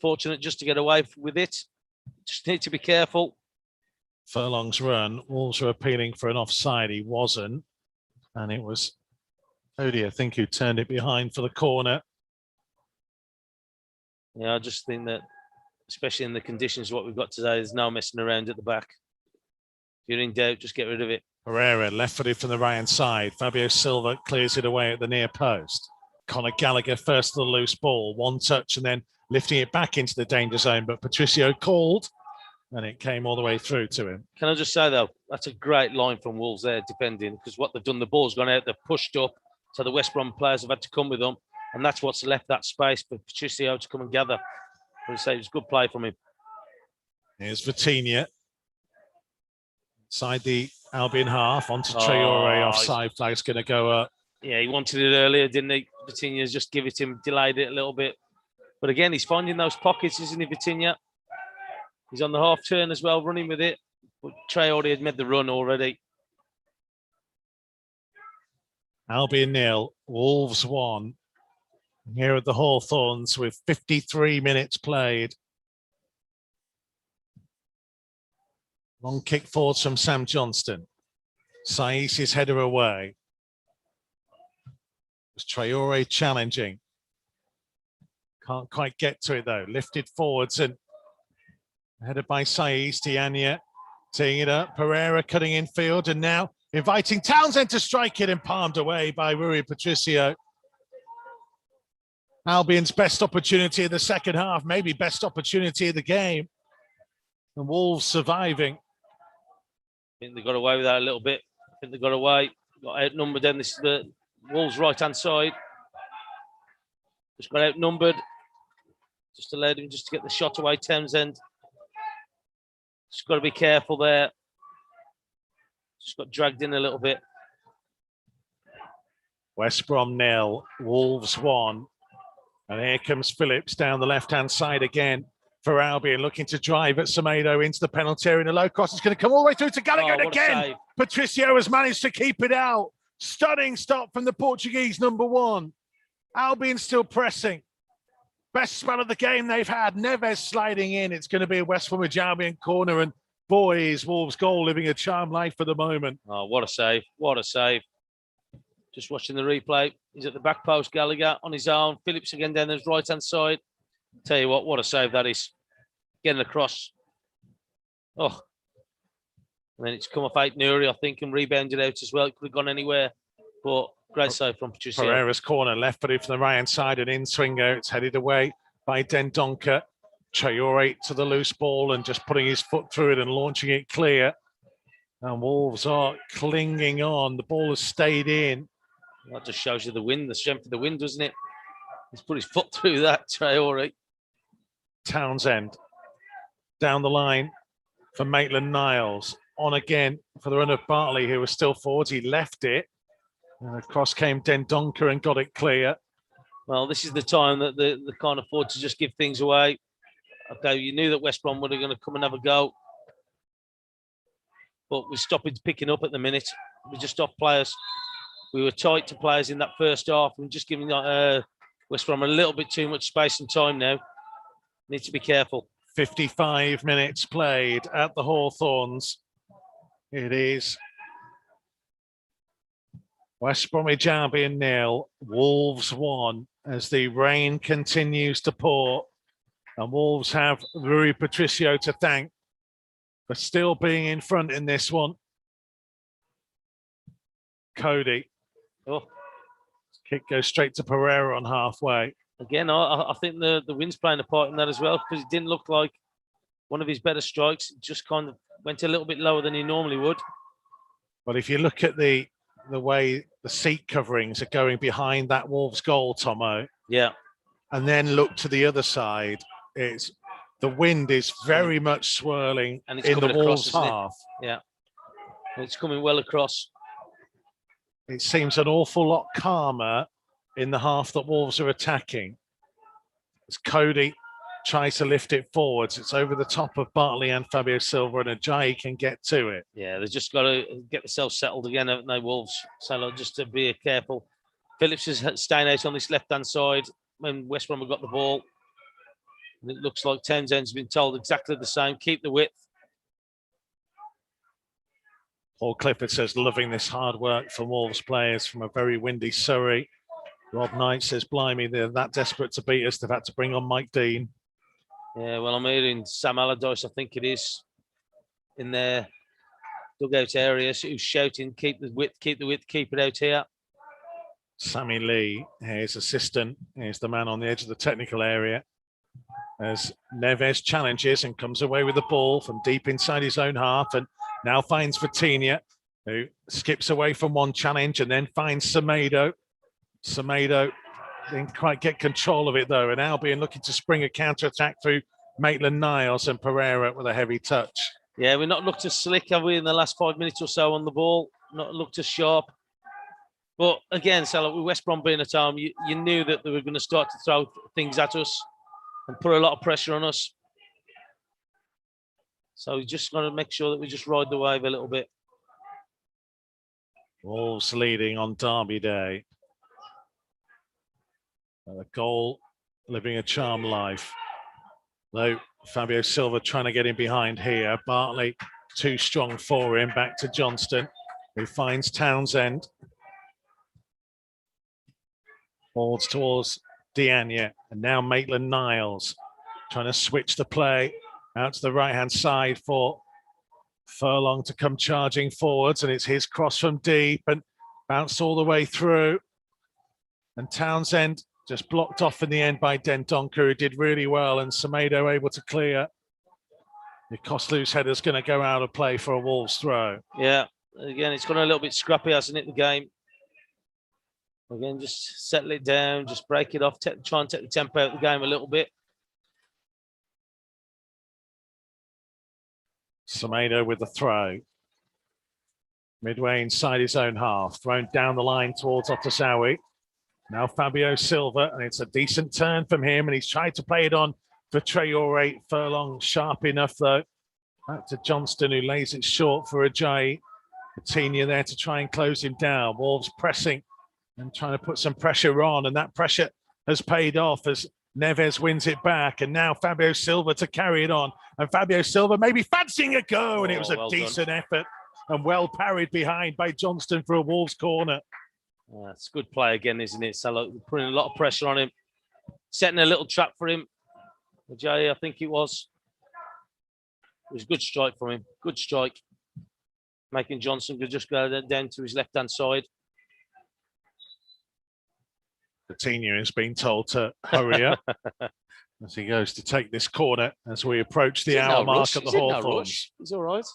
Fortunate just to get away with it. Just need to be careful. Furlong's run. Wolves were appealing for an offside. He wasn't. And it was Cody, I think, who turned it behind for the corner. Yeah, I just think that, especially in the conditions what we've got today, there's no messing around at the back. If you're in doubt, just get rid of it. Pereira left-footed from the right-hand side. Fabio Silva clears it away at the near post. Conor Gallagher first to the loose ball. One touch and then lifting it back into the danger zone. But Patricio called and it came all the way through to him. Can I just say, though, that's a great line from Wolves there defending, because what they've done, the ball's gone out, they've pushed up, so the West Brom players have had to come with them, and that's what's left that space for Patricio to come and gather. I say it was good play from him. Here's Vitinha. Inside the Albion half, onto Traore, offside flag's going to go up. Yeah, he wanted it earlier, didn't he? Vitinha's just give it him, delayed it a little bit. But again, he's finding those pockets, isn't he, Vitinha? He's on the half turn as well, running with it. But Traore had made the run already. Albion 0, Wolves 1. Here at the Hawthorns with 53 minutes played. Long kick forwards from Sam Johnston. Saïs's header away. Was Traore challenging. Can't quite get to it though. Lifted forwards and headed by Saïs. Diania teeing it up. Pereira cutting in field and now inviting Townsend to strike it and palmed away by Rui Patricio. Albion's best opportunity of the second half, maybe best opportunity of the game. And Wolves surviving. I think they got away with that a little bit. I think they got away, got outnumbered. Then this is the Wolves' right-hand side. Just got outnumbered. Just allowed him just to get the shot away, Townsend. Just got to be careful there. Just got dragged in a little bit. West Brom 0, Wolves 1. And here comes Phillips down the left-hand side again for Albion, looking to drive at Semedo into the penalty area. And a low cross is going to come all the way through to Gallagher again. Patricio has managed to keep it out. Stunning stop from the Portuguese number 1. Albion still pressing. Best spell of the game they've had. Neves sliding in. It's going to be a West Bromwich Albion corner. And boy, is Wolves' goal living a charmed life for the moment. Oh, what a save. What a save. Just watching the replay. He's at the back post, Gallagher on his own. Phillips again down his right-hand side. Tell you what a save that is. Getting across. Oh. And then it's come off Nuri, I think, and rebounded out as well. It could have gone anywhere. But great save from Patricio. Pereira's corner, left footed from the right-hand side, and in swing out. It's headed away by Dendoncker. Traore to the loose ball and just putting his foot through it and launching it clear. And Wolves are clinging on. The ball has stayed in. That just shows you the wind, the strength of the wind, doesn't it? He's put his foot through that, Traore. Townsend down the line for Maitland-Niles. On again for the run of Bartley, who was still forwards. He left it. And across came Dendoncker and got it clear. Well, this is the time that they can't afford to just give things away. Okay, you knew that West Brom were going to come and have a go. But we're stopping picking up at the minute. We just off players. We were tight to players in that first half. We're just giving West Brom a little bit too much space and time now. Need to be careful. 55 minutes played at the Hawthorns. It is West Bromwich Albion 0, Wolves 1, as the rain continues to pour. And Wolves have Rui Patricio to thank for still being in front in this one. Cody. Oh. Kick goes straight to Pereira on halfway. Again, I think the wind's playing a part in that as well, because it didn't look like one of his better strikes. It just kind of went a little bit lower than he normally would. But if you look at the way the seat coverings are going behind that Wolves goal, Tomo. Yeah. And then look to the other side, the wind is very much swirling and it's in the Wolves half. Yeah. It's coming well across. It seems an awful lot calmer in the half that Wolves are attacking. As Cody tries to lift it forwards, it's over the top of Bartley and Fabio Silva, and Ajayi can get to it. Yeah, they've just got to get themselves settled again, haven't they, Wolves? So just to be careful. Phillips is staying out on this left-hand side when West Brom have got the ball. And it looks like Townsend's been told exactly the same. Keep the width. Paul Clifford says, loving this hard work for Wolves players from a very windy Surrey. Rob Knight says, blimey, they're that desperate to beat us, they've had to bring on Mike Dean. Yeah, well, I'm hearing Sam Allardyce, I think it is, in their dugout areas, who's shouting, keep the width, keep it out here. Sammy Lee, his assistant, is the man on the edge of the technical area. As Neves challenges and comes away with the ball from deep inside his own half and now finds Vitinha, who skips away from one challenge and then finds Semedo. Semedo didn't quite get control of it though, and Albion looking to spring a counter-attack through Maitland-Niles and Pereira with a heavy touch. Yeah, we've not looked as slick, have we, in the last 5 minutes or so on the ball? Not looked as sharp. But again, so like with West Brom being at home, you knew that they were going to start to throw things at us and put a lot of pressure on us. So we just got to make sure that we just ride the wave a little bit. Wolves leading on Derby Day. A goal living a charmed life. Though Fabio Silva trying to get in behind here. Bartley too strong for him. Back to Johnston, who finds Townsend. Balls towards Diagne, and now Maitland-Niles trying to switch the play out to the right-hand side for Furlong to come charging forwards, and it's his cross from deep and bounced all the way through. And Townsend just blocked off in the end by Dendoncker, who did really well, and Semedo able to clear. The Koslu's header's going to go out of play for a Wolves throw. Yeah, again, it's gone a little bit scrappy, hasn't it, the game? Again, just settle it down, just break it off, try and take the tempo out of the game a little bit. Semedo with the throw. Midway inside his own half, thrown down the line towards Otasawi. Now Fabio Silva, and it's a decent turn from him, and he's tried to play it on for Traore. Furlong sharp enough, though. Back to Johnston, who lays it short for Ajayi. Vitinha there to try and close him down. Wolves pressing and trying to put some pressure on, and that pressure has paid off as Neves wins it back, and now Fabio Silva to carry it on, and Fabio Silva maybe fancying a go, and it was a decent effort and well parried behind by Johnston for a Wolves corner. It's good play again, isn't it? So look, putting a lot of pressure on him, setting a little trap for him. Ajayi, I think it was. It was a good strike from him, good strike. Making Johnson could just go down to his left-hand side. Coutinho is being told to hurry up as he goes to take this corner as we approach the hour mark at the Hawthorn. He's all right.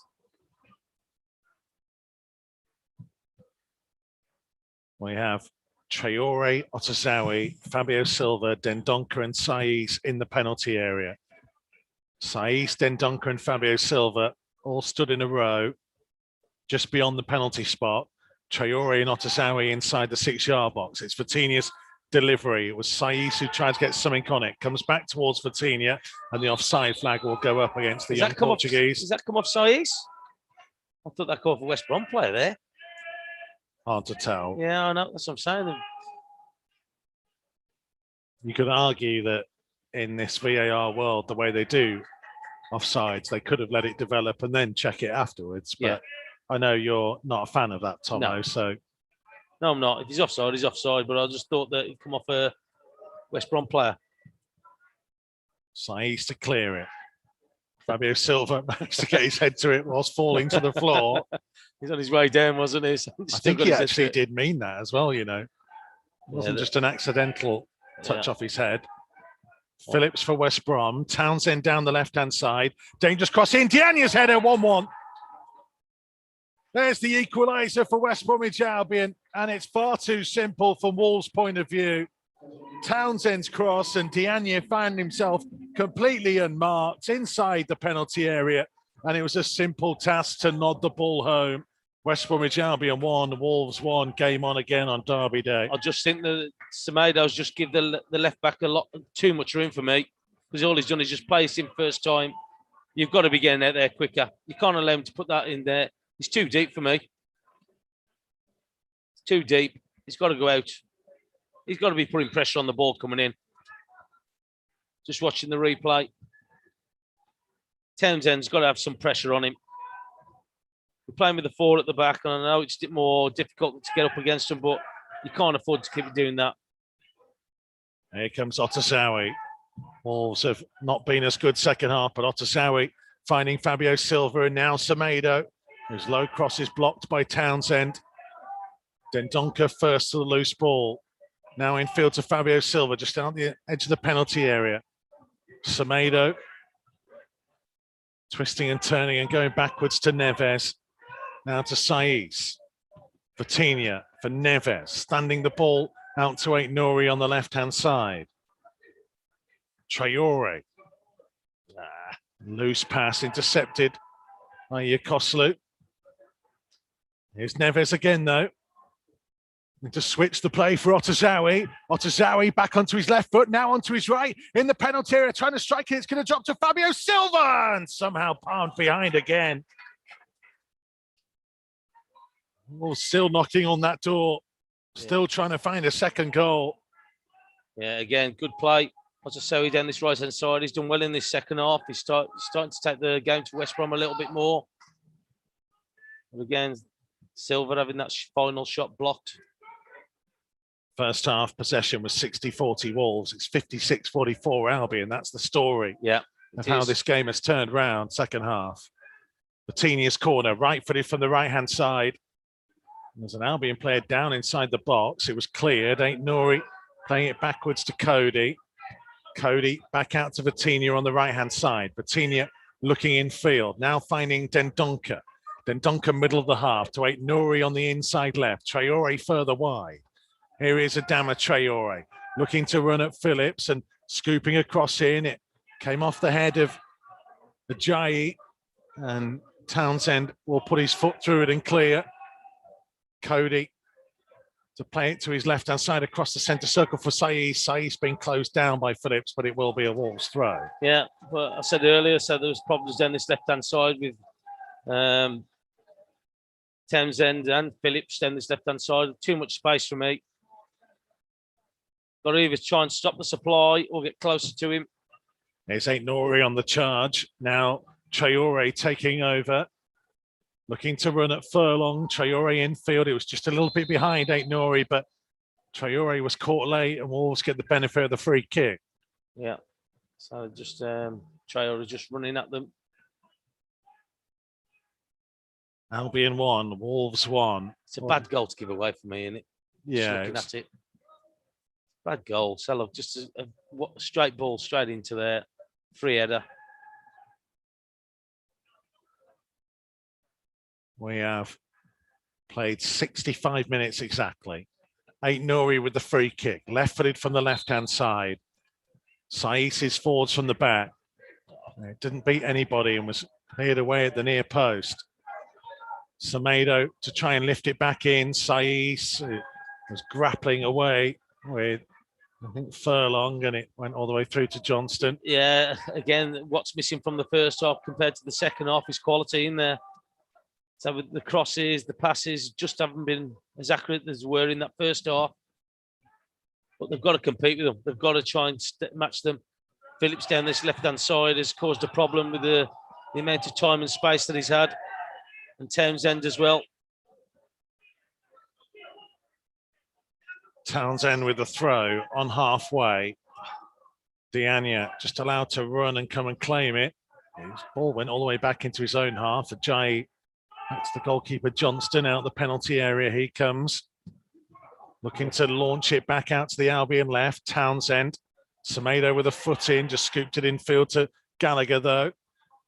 We have Traore, Otasawi, Fabio Silva, Dendoncker and Saiz in the penalty area. Saiz, Dendoncker and Fabio Silva all stood in a row just beyond the penalty spot. Traore and Otasawi inside the 6-yard box. It's Vitinha's delivery. It was Saiz who tried to get something on it. Comes back towards Vitinha, and the offside flag will go up against the young Portuguese. Does that come off Saiz? I thought that came off a West Brom player there. Hard to tell. Yeah, I know. That's what I'm saying. You could argue that in this VAR world, the way they do offsides, they could have let it develop and then check it afterwards. But yeah. I know you're not a fan of that, Tomo, no. So... No, I'm not. If he's offside, he's offside. But I just thought that he'd come off a West Brom player. Saiz to clear it. Fabio Silva managed to get his head to it whilst falling to the floor. He's on his way down, wasn't he? I think he actually did mean that as well, you know. It wasn't just an accidental touch off his head. Phillips for West Brom. Townsend down the left-hand side. Dangerous cross in. Diagne's header, 1-1. There's the equaliser for West Bromwich Albion, and it's far too simple from Wolves' point of view. Townsend's cross, and Diagne found himself completely unmarked inside the penalty area, and it was a simple task to nod the ball home. West Bromwich Albion 1, Wolves 1, game on again on Derby Day. I just think that Semedo's just give the left back a lot too much room for me, because all he's done is just place him first time. You've got to be getting out there quicker. You can't allow him to put that in there. It's too deep for me. It's too deep. He's got to go out. He's got to be putting pressure on the ball coming in. Just watching the replay. Townsend's got to have some pressure on him. We're playing with the 4 at the back, and I know it's more difficult to get up against him, but you can't afford to keep doing that. Here comes Otasowie. Wolves have not been as good second half, but Otasowie finding Fabio Silva, and now Semedo, whose low cross is blocked by Townsend. Dendoncker first to the loose ball. Now in field to Fabio Silva, just down the edge of the penalty area. Semedo twisting and turning and going backwards to Neves. Now to Saiz. Vitinha for Neves, standing the ball out to Aït-Nouri on the left-hand side. Traore. Loose pass intercepted by Yokoslu. Here's Neves again, though. Need to switch the play for Otasowie. Otasowie back onto his left foot, now onto his right. In the penalty area, trying to strike it. It's going to drop to Fabio Silva, and somehow palmed behind again. Oh, still knocking on that door. Still trying to find a second goal. Yeah, again, good play. Otasowie down this right-hand side. He's done well in this second half. He's starting to take the game to West Brom a little bit more. And again, Silva having that final shot blocked. First half possession was 60-40 Wolves. It's 56-44 Albion. That's the story of how this game has turned round second half. Vitinha's corner, right-footed from the right-hand side. There's an Albion player down inside the box. It was cleared. Aït-Nouri playing it backwards to Cody. Cody back out to Vitinha on the right-hand side. Vitinha looking in field. Now finding Dendoncker. Dendoncker middle of the half to Aït-Nouri on the inside left. Traore further wide. Here is Adama Traore looking to run at Phillips and scooping across in. It came off the head of Ajayi, and Townsend will put his foot through it and clear. Cody to play it to his left-hand side across the centre circle for Saiz. Saiz being closed down by Phillips, but it will be a Wolves throw. Yeah, but I said earlier, so there was problems down this left-hand side with Townsend and Phillips down this left-hand side. Too much space for me. Got to either try and stop the supply or get closer to him. There's Aït-Nouri on the charge. Now Traore taking over. Looking to run at Furlong. Traore infield. It was just a little bit behind Aït-Nouri, but Traore was caught late and Wolves get the benefit of the free kick. Yeah. So just Traore just running at them. Albion 1, Wolves 1. It's a bad goal to give away for me, isn't it? Yeah. Just looking at it. Bad goal. So just a straight ball straight into there. Free header. We have played 65 minutes exactly. Aït-Nouri with the free kick, left-footed from the left-hand side. Saiz is forwards from the back. It didn't beat anybody and was cleared away at the near post. Semedo to try and lift it back in. Saiz was grappling away with, I think, Furlong, and it went all the way through to Johnston. Yeah, again, what's missing from the first half compared to the second half is quality in there. So with the crosses, the passes just haven't been as accurate as they were in that first half. But they've got to compete with them. They've got to try and match them. Phillips down this left-hand side has caused a problem with the amount of time and space that he's had. And Townsend as well. Townsend with the throw on halfway. Diania just allowed to run and come and claim it. His ball went all the way back into his own half. Ajayi, that's the goalkeeper Johnston out the penalty area. He comes. Looking to launch it back out to the Albion left. Townsend. Semedo with a foot in, just scooped it infield to Gallagher though.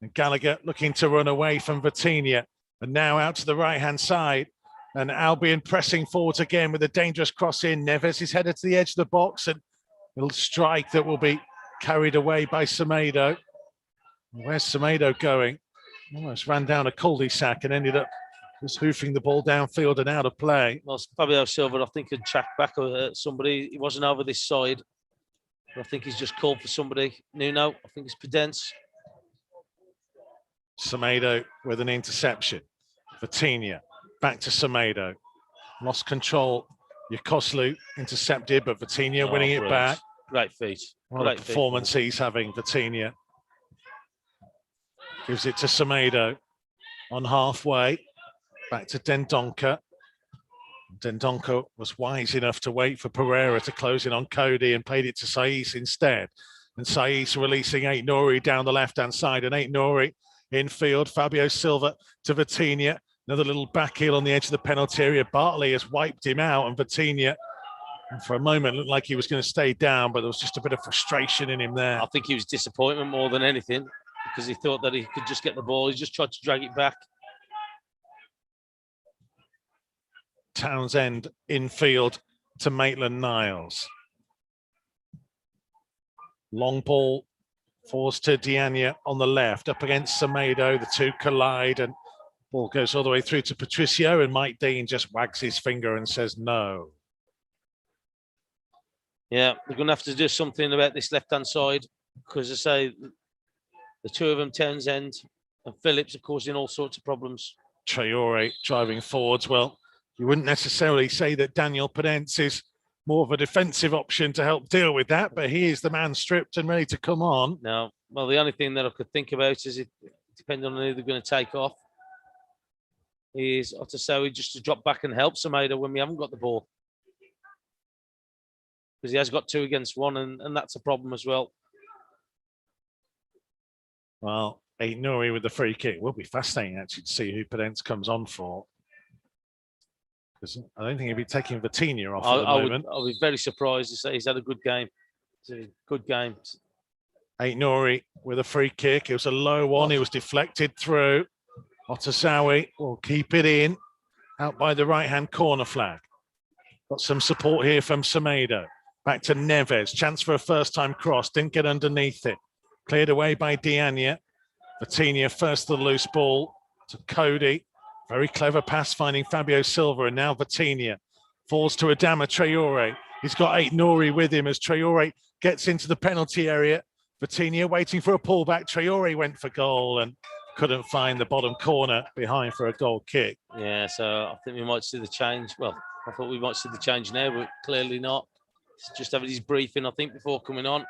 And Gallagher looking to run away from Vitinha. And now out to the right-hand side. And Albion pressing forward again with a dangerous cross in. Neves is headed to the edge of the box and a little strike that will be carried away by Semedo. Where's Semedo going? Almost ran down a cul-de-sac and ended up just hoofing the ball downfield and out of play. Well, Fabio Silva, I think, had tracked back at somebody. He wasn't over this side. But I think he's just called for somebody. Nuno, I think it's Pedence. Semedo with an interception. Vitinha back to Semedo. Lost control Yokoslu intercepted, but Vitinha winning it back. Great feat. What a performance he's having, Vitinha. Gives it to Semedo on halfway. Back to Dendoncker. Dendoncker was wise enough to wait for Pereira to close in on Cody and played it to Saiss instead. And Saiss releasing Aït-Nouri down the left-hand side. And Aït-Nouri infield. Fabio Silva to Vitinha. Another little back heel on the edge of the penalty area. Bartley has wiped him out, and Vitinha, for a moment, looked like he was going to stay down, but there was just a bit of frustration in him there. I think he was disappointment more than anything, because he thought that he could just get the ball. He just tried to drag it back. Townsend infield to Maitland-Niles. Long ball forced to Diania on the left, up against Semedo. The two collide, and ball goes all the way through to Patricio, and Mike Dean just wags his finger and says no. Yeah, we're going to have to do something about this left-hand side, because I say the two of them, Townsend and Phillips, are causing all sorts of problems. Traore driving forwards. Well, you wouldn't necessarily say that Daniel Podence is more of a defensive option to help deal with that, but he is the man stripped and ready to come on. No, well, the only thing that I could think about is, it depending on who they're going to take off, is Otasowie just to drop back and help Semedo when we haven't got the ball. Because he has got 2 against 1, and that's a problem as well. Well, Aït-Nouri with the free kick. Will be fascinating actually to see who Podence comes on for. Because I don't think he'll be taking Vitinha off at the moment. I'll be very surprised to say he's had a good game. It's a good game. Aït-Nouri with a free kick. It was a low one. It was deflected through. Otasowie will keep it in. Out by the right-hand corner flag. Got some support here from Semedo. Back to Neves. Chance for a first-time cross. Didn't get underneath it. Cleared away by Diania. Vitinha first the loose ball to Cody. Very clever pass finding Fabio Silva, and now Vitinha falls to Adama Traore. He's got Aït-Nouri with him as Traore gets into the penalty area. Vitinha waiting for a pullback. Traore went for goal and couldn't find the bottom corner behind for a goal kick. Yeah, so I think we might see the change. Well, I thought we might see the change now, but clearly not. He's just having his briefing, I think, before coming on.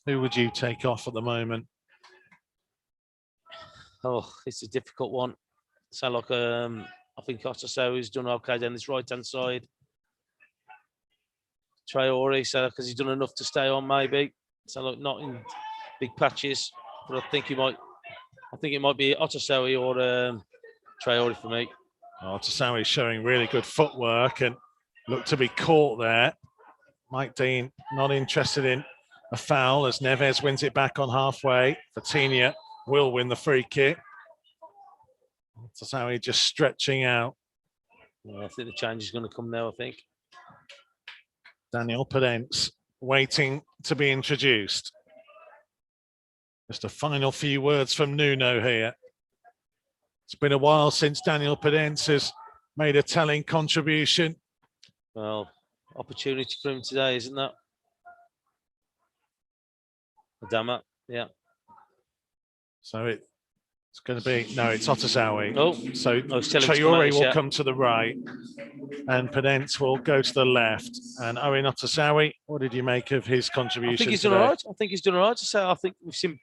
Who would you take off at the moment? Oh, it's a difficult one. So, like, I think Otasowie's done okay down this right-hand side. Traore, so because he's done enough to stay on, maybe. So, look, not in big patches, but I think it might be Otasowie or Traore for me. Otasowie showing really good footwork and looked to be caught there. Mike Dean not interested in a foul as Neves wins it back on halfway. Vitinha will win the free kick. Otasowie just stretching out. Yeah, I think the change is going to come now, I think. Daniel Podence waiting to be introduced. Just a final few words from Nuno here. It's been a while since Daniel Podence has made a telling contribution. Well, opportunity for him today, isn't that? Adama, yeah. So it's going to be, no, it's Otasowie. Oh, so Traore will come to the right and Podence will go to the left. And Owen Otasowie, what did you make of his contribution? I think he's today? done all right. I think he's done all right. So I think we've seen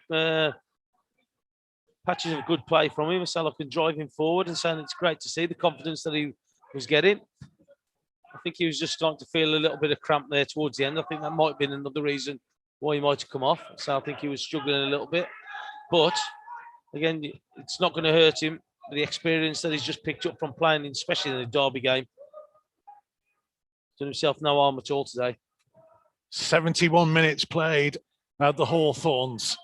patches of good play from him. So I can drive him forward, and saying it's great to see the confidence that he was getting. I think he was just starting to feel a little bit of cramp there towards the end. I think that might have been another reason why he might have come off. So I think he was struggling a little bit. But again, it's not going to hurt him. The experience that he's just picked up from playing, especially in the derby game, done himself no harm at all today. 71 minutes played at the Hawthorns.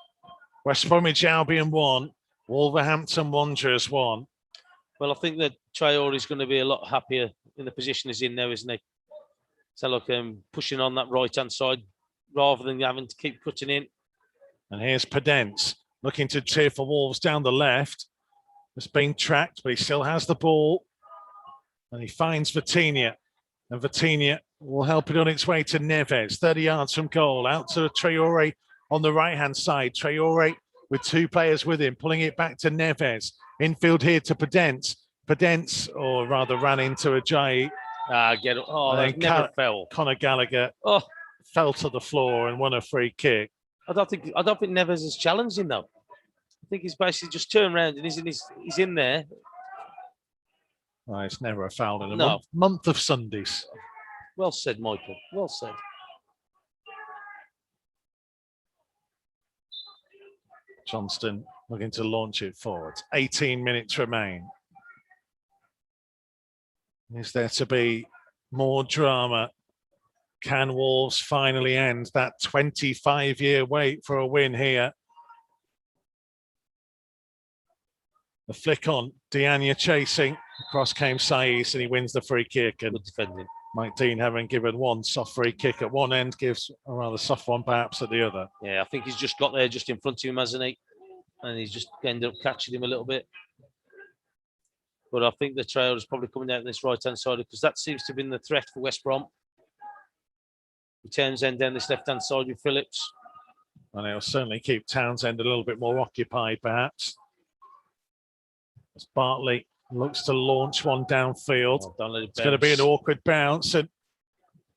West Bromwich Albion 1, Wolverhampton Wanderers 1. Well, I think that Traore is going to be a lot happier in the position he's in now, isn't he? So look, pushing on that right-hand side rather than having to keep cutting in. And here's Podence looking to cheer for Wolves down the left. It's been tracked, but he still has the ball. And he finds Vitinha. And Vitinha will help it on its way to Neves, 30 yards from goal. Out to Traore on the right-hand side. Traore with 2 players with him, pulling it back to Neves. Infield here to Podence. Pedence, or rather ran into Ajayi. Get it. Oh, And that then never fell. Conor Gallagher fell to the floor and won a free kick. I don't think Neves has challenged him though. I think he's basically just turned around and he's in there. Oh, it's never a foul in a month of Sundays. Well said, Michael. Well said. Johnston looking to launch it forward. 18 minutes remain. Is there to be more drama? Can Wolves finally end that 25-year wait for a win here? The flick on, Diania chasing. Across came Saiz and he wins the free kick. And good defending. Mike Dean, having given one soft free kick at one end, gives a rather soft one perhaps at the other. Yeah, I think he's just got there just in front of him, hasn't he? And he's just ended up catching him a little bit. But I think the trail is probably coming out this right-hand side because that seems to have been the threat for West Brom. Townsend down this left-hand side with Phillips. And it'll certainly keep Townsend a little bit more occupied, perhaps. As Bartley looks to launch one downfield. It's going to be an awkward bounce, and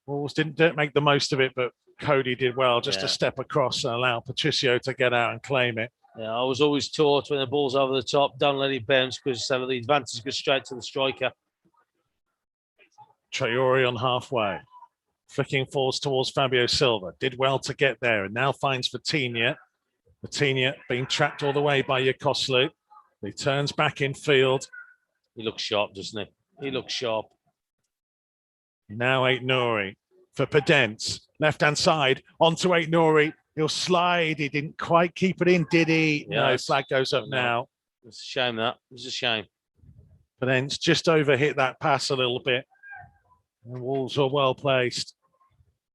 Wolves didn't make the most of it, but Cody did well just to step across and allow Patricio to get out and claim it. Yeah, I was always taught when the ball's over the top, don't let it bounce because the advantage goes straight to the striker. Traore on halfway. Flicking forwards towards Fabio Silva. Did well to get there and now finds Vitinha. Vitinha being tracked all the way by Yokoslu. He turns back in field. He looks sharp, doesn't he? He looks sharp. Now Aït-Nouri for Pedence. Left-hand side onto Aït-Nouri. He'll slide. He didn't quite keep it in, did he? Yeah, no, flag goes up now. It's a shame that. It's a shame. Pedence just overhit that pass a little bit. And Wolves are well placed.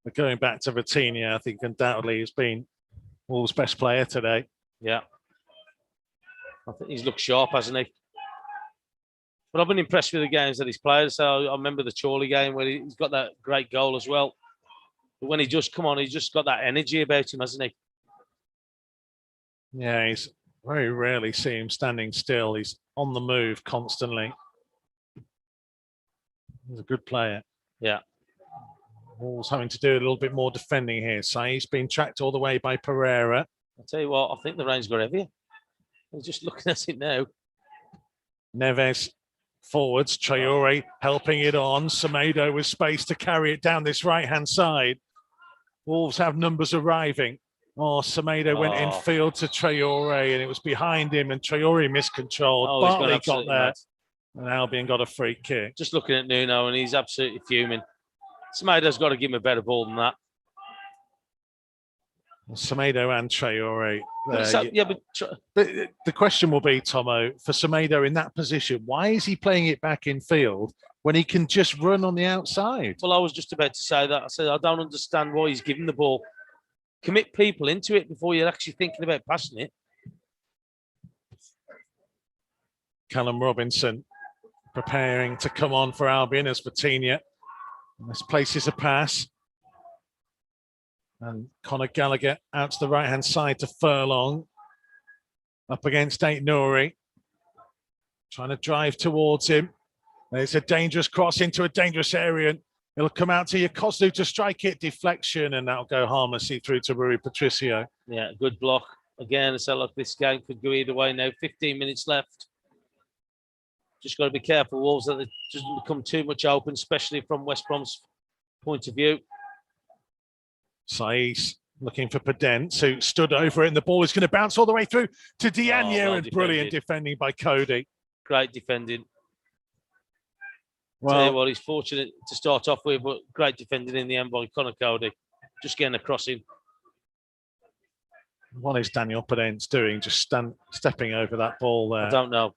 But going back to Vitinha, I think undoubtedly has been Wolves' best player today. Yeah. I think he's looked sharp, hasn't he? But I've been impressed with the games that he's played. So I remember the Chorley game where he's got that great goal as well. But when he just come on, he's just got that energy about him, hasn't he? Yeah, he's very rarely see him standing still. He's on the move constantly. He's a good player. Yeah. Wolves having to do a little bit more defending here. Sai's been tracked all the way by Pereira. I'll tell you what, I think the rain's got heavier. I'm just looking at it now. Neves forwards, Traore helping it on. Semedo with space to carry it down this right-hand side. Wolves have numbers arriving. Oh, Semedo went in field to Traore and it was behind him and Traore miscontrolled. Bartley got there and Albion got a free kick. Just looking at Nuno and he's absolutely fuming. Semedo's got to give him a better ball than that. Semedo and Traore. But the question will be, Tomo, for Semedo in that position, why is he playing it back in field when he can just run on the outside? Well, I was just about to say that. I said, I don't understand why he's giving the ball. Commit people into it before you're actually thinking about passing it. Callum Robinson preparing to come on for Albion as Vitinha. This places a pass. And Conor Gallagher out to the right-hand side to Furlong. Up against Aït-Nouri. Trying to drive towards him. There's a dangerous cross into a dangerous area. And it'll come out to Yokoslu to strike it. Deflection, and that'll go harmlessly through to Rui Patricio. Yeah, good block. Again, it's like this game could go either way now. 15 minutes left. Just got to be careful, Wolves, that it doesn't become too much open, especially from West Brom's point of view. Saiz looking for Pedence, who stood over it, and the ball is going to bounce all the way through to Diania, and brilliant defending by Cody. Great defending. Well, tell you what, he's fortunate to start off with, but great defending in the end by Conor Cody. Just getting across him. What is Daniel Pedence doing? Just stepping over that ball there. I don't know.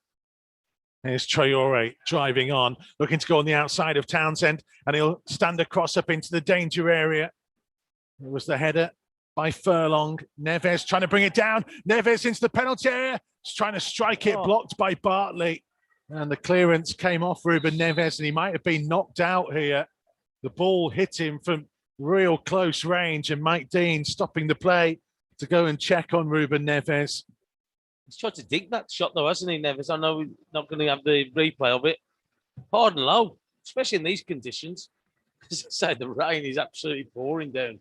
Here's Traore driving on, looking to go on the outside of Townsend, and he'll stand across up into the danger area. It was the header by Furlong. Neves trying to bring it down. Neves into the penalty area. He's trying to strike it, blocked by Bartley. And the clearance came off Ruben Neves, and he might have been knocked out here. The ball hit him from real close range, and Mike Dean stopping the play to go and check on Ruben Neves. He's tried to dig that shot though, hasn't he, Neves? I know we're not going to have the replay of it. Hard and low, especially in these conditions. As I say, the rain is absolutely pouring down.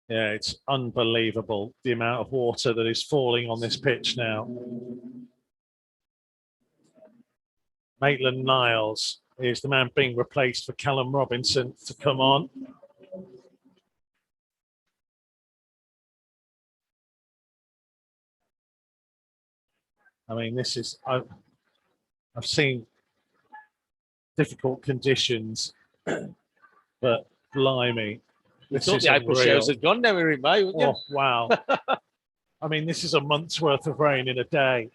Yeah, it's unbelievable the amount of water that is falling on this pitch now. Maitland-Niles is the man being replaced for Callum Robinson to come on. I mean, this is, I've seen difficult conditions, but blimey. This thought the April shows had gone now in May, wouldn't you? Oh, wow. I mean, this is a month's worth of rain in a day.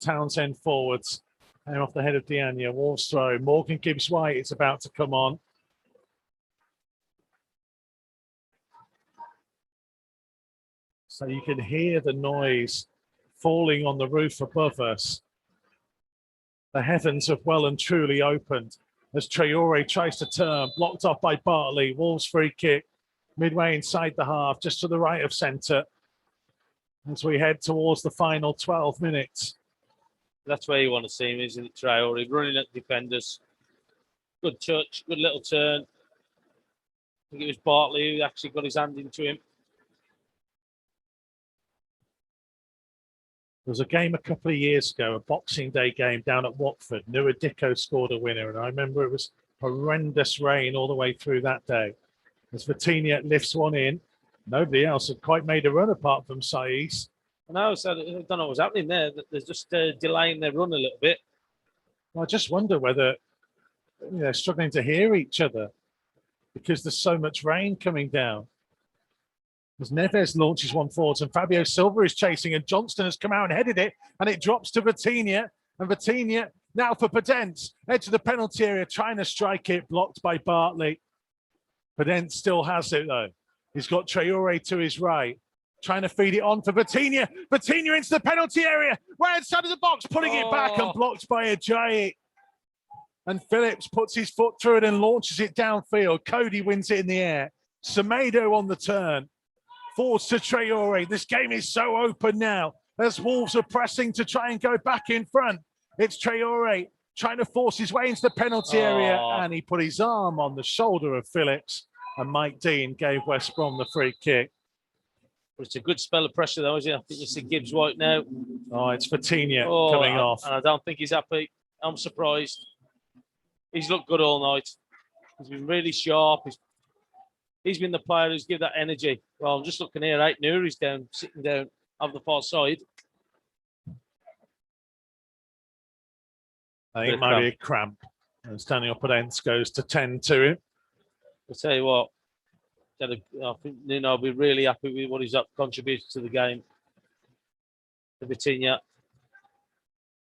Townsend forwards, and off the head of Diania. Wolves throw. Morgan Gibbs-White is about to come on. So you can hear the noise falling on the roof above us. The heavens have well and truly opened as Traore tries to turn, blocked off by Bartley. Wolves free kick, midway inside the half, just to the right of centre, as we head towards the final 12 minutes. That's where you want to see him, isn't it, Traore? Running at defenders. Good touch, good little turn. I think it was Bartley who actually got his hand into him. There was a game a couple of years ago, a Boxing Day game down at Watford. Nua Dicko scored a winner, and I remember it was horrendous rain all the way through that day. As Vitinha lifts one in, nobody else had quite made a run apart from Saiz. I know, so I don't know what's happening there. They're just delaying their run a little bit. I just wonder whether they're struggling to hear each other because there's so much rain coming down. As Neves launches one forwards and Fabio Silva is chasing and Johnston has come out and headed it and it drops to Vitinha. And Vitinha now for Podence, edge of the penalty area, trying to strike it, blocked by Bartley. Podence still has it though. He's got Traore to his right, trying to feed it on for Vitinha. Vitinha into the penalty area, right inside of the box, putting it back and blocked by Ajayi. And Phillips puts his foot through it and launches it downfield. Cody wins it in the air. Semedo on the turn. Forwards to Traore. This game is so open now as Wolves are pressing to try and go back in front. It's Traore trying to force his way into the penalty area, and he put his arm on the shoulder of Phillips, and Mike Dean gave West Brom the free kick. But it's a good spell of pressure though, isn't it? I think you see Gibbs-White now. Oh, it's Vitinha coming off. And I don't think he's happy. I'm surprised. He's looked good all night. He's been really sharp. He's been the player who's given that energy. Well, I'm just looking here, right? Nuri's down, sitting down on the far side. I think it might be a cramp. And Daniel Podence goes to tend to him. I'll tell you what, I think I'll be really happy with what he's contributed to the game. The Vitinha.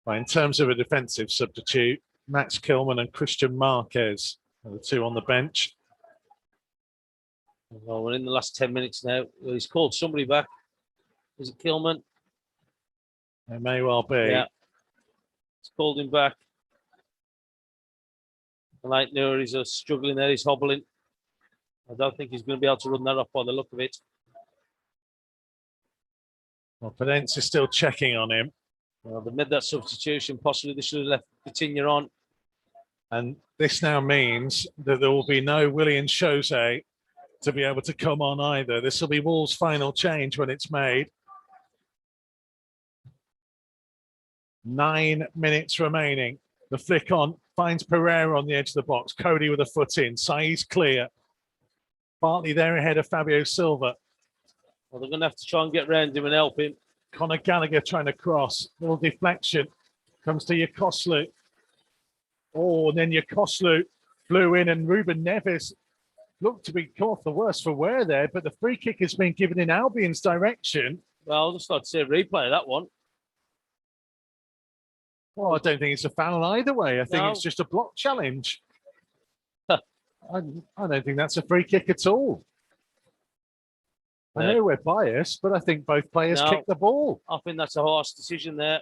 Well, in terms of a defensive substitute, Max Kilman and Christian Marquez are the two on the bench. Well, we're in the last 10 minutes now. Well, he's called somebody back. Is it Kilman? It may well be. Yeah. He's called him back. I like Noor, he's struggling there. He's hobbling. I don't think he's going to be able to run that up by the look of it. Well, Podence is still checking on him. Well, they made that substitution. Possibly they should have left Vitinha on. And this now means that there will be no Willian Jose to be able to come on either. This will be Wolves' final change when it's made. 9 minutes remaining. The flick on finds Pereira on the edge of the box. Cody with a foot in. Saiz clear. Bartley there ahead of Fabio Silva. Well, they're going to have to try and get round him and help him. Conor Gallagher trying to cross. Little deflection. Comes to Yokoslu. Oh, and then Yokoslu flew in and Ruben Neves looked to be caught the worse for wear there, but the free kick has been given in Albion's direction. Well, I'll just like to see a replay of that one. Well, I don't think it's a foul either way. I think it's just a block challenge. I don't think that's a free kick at all. I know we're biased, but I think both players kicked the ball. I think that's a harsh decision there.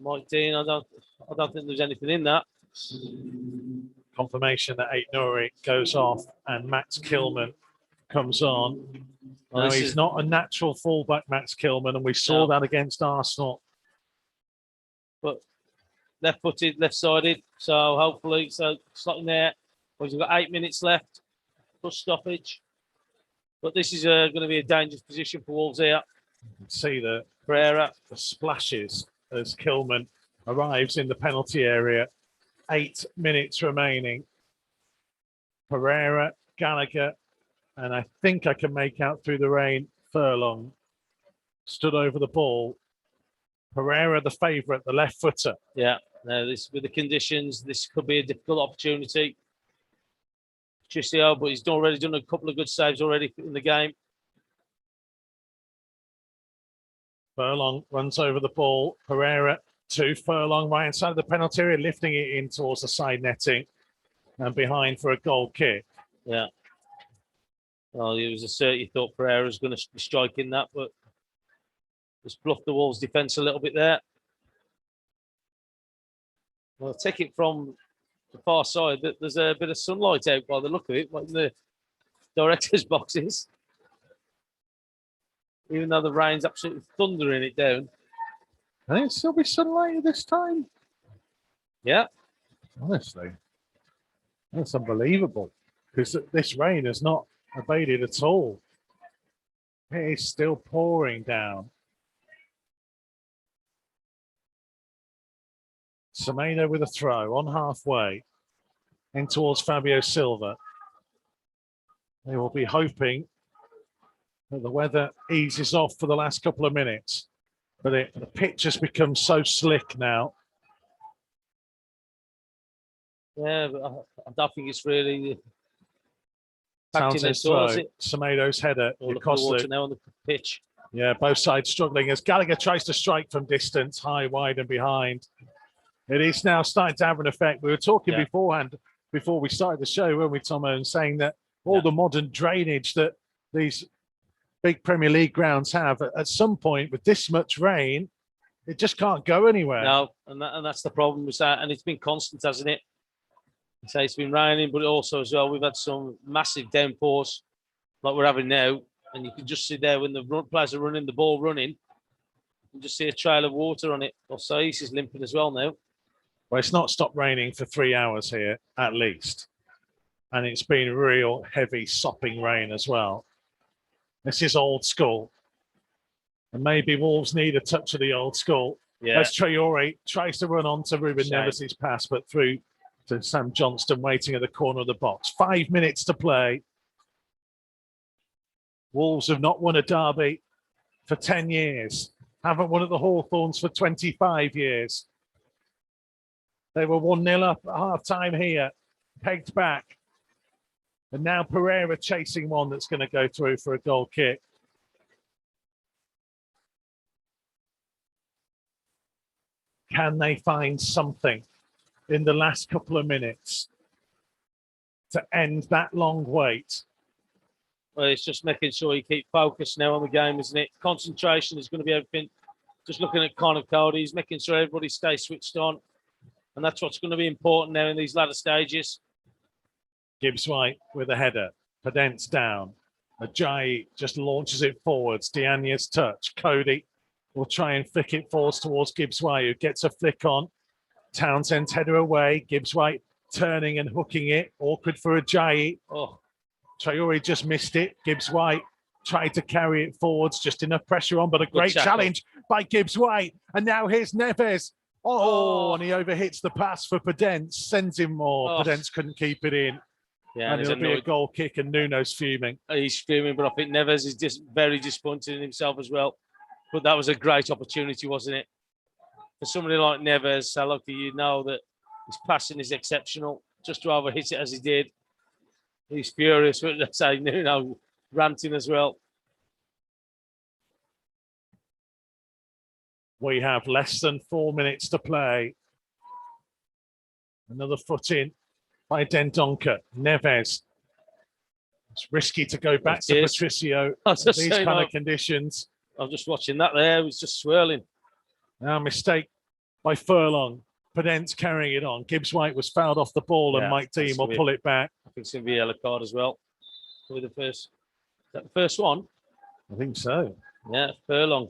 Mike Dean, I don't think there's anything in that. Confirmation that Ait Nouri goes off and Max Kilman comes on. Well, No, this he's is- not a natural fullback, Max Kilman, and we saw No. that against Arsenal. But left-footed, left-sided. So hopefully, slotting there. Well, we've got 8 minutes left. Plus stoppage. But this is going to be a dangerous position for Wolves here. You can see the Pereira. splashes as Kilman arrives in the penalty area. 8 minutes remaining. Pereira, Gallagher, and I think I can make out through the rain, Furlong stood over the ball. Pereira, the favourite, the left footer. Yeah. Now, this with the conditions, this could be a difficult opportunity. Patricio, but he's already done a couple of good saves already in the game. Furlong runs over the ball. Pereira to Furlong right inside of the penalty area, lifting it in towards the side netting and behind for a goal kick. Yeah. Well, it was a cert you thought Pereira was going to be striking that, but just bluffed the Wolves' defence a little bit there. Well, take it from the far side. There's a bit of sunlight out by the look of it, like in the director's boxes. Even though the rain's absolutely thundering it down. I think it'll still be sunlight this time. Yeah. Honestly, that's unbelievable because this rain has not abated at all. It is still pouring down. Semedo with a throw on halfway in towards Fabio Silva. They will be hoping that the weather eases off for the last couple of minutes, but the pitch has become so slick now. Yeah, but I don't think it's really Townsend's throw, Semedo's header. Look at the water now on the pitch. Yeah, both sides struggling as Gallagher tries to strike from distance, high, wide, and behind. It is now starting to have an effect. We were talking beforehand, before we started the show, weren't we, Tomo, and saying that all the modern drainage that these big Premier League grounds have, at some point with this much rain, it just can't go anywhere. No, and that's the problem with that. And it's been constant, hasn't it? So it's been raining, but also as well, we've had some massive downpours like we're having now. And you can just see there when the players are running, the ball running, you can just see a trail of water on it. Also, is limping as well now. Well, it's not stopped raining for 3 hours here, at least. And it's been real heavy, sopping rain as well. This is old school. And maybe Wolves need a touch of the old school. Yeah. As Traore tries to run on to Ruben Shame. Neves' pass, but through to Sam Johnston waiting at the corner of the box. 5 minutes to play. Wolves have not won a derby for 10 years. Haven't won at the Hawthorns for 25 years. They were 1-0 up at half-time here, pegged back. And now Pereira chasing one that's going to go through for a goal kick. Can they find something in the last couple of minutes to end that long wait? Well, it's just making sure you keep focused now on the game, isn't it? Concentration is going to be everything. Just looking at Connor Cody, he's making sure everybody stays switched on. And that's what's going to be important now in these latter stages. Gibbs White with a header. Pedence down. Ajayi just launches it forwards. Diagne's touch. Cody will try and flick it forwards towards Gibbs White, who gets a flick on. Townsend's header away. Gibbs White turning and hooking it. Awkward for Ajayi. Oh, Traore just missed it. Gibbs White tried to carry it forwards. Just enough pressure on, but a great challenge by Gibbs White. And now here's Neves. Oh, and he overhits the pass for Pedence, sends him more. Pedence couldn't keep it in. Yeah, and it'll be a goal kick, and Nuno's fuming. He's fuming, but I think Neves is just very disappointed in himself as well. But that was a great opportunity, wasn't it? For somebody like Neves, Saloki, you know that his passing is exceptional. Just to overhit it as he did. He's furious. But let's say Nuno ranting as well. We have less than 4 minutes to play. Another foot in by Dendoncker. Neves. It's risky to go back to Patricio in these kind of conditions. I'm just watching that there. It was just swirling. Now mistake by Furlong. Pedence carrying it on. Gibbs White was fouled off the ball and Mike Dean will pull it back. I think it's going to be a yellow card as well. With the first. that the first one? I think so. Yeah, furlong.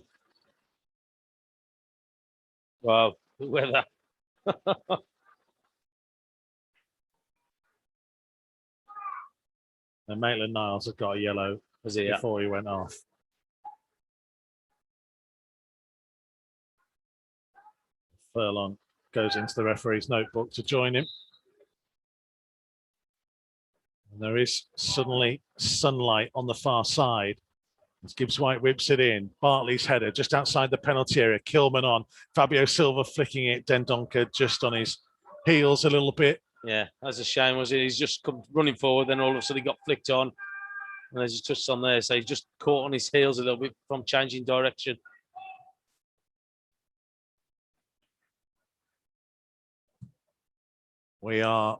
Wow, the weather. And Maitland-Niles had got a yellow before he went off. Furlong goes into the referee's notebook to join him. And there is suddenly sunlight on the far side. As Gibbs White whips it in. Bartley's header just outside the penalty area. Kilman on. Fabio Silva flicking it. Dendoncker just on his heels a little bit. Yeah, that's a shame, was it? He's just come running forward, then all of a sudden he got flicked on. And as you touched on there, so he's just caught on his heels a little bit from changing direction. We are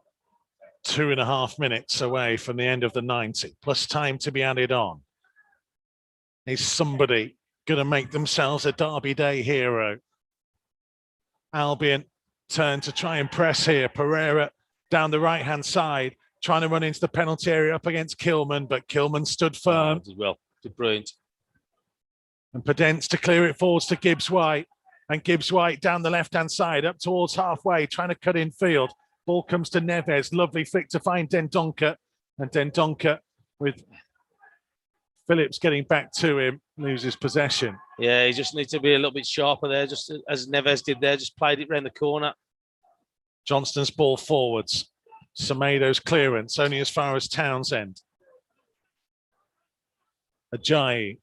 2.5 minutes away from the end of the 90, plus time to be added on. Is somebody going to make themselves a Derby Day hero? Albion turn to try and press here. Pereira down the right-hand side, trying to run into the penalty area up against Kilman, but Kilman stood firm. As well, did brilliant. And Pedence to clear it forwards to Gibbs White. And Gibbs White down the left-hand side, up towards halfway, trying to cut in field. Ball comes to Neves. Lovely flick to find Dendoncker. And Dendoncker, with Phillips getting back to him, loses possession. Yeah, he just needs to be a little bit sharper there, just as Neves did there, just played it round the corner. Johnston's ball forwards. Semedo's clearance, only as far as Townsend. Ajayi.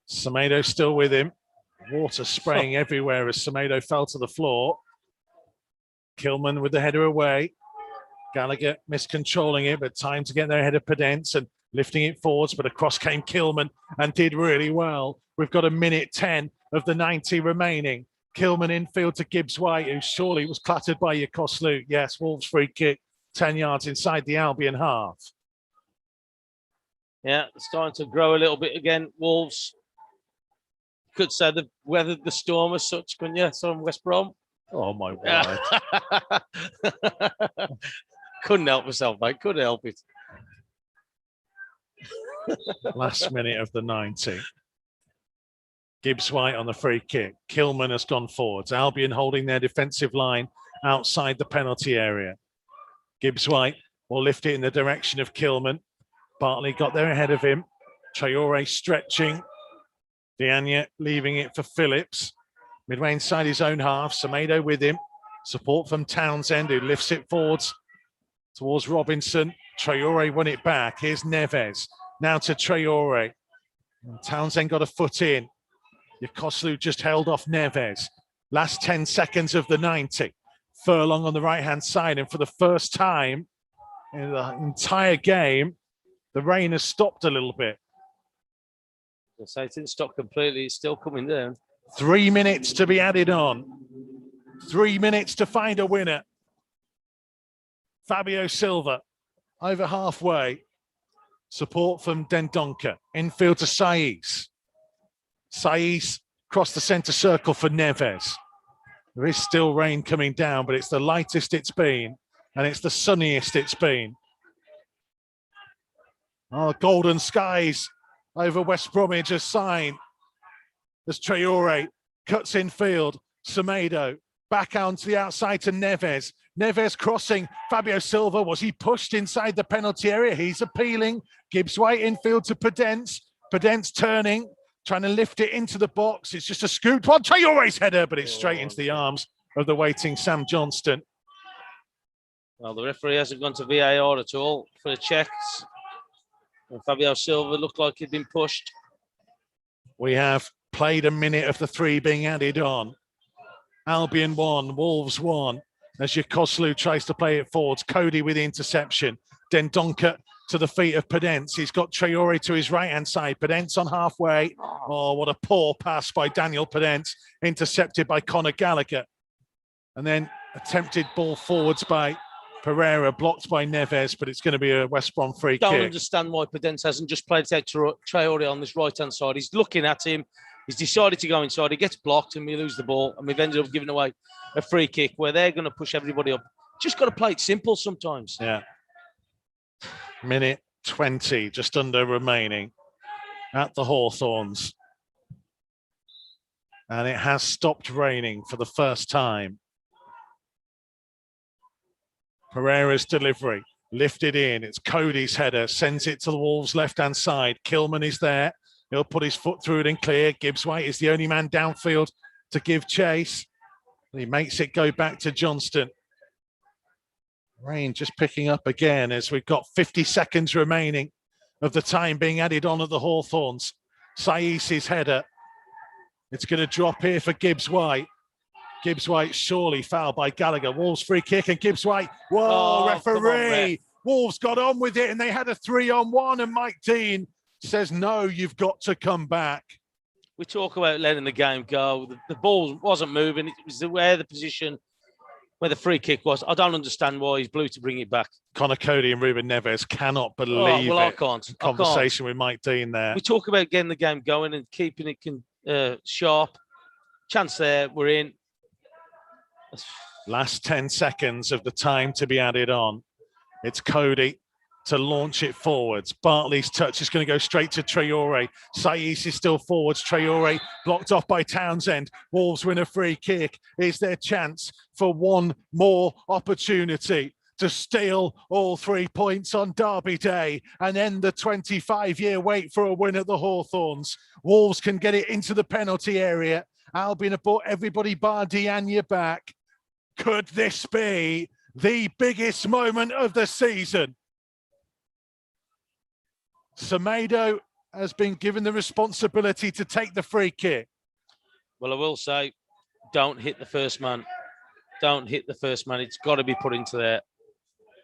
Semedo still with him. Water spraying everywhere as Semedo fell to the floor. Kilman with the header away. Gallagher miscontrolling it, but time to get there ahead of Pedence and lifting it forwards, but across came Kilman and did really well. We've got 1:10 of the 90 remaining. Kilman infield to Gibbs White, who surely was clattered by Yokoslu. Yes, Wolves free kick, 10 yards inside the Albion half. Yeah, it's starting to grow a little bit again. Wolves, could say they've weathered the storm as such, couldn't you? So in West Brom. Oh, my word. Couldn't help myself, mate. Couldn't help it. Last minute of the 90. Gibbs White on the free kick. Kilman has gone forwards. Albion holding their defensive line outside the penalty area. Gibbs White will lift it in the direction of Kilman. Bartley got there ahead of him. Traore stretching. Diagne leaving it for Phillips. Midway inside his own half. Semedo with him. Support from Townsend, who lifts it forwards towards Robinson. Traore won it back. Here's Neves. Now to Traore. And Townsend got a foot in. Yokoslu just held off Neves. Last 10 seconds of the 90. Furlong on the right-hand side. And for the first time in the entire game, the rain has stopped a little bit. I'll say it didn't stop completely. It's still coming down. 3 minutes to be added on. 3 minutes to find a winner. Fabio Silva over halfway. Support from Dendoncker. Infield to Saiz. Saiz across the centre circle for Neves. There is still rain coming down, but it's the lightest it's been, and it's the sunniest it's been. Oh, golden skies over West Bromwich as sign. As Traore cuts in field. Semedo back onto the outside to Neves. Neves crossing. Fabio Silva, was he pushed inside the penalty area? He's appealing. Gibbs White infield to Pedence. Pedence turning, trying to lift it into the box. It's just a scooped one. Traore's header, but it's straight into the arms of the waiting Sam Johnston. Well, the referee hasn't gone to VAR at all for the checks. And Fabio Silva looked like he'd been pushed. We have played a minute of the 3 being added on. Albion 1, Wolves 1. As Yokoslu tries to play it forwards. Cody with the interception. Dendoncker to the feet of Pedence. He's got Traore to his right-hand side. Pedence on halfway. Oh, what a poor pass by Daniel Pedence. Intercepted by Conor Gallagher. And then attempted ball forwards by Pereira, blocked by Neves, but it's going to be a West Brom free kick. Don't understand why Pedence hasn't just played Traore on this right-hand side. He's looking at him. He's decided to go inside. He gets blocked and we lose the ball. And we've ended up giving away a free kick where they're going to push everybody up. Just got to play it simple sometimes. Yeah. Minute 20 just under remaining at the Hawthorns. And it has stopped raining for the first time. Pereira's delivery, lifted in. It's Cody's header, sends it to the Wolves' left-hand side. Kilman is there. He'll put his foot through it and clear. Gibbs-White is the only man downfield to give chase. He makes it go back to Johnston. Rain just picking up again as we've got 50 seconds remaining of the time being added on at the Hawthorns. Sais's header. It's going to drop here for Gibbs-White. Gibbs-White surely fouled by Gallagher. Wolves free kick and Gibbs-White. Whoa, referee. Wolves got on with it and they had a 3-on-1 and Mike Dean says, no, you've got to come back. We talk about letting the game go. The ball wasn't moving. It was where the position, where the free kick was. I don't understand why he's blue to bring it back. Connor Cody and Ruben Neves cannot believe it. I can't. Conversation with Mike Dean there. We talk about getting the game going and keeping it sharp. Chance there, we're in. Last 10 seconds of the time to be added on. It's Cody to launch it forwards. Bartley's touch is going to go straight to Traore. Saiz is still forwards. Traore blocked off by Townsend. Wolves win a free kick. Is their chance for one more opportunity to steal all 3 points on Derby Day and end the 25-year wait for a win at the Hawthorns. Wolves can get it into the penalty area. Albion have brought everybody bar Diagne back. Could this be the biggest moment of the season? Semedo has been given the responsibility to take the free kick. Well, I will say, don't hit the first man. Don't hit the first man. It's got to be put into there.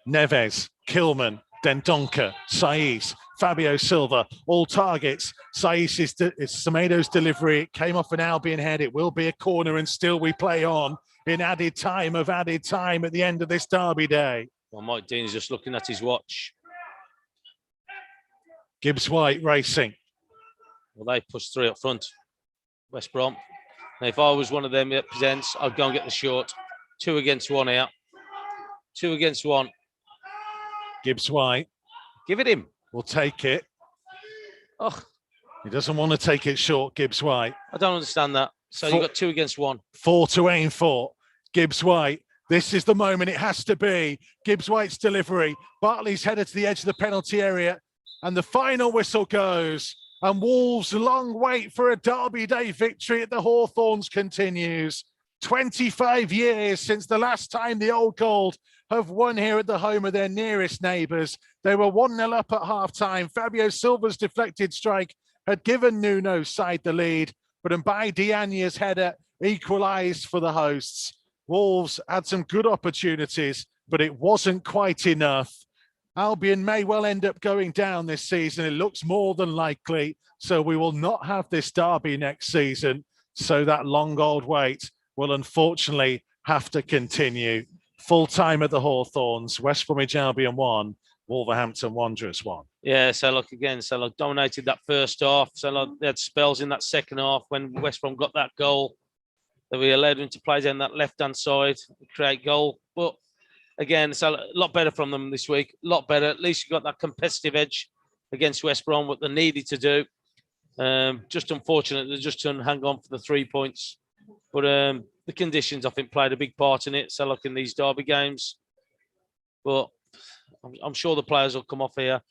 Neves, Kilman, Dendonka, Saiz, Fabio Silva, all targets. Saiz is Semedo's delivery. It came off an Albion head. It will be a corner and still we play on in added time at the end of this Derby Day. Well, Mike Dean's just looking at his watch. Gibbs-White racing. Well, they pushed 3 up front, West Brom. Now, if I was one of them that presents, I'd go and get the short. 2 against 1 out. 2 against 1. Gibbs-White. Give it him. We'll take it. Oh, he doesn't want to take it short, Gibbs-White. I don't understand that. So you've got 2 against 1. 4 to aim for. Gibbs-White. This is the moment it has to be. Gibbs-White's delivery. Bartley's headed to the edge of the penalty area. And the final whistle goes. And Wolves' long wait for a Derby Day victory at the Hawthorns continues. 25 years since the last time the Old Gold have won here at the home of their nearest neighbours. They were 1-0 up at half-time. Fabio Silva's deflected strike had given Nuno's side the lead, but Mbaye Diagne's header equalised for the hosts. Wolves had some good opportunities, but it wasn't quite enough. Albion may well end up going down this season. It looks more than likely. So we will not have this derby next season. So that long old wait will unfortunately have to continue. Full time at the Hawthorns. West Bromwich Albion 1, Wolverhampton Wanderers 1. Yeah, so look again, so look, dominated that first half. So look, they had spells in that second half when West Brom got that goal. That we allowed them to play down that left-hand side, create goal. But again, it's a lot better from them this week. A lot better. At least you got that competitive edge against West Brom, what they needed to do. Just unfortunate they just couldn't hang on for the 3 points. But the conditions, I think, played a big part in it. So, look, in these derby games. But I'm sure the players will come off here,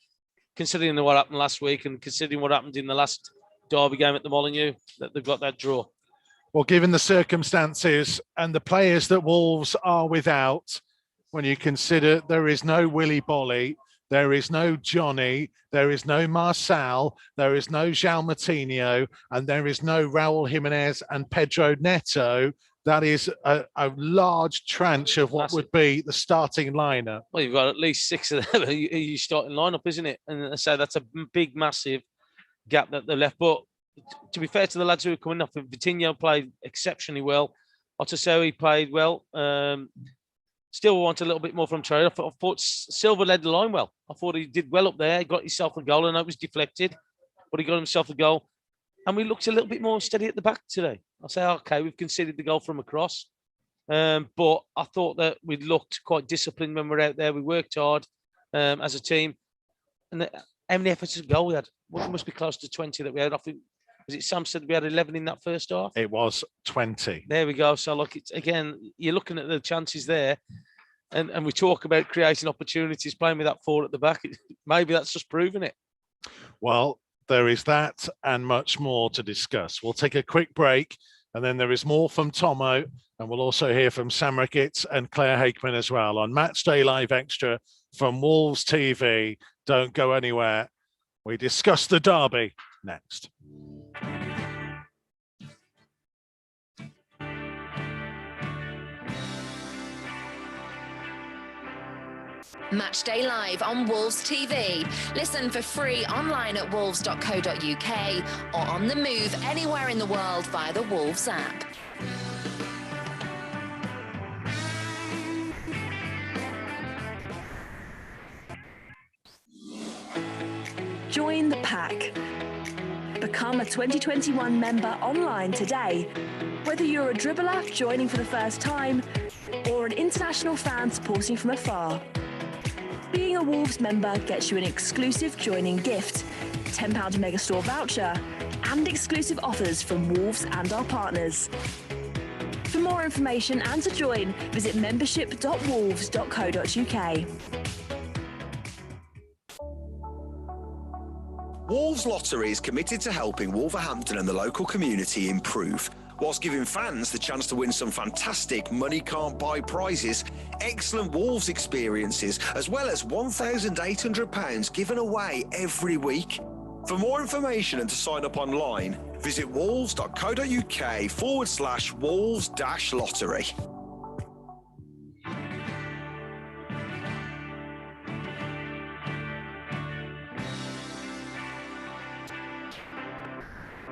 considering what happened last week and considering what happened in the last derby game at the Molineux, that they've got that draw. Well, given the circumstances and the players that Wolves are without, when you consider there is no Willy Bolly, there is no Johnny, there is no Marçal, there is no João Moutinho, and there is no Raul Jimenez and Pedro Neto, that is a large tranche of what would be the starting lineup. Well, you've got at least 6 of them in your starting lineup, isn't it? And so that's a big, massive gap that they left. But to be fair to the lads who are coming up, Vitinho played exceptionally well. Otasowie played well. Still want a little bit more from Traore. I thought Silva led the line well. I thought he did well up there. He got himself a goal. I know it was deflected, but he got himself a goal. And we looked a little bit more steady at the back today. I say, okay, we've conceded the goal from across. But I thought that we looked quite disciplined when we were out there. We worked hard as a team. And how many efforts of goal we had? Well, it must be close to 20 that we had. I think, was it Sam said we had 11 in that first half? It was 20. There we go. So, look, it's again, you're looking at the chances there. And we talk about creating opportunities, playing with that 4 at the back. Maybe that's just proving it. Well, there is that and much more to discuss. We'll take a quick break, and then there is more from Tomo, and we'll also hear from Sam Ricketts and Claire Hakeman as well on Matchday Live Extra from Wolves TV. Don't go anywhere. We discuss the derby next. Matchday Live on Wolves TV. Listen for free online at wolves.co.uk or on the move anywhere in the world via the Wolves app. Join the pack. Become a 2021 member online today. Whether you're a dribbler joining for the first time or an international fan supporting from afar. Being a Wolves member gets you an exclusive joining gift, £10 Megastore voucher, and exclusive offers from Wolves and our partners. For more information and to join, visit membership.wolves.co.uk. Wolves Lottery is committed to helping Wolverhampton and the local community improve, whilst giving fans the chance to win some fantastic money-can't-buy prizes, excellent Wolves experiences, as well as £1,800 given away every week. For more information and to sign up online, visit wolves.co.uk/Wolves-Lottery.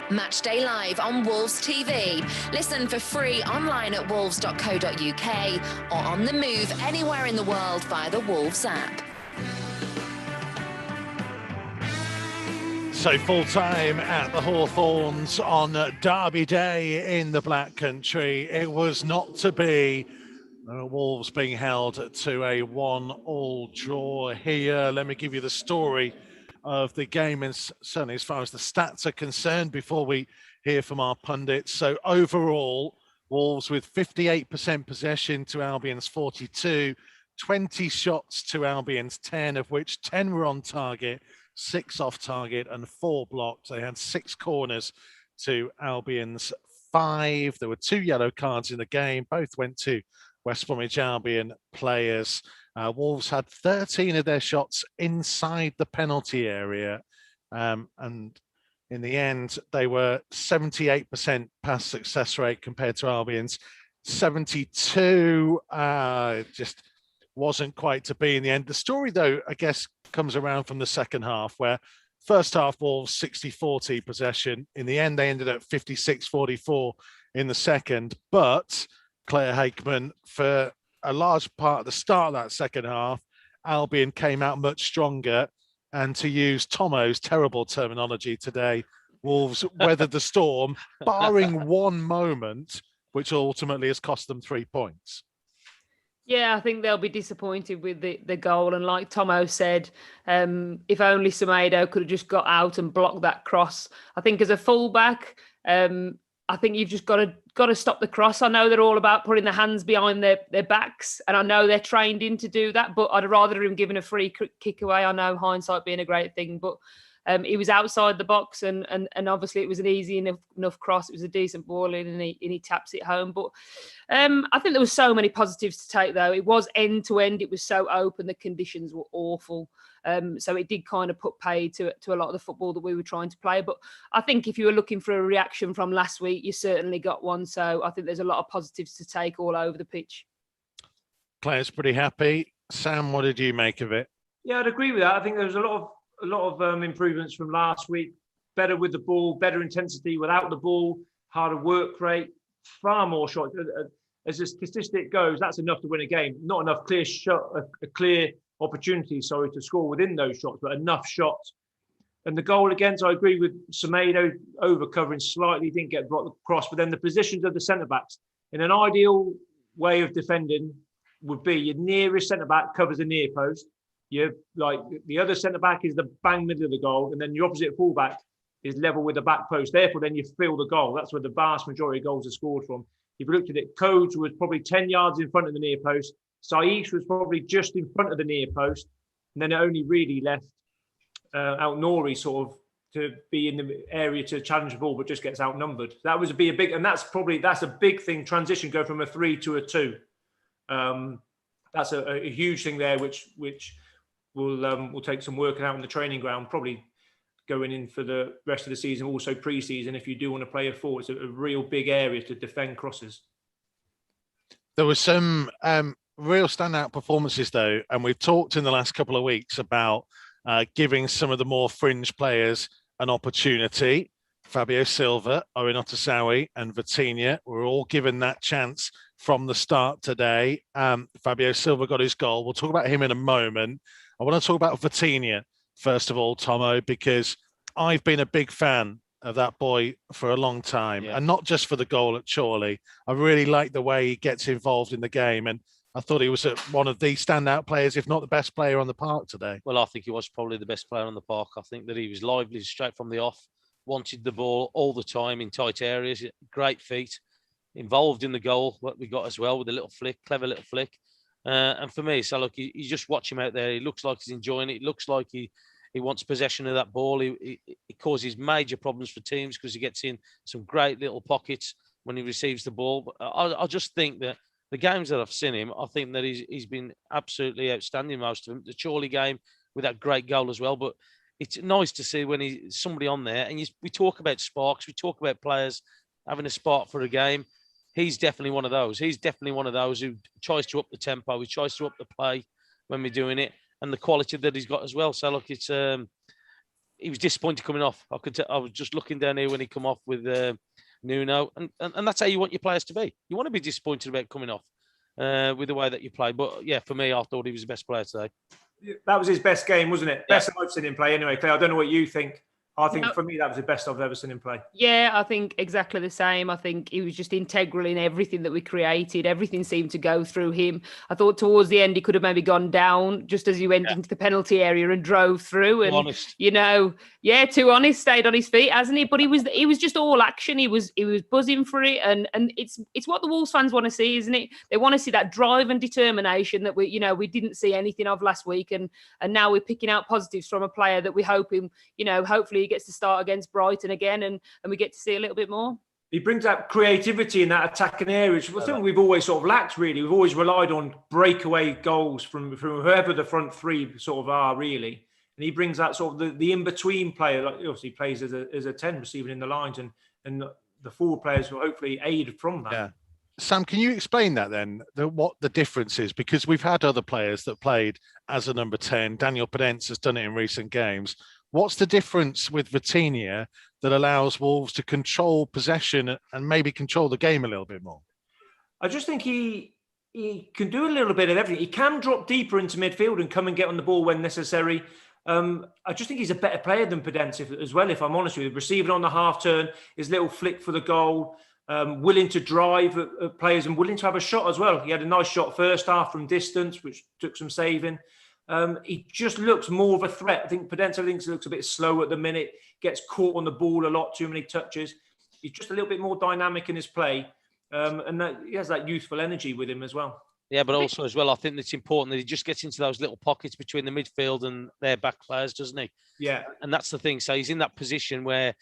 Matchday Live on Wolves TV. Listen for free online at wolves.co.uk or on the move anywhere in the world via the Wolves app. So full time at the Hawthorns on Derby Day in the Black Country. It was not to be. Wolves being held to a 1-1 draw here. Let me give you the story of the game, and certainly as far as the stats are concerned, before we hear from our pundits. So overall, Wolves with 58% possession to Albion's 42, 20 shots to Albion's 10, of which 10 were on target, 6 off target and 4 blocked. They had 6 corners to Albion's 5. There were 2 yellow cards in the game. Both went to West Bromwich Albion players. Wolves had 13 of their shots inside the penalty area. And in the end, they were 78% pass success rate compared to Albion's 72. Just wasn't quite to be in the end. The story, though, I guess, comes around from the second half, where first half Wolves 60-40 possession. In the end, they ended at 56-44 in the second. But Claire Hakeman, for a large part of the start of that second half, Albion came out much stronger. And to use Tomo's terrible terminology today, Wolves weathered the storm, barring one moment, which ultimately has cost them 3 points. Yeah, I think they'll be disappointed with the goal. And like Tomo said, if only Semedo could have just got out and blocked that cross. I think as a fullback, I think you've just got to stop the cross. I know they're all about putting their hands behind their backs, and I know they're trained in to do that, but I'd rather him giving a free kick away. I know hindsight being a great thing, but he was outside the box, and obviously it was an easy enough cross. It was a decent ball in, and he taps it home. But I think there was so many positives to take, though. It was end to end. It was so open. The conditions were awful. So it did kind of put paid to a lot of the football that we were trying to play. But I think if you were looking for a reaction from last week, you certainly got one. So I think there's a lot of positives to take all over the pitch. Claire's pretty happy. Sam, what did you make of it? Yeah, I'd agree with that. I think there was a lot of improvements from last week. Better with the ball, better intensity without the ball, harder work rate, far more shots. As the statistic goes, that's enough to win a game. Not enough clear shot, a clear opportunity, to score within those shots, but enough shots. And the goal against, I agree with Semedo, over-covering slightly, didn't get blocked across, but then the positions of the centre-backs. In an ideal way of defending would be your nearest centre-back covers the near post, you're like the other centre back is the bang middle of the goal, and then your opposite fullback is level with the back post. Therefore, then you fill the goal. That's where the vast majority of goals are scored from. If you looked at it, Codes was probably 10 yards in front of the near post. Saish was probably just in front of the near post. And then it only really left out Nori sort of to be in the area to challenge the ball, but just gets outnumbered. That was a big, and that's a big thing. Transition, go from a 3 to a 2. That's a huge thing there, which will take some working out in the training ground, probably going in for the rest of the season, also pre-season. If you do want to play a 4, it's a real big area to defend crosses. There was some real standout performances, though, and we've talked in the last couple of weeks about giving some of the more fringe players an opportunity. Fabio Silva, Owen Otasawi and Vitinha were all given that chance from the start today. Fabio Silva got his goal. We'll talk about him in a moment. I want to talk about Vitinha, first of all, Tomo, because I've been a big fan of that boy for a long time, and not just for the goal at Chorley. I really like the way he gets involved in the game, and I thought he was one of the standout players, if not the best player on the park today. Well, I think he was probably the best player on the park. I think that he was lively straight from the off, wanted the ball all the time in tight areas, great feet, involved in the goal, what we got as well with a little flick, clever little flick. And for me, so look, you just watch him out there. He looks like he's enjoying it. It looks like he wants possession of that ball. He causes major problems for teams because he gets in some great little pockets when he receives the ball. But I just think that the games that I've seen him, I think that he's been absolutely outstanding, most of them. The Chorley game with that great goal as well. But it's nice to see when he's somebody on there. And we talk about sparks. We talk about players having a spark for a game. He's definitely one of those. He's definitely one of those who tries to up the tempo. He tries to up the play when we're doing it, and the quality that he's got as well. So look, it's he was disappointed coming off. I was just looking down here when he come off with Nuno, and that's how you want your players to be. You want to be disappointed about coming off with the way that you play. But yeah, for me, I thought he was the best player today. That was his best game, wasn't it? Best I've seen him play anyway, Claire. I don't know what you think. I think No. for me, that was the best I've ever seen him play. Yeah, I think exactly the same. I think he was just integral in everything that we created. Everything seemed to go through him. I thought towards the end he could have maybe gone down just as he went into the penalty area and drove through. And honest. Too honest, stayed on his feet, hasn't he? But he was just all action. He was buzzing for it, and it's what the Wolves fans want to see, isn't it? They want to see that drive and determination that we didn't see anything of last week, and now we're picking out positives from a player that we're hoping, hopefully he gets to start against Brighton again, and we get to see a little bit more. He brings that creativity in that attacking area, which I think we've always sort of lacked, really. We've always relied on breakaway goals from whoever the front three sort of are, really. And he brings that sort of the in-between player. Like, obviously, he plays as a 10, receiving in the lines, and the forward players will hopefully aid from that. Yeah. Sam, can you explain that then, what the difference is? Because we've had other players that played as a number 10. Daniel Podence has done it in recent games. What's the difference with Vitinha that allows Wolves to control possession and maybe control the game a little bit more? I just think he can do a little bit of everything. He can drop deeper into midfield and come and get on the ball when necessary. I just think he's a better player than Podence as well, if I'm honest with you. Receiving on the half turn, his little flick for the goal, willing to drive at players and willing to have a shot as well. He had a nice shot first half from distance, which took some saving. He just looks more of a threat. I think Podence looks a bit slow at the minute, gets caught on the ball a lot, too many touches. He's just a little bit more dynamic in his play, and he has that youthful energy with him as well. Yeah, but also as well, I think it's important that he just gets into those little pockets between the midfield and their back players, doesn't he? Yeah. And that's the thing. So he's in that position where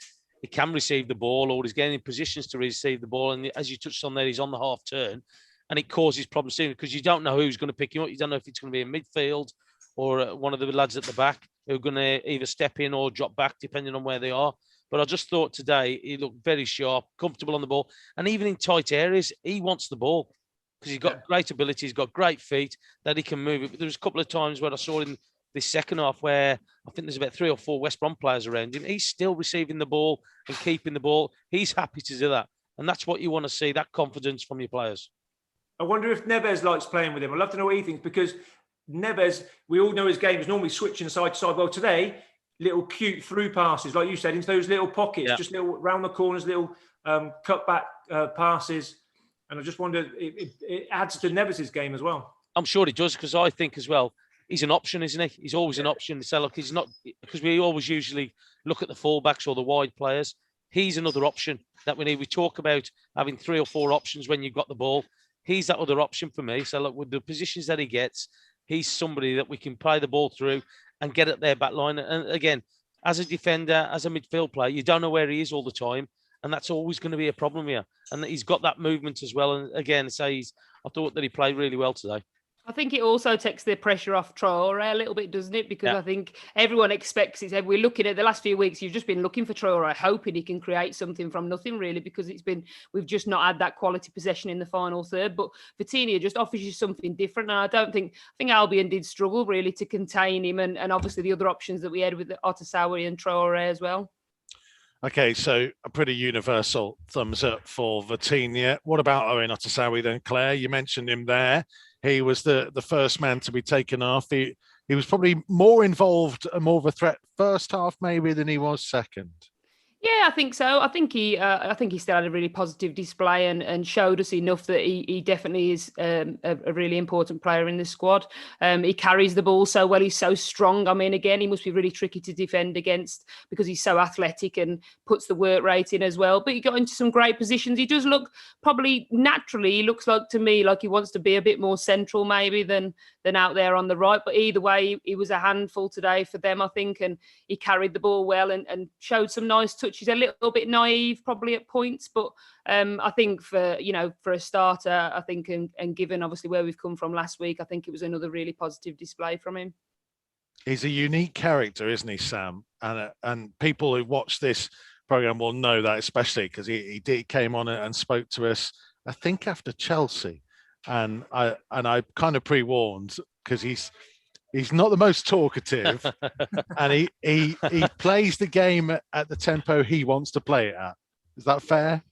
he can receive the ball, or he's getting in positions to receive the ball. And as you touched on there, he's on the half turn, and it causes problems soon because you don't know who's going to pick him up. You don't know if it's going to be in midfield or one of the lads at the back who are going to either step in or drop back, depending on where they are. But I just thought today he looked very sharp, comfortable on the ball. And even in tight areas, he wants the ball because he's got great ability. He's got great feet that he can move it. But there was a couple of times where I saw in this second half where I think there's about 3 or 4 West Brom players around him. He's still receiving the ball and keeping the ball. He's happy to do that. And that's what you want to see, that confidence from your players. I wonder if Neves likes playing with him. I'd love to know what he thinks, because Neves, we all know his game is normally switching side to side. Well, today, little cute through passes, like you said, into those little pockets, just little round the corners, little cutback passes. And I just wonder, it adds to Neves's game as well. I'm sure it does, because I think as well, he's an option, isn't he? He's always an option. So look, he's not, because we always usually look at the fullbacks or the wide players. He's another option that we need. We talk about having 3 or 4 options when you've got the ball. He's that other option for me. So look, with the positions that he gets, he's somebody that we can play the ball through and get at their back line. And again, as a defender, as a midfield player, you don't know where he is all the time. And that's always going to be a problem here. And he's got that movement as well. And again, I thought that he played really well today. I think it also takes the pressure off Traore a little bit, doesn't it? Because Yeah. I think everyone expects it. We're looking at the last few weeks, you've just been looking for Traore, hoping he can create something from nothing, really, because we've just not had that quality possession in the final third. But Vitinha just offers you something different. And I think Albion did struggle really to contain him, and obviously the other options that we had with Otasawi and Traore as well. Okay, so a pretty universal thumbs up for Vitinha. What about Owen Otasawi then, Claire? You mentioned him there. He was the first man to be taken off. He was probably more involved and more of a threat first half maybe than he was second. Yeah, I think so. I think he still had a really positive display and showed us enough that he definitely is a really important player in the squad. He carries the ball so well. He's so strong. I mean, again, he must be really tricky to defend against because he's so athletic and puts the work rate in as well. But he got into some great positions. He does look probably naturally, he looks like to me like he wants to be a bit more central maybe than out there on the right. But either way, he was a handful today for them, I think, and he carried the ball well and showed some nice touches. She's a little bit naive probably at points, but I think for a starter, I think and given obviously where we've come from last week, I think it was another really positive display from him. He's a unique character, isn't he, Sam? And people who watch this program will know that, especially because he came on and spoke to us, I think after Chelsea, and I kind of pre-warned because he's not the most talkative, and he plays the game at the tempo he wants to play it at. Is that fair?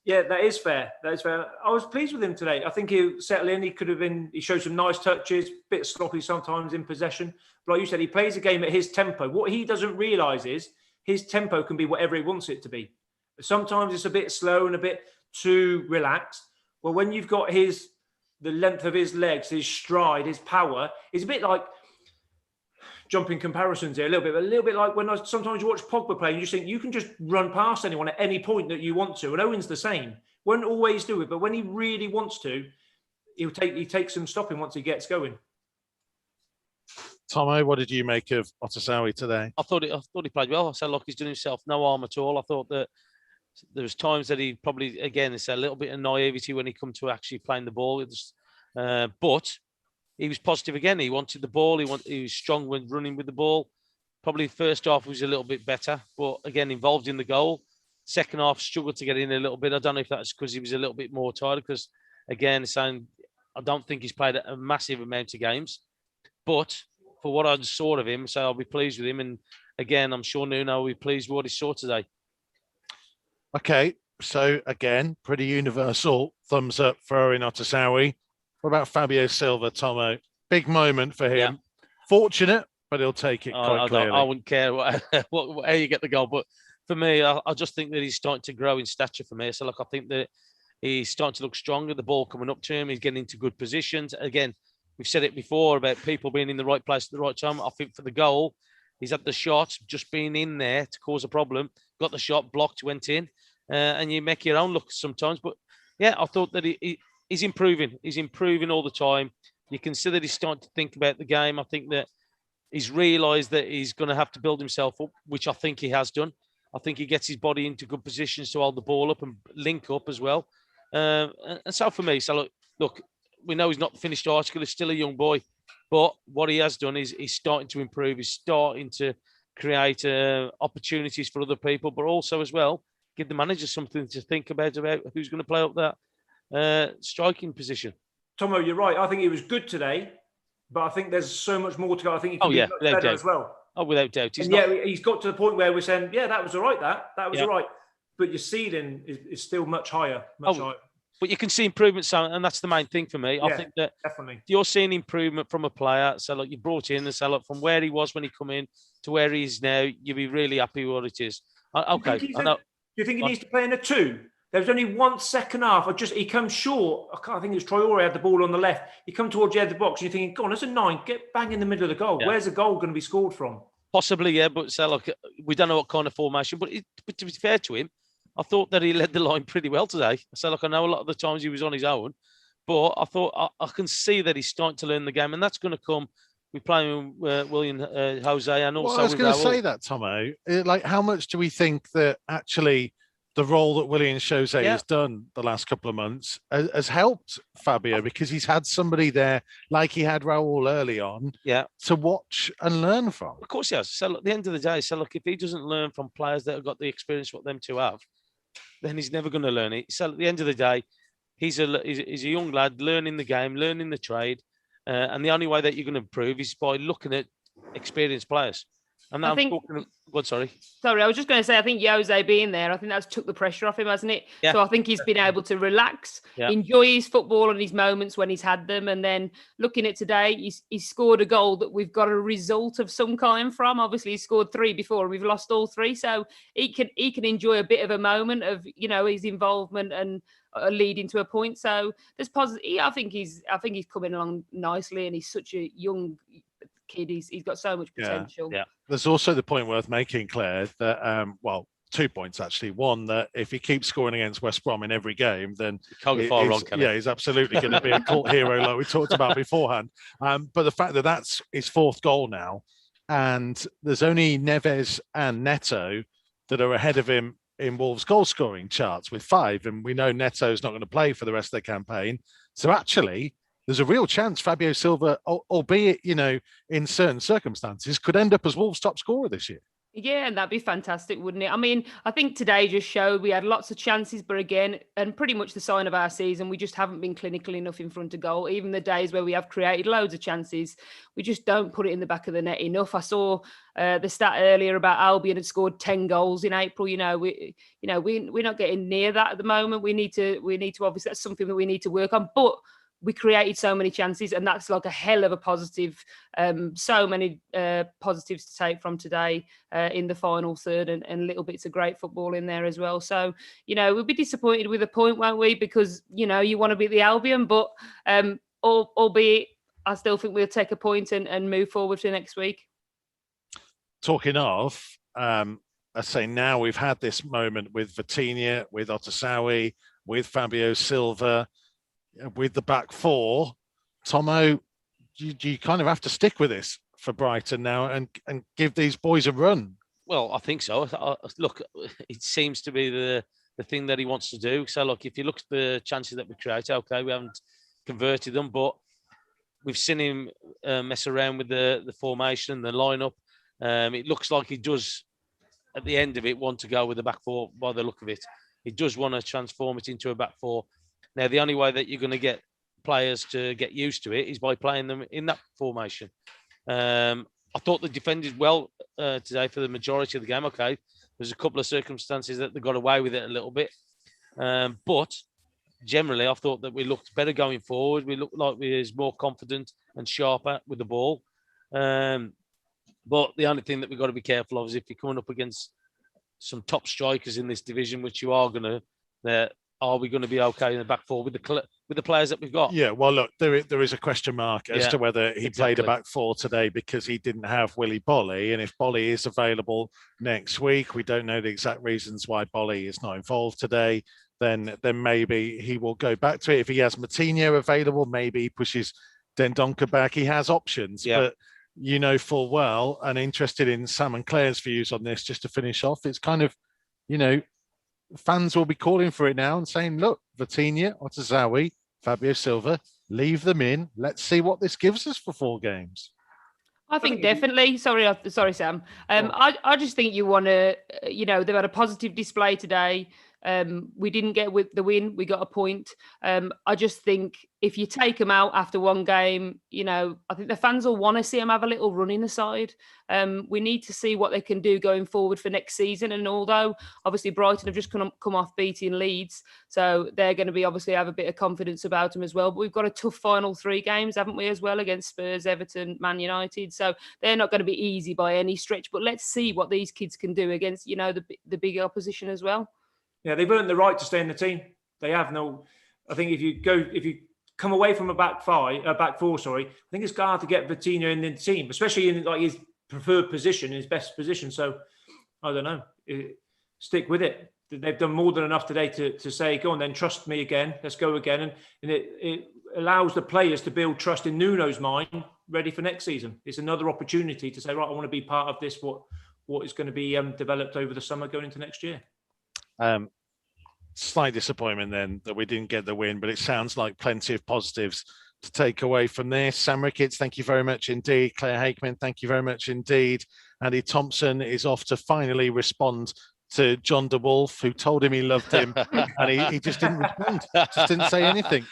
Yeah, that is fair. That is fair. I was pleased with him today. I think he settled in. He showed some nice touches, a bit sloppy sometimes in possession. But like you said, he plays the game at his tempo. What he doesn't realise is his tempo can be whatever he wants it to be. Sometimes it's a bit slow and a bit too relaxed. Well, when you've got the length of his legs, his stride, his power, it's a bit like jumping comparisons here, a little bit like when sometimes you watch Pogba play and you just think you can just run past anyone at any point that you want to. And Owen's the same. Won't always do it, but when he really wants to, he takes some stopping once he gets going. Tomo, what did you make of Otasawi today? I thought he played well. I said, look, he's doing himself no harm at all. I thought that there was times that he probably, again, it's a little bit of naivety when he come to actually playing the ball. But he was positive again. He wanted the ball. He was strong when running with the ball. Probably first half was a little bit better, but again, involved in the goal. Second half struggled to get in a little bit. I don't know if that's because he was a little bit more tired. Because again, I don't think he's played a massive amount of games. But for what I saw of him, so I'll be pleased with him. And again, I'm sure Nuno will be pleased with what he saw today. Okay, so again, pretty universal thumbs up for Owen Otasawi. What about Fabio Silva, Tomo? Big moment for him. Yeah. Fortunate, but he'll take it quite clearly. I wouldn't care how you get the goal. But for me, I just think that he's starting to grow in stature for me. So, look, I think that he's starting to look stronger. The ball coming up to him. He's getting into good positions. Again, we've said it before about people being in the right place at the right time. I think for the goal, he's had the shot, just being in there to cause a problem. Got the shot, blocked, went in. And you make your own look sometimes. But, yeah, I thought that he's improving. He's improving all the time. You can see that he's starting to think about the game. I think that he's realised that he's going to have to build himself up, which I think he has done. I think he gets his body into good positions to hold the ball up and link up as well. And so for me, look, we know he's not the finished article. He's still a young boy. But what he has done is he's starting to improve. He's starting to create opportunities for other people, but also as well, give the manager something to think about who's going to play up that striking position. Tomo, you're right. I think he was good today, but I think there's so much more to go. I think he can be much better as well. Oh, without doubt. He's got to the point where we're saying, yeah, that was all right, that was all right. But your ceiling is still much higher, higher. But you can see improvement, Sam, and that's the main thing for me. I think that definitely you're seeing improvement from a player. So, look, you brought in and so, look, from where he was when he come in to where he is now, you'll be really happy with what it is. Okay, I know. Do you think he needs to play in a 2? There was only 1 second half. He comes short. I think it was Traore had the ball on the left. He come towards the edge of the box, and you're thinking, "Go on, there's a 9. Get bang in the middle of the goal. Yeah. Where's the goal going to be scored from?" Possibly, yeah, but so look, we don't know what kind of formation. But to be fair to him, I thought that he led the line pretty well today. So look, I know a lot of the times he was on his own, but I thought I can see that he's starting to learn the game, and that's going to come. We're playing William Jose, and also I was going to say that, Tomo. Like, how much do we think that actually the role that William Jose has done the last couple of months has helped Fabio, because he's had somebody there like he had Raul early on to watch and learn from? Of course he has. So at the end of the day, look, if he doesn't learn from players that have got the experience what them two have, then he's never going to learn it. So at the end of the day, he's a young lad learning the game, learning the trade. And the only way that you're going to improve is by looking at experienced players. And I think, sorry, I was just going to say, I think Jose being there, I think that's took the pressure off him, hasn't it? Yeah. So I think he's been able to relax, enjoy his football and his moments when he's had them. And then looking at today, he's scored a goal that we've got a result of some kind from. Obviously, he scored 3 before and we've lost all 3. So he can enjoy a bit of a moment of, his involvement and leading to a point. So there's positive. I think he's coming along nicely, and he's such a young kid. He's got so much potential. Yeah. There's also the point worth making, Claire, that 2 points actually. One, that if he keeps scoring against West Brom in every game, then he's absolutely going to be a cult hero like we talked about beforehand. But the fact that that's his 4th goal now, and there's only Neves and Neto that are ahead of him in Wolves' goal scoring charts with 5, and we know Neto's not going to play for the rest of the campaign. So actually, there's a real chance Fabio Silva, albeit, in certain circumstances, could end up as Wolves' top scorer this year. Yeah, and that'd be fantastic, wouldn't it? I mean, I think today just showed we had lots of chances, but again, and pretty much the sign of our season, we just haven't been clinical enough in front of goal. Even the days where we have created loads of chances, we just don't put it in the back of the net enough. I saw the stat earlier about Albion had scored 10 goals in April. We're not getting near that at the moment. We need to obviously, that's something that we need to work on, but we created so many chances, and that's like a hell of a positive. So many positives to take from today in the final third, and little bits of great football in there as well. So, we'll be disappointed with a point, won't we? Because, you want to beat the Albion, but albeit I still think we'll take a point and move forward to next week. Talking of, I say now we've had this moment with Vitinha, with Otasowie, with Fabio Silva, with the back 4. Tomo, you kind of have to stick with this for Brighton now and give these boys a run. Well, I think so. Look, it seems to be the thing that he wants to do. So, look, if you look at the chances that we create, okay, we haven't converted them, but we've seen him mess around with the formation and the lineup. It looks like he does, at the end of it, want to go with the back 4 by the look of it. He does want to transform it into a back 4. Now, the only way that you're going to get players to get used to it is by playing them in that formation. I thought they defended well today for the majority of the game. Okay, there's a couple of circumstances that they got away with it a little bit. But generally, I thought that we looked better going forward. We looked like we was more confident and sharper with the ball. But the only thing that we've got to be careful of is if you're coming up against some top strikers in this division, which you are going to, are we going to be okay in the back 4 with the players that we've got? Yeah, well, look, there is a question mark as to whether he played a back 4 today because he didn't have Willy Bolly, and if Bolly is available next week, we don't know the exact reasons why Bolly is not involved today. Then maybe he will go back to it. If he has Matinho available, maybe he pushes Dendoncker back. He has options, but full well, and interested in Sam and Claire's views on this. Just to finish off, it's kind of, fans will be calling for it now and saying, look, Vitinha, Otasowie, Fabio Silva, leave them in. Let's see what this gives us for 4 games. I think definitely. Sorry, Sam. I just think you want to, they've had a positive display today. We didn't get with the win. We got a point. I just think if you take them out after one game, I think the fans will want to see them have a little run in the side. We need to see what they can do going forward for next season. And although obviously Brighton have just come off beating Leeds, so they're going to be obviously have a bit of confidence about them as well. But we've got a tough final 3 games, haven't we, as well, against Spurs, Everton, Man United. So they're not going to be easy by any stretch. But let's see what these kids can do against, the bigger opposition as well. Yeah, they've earned the right to stay in the team. They have no. I think if you come away from a back four, sorry, I think it's hard to get Vitinha in the team, especially in like his preferred position, his best position. So I don't know. Stick with it. They've done more than enough today to say, go on then, trust me again. Let's go again. And it allows the players to build trust in Nuno's mind, ready for next season. It's another opportunity to say, right, I want to be part of this, what is going to be developed over the summer going into next year. Slight disappointment then that we didn't get the win, but it sounds like plenty of positives to take away from this. Sam Ricketts, thank you very much indeed. Claire Hakeman, thank you very much indeed. Andy Thompson is off to finally respond to John de Wolf, who told him he loved him, and he just didn't respond, just didn't say anything.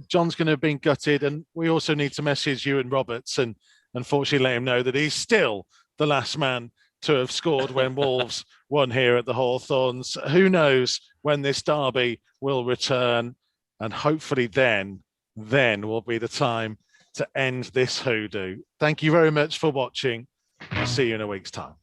John's going to have been gutted, and we also need to message Ewan Roberts and unfortunately let him know that he's still the last man to have scored when Wolves won here at the Hawthorns. Who knows when this derby will return, and hopefully then will be the time to end this hoodoo. Thank you very much for watching. I'll see you in a week's time.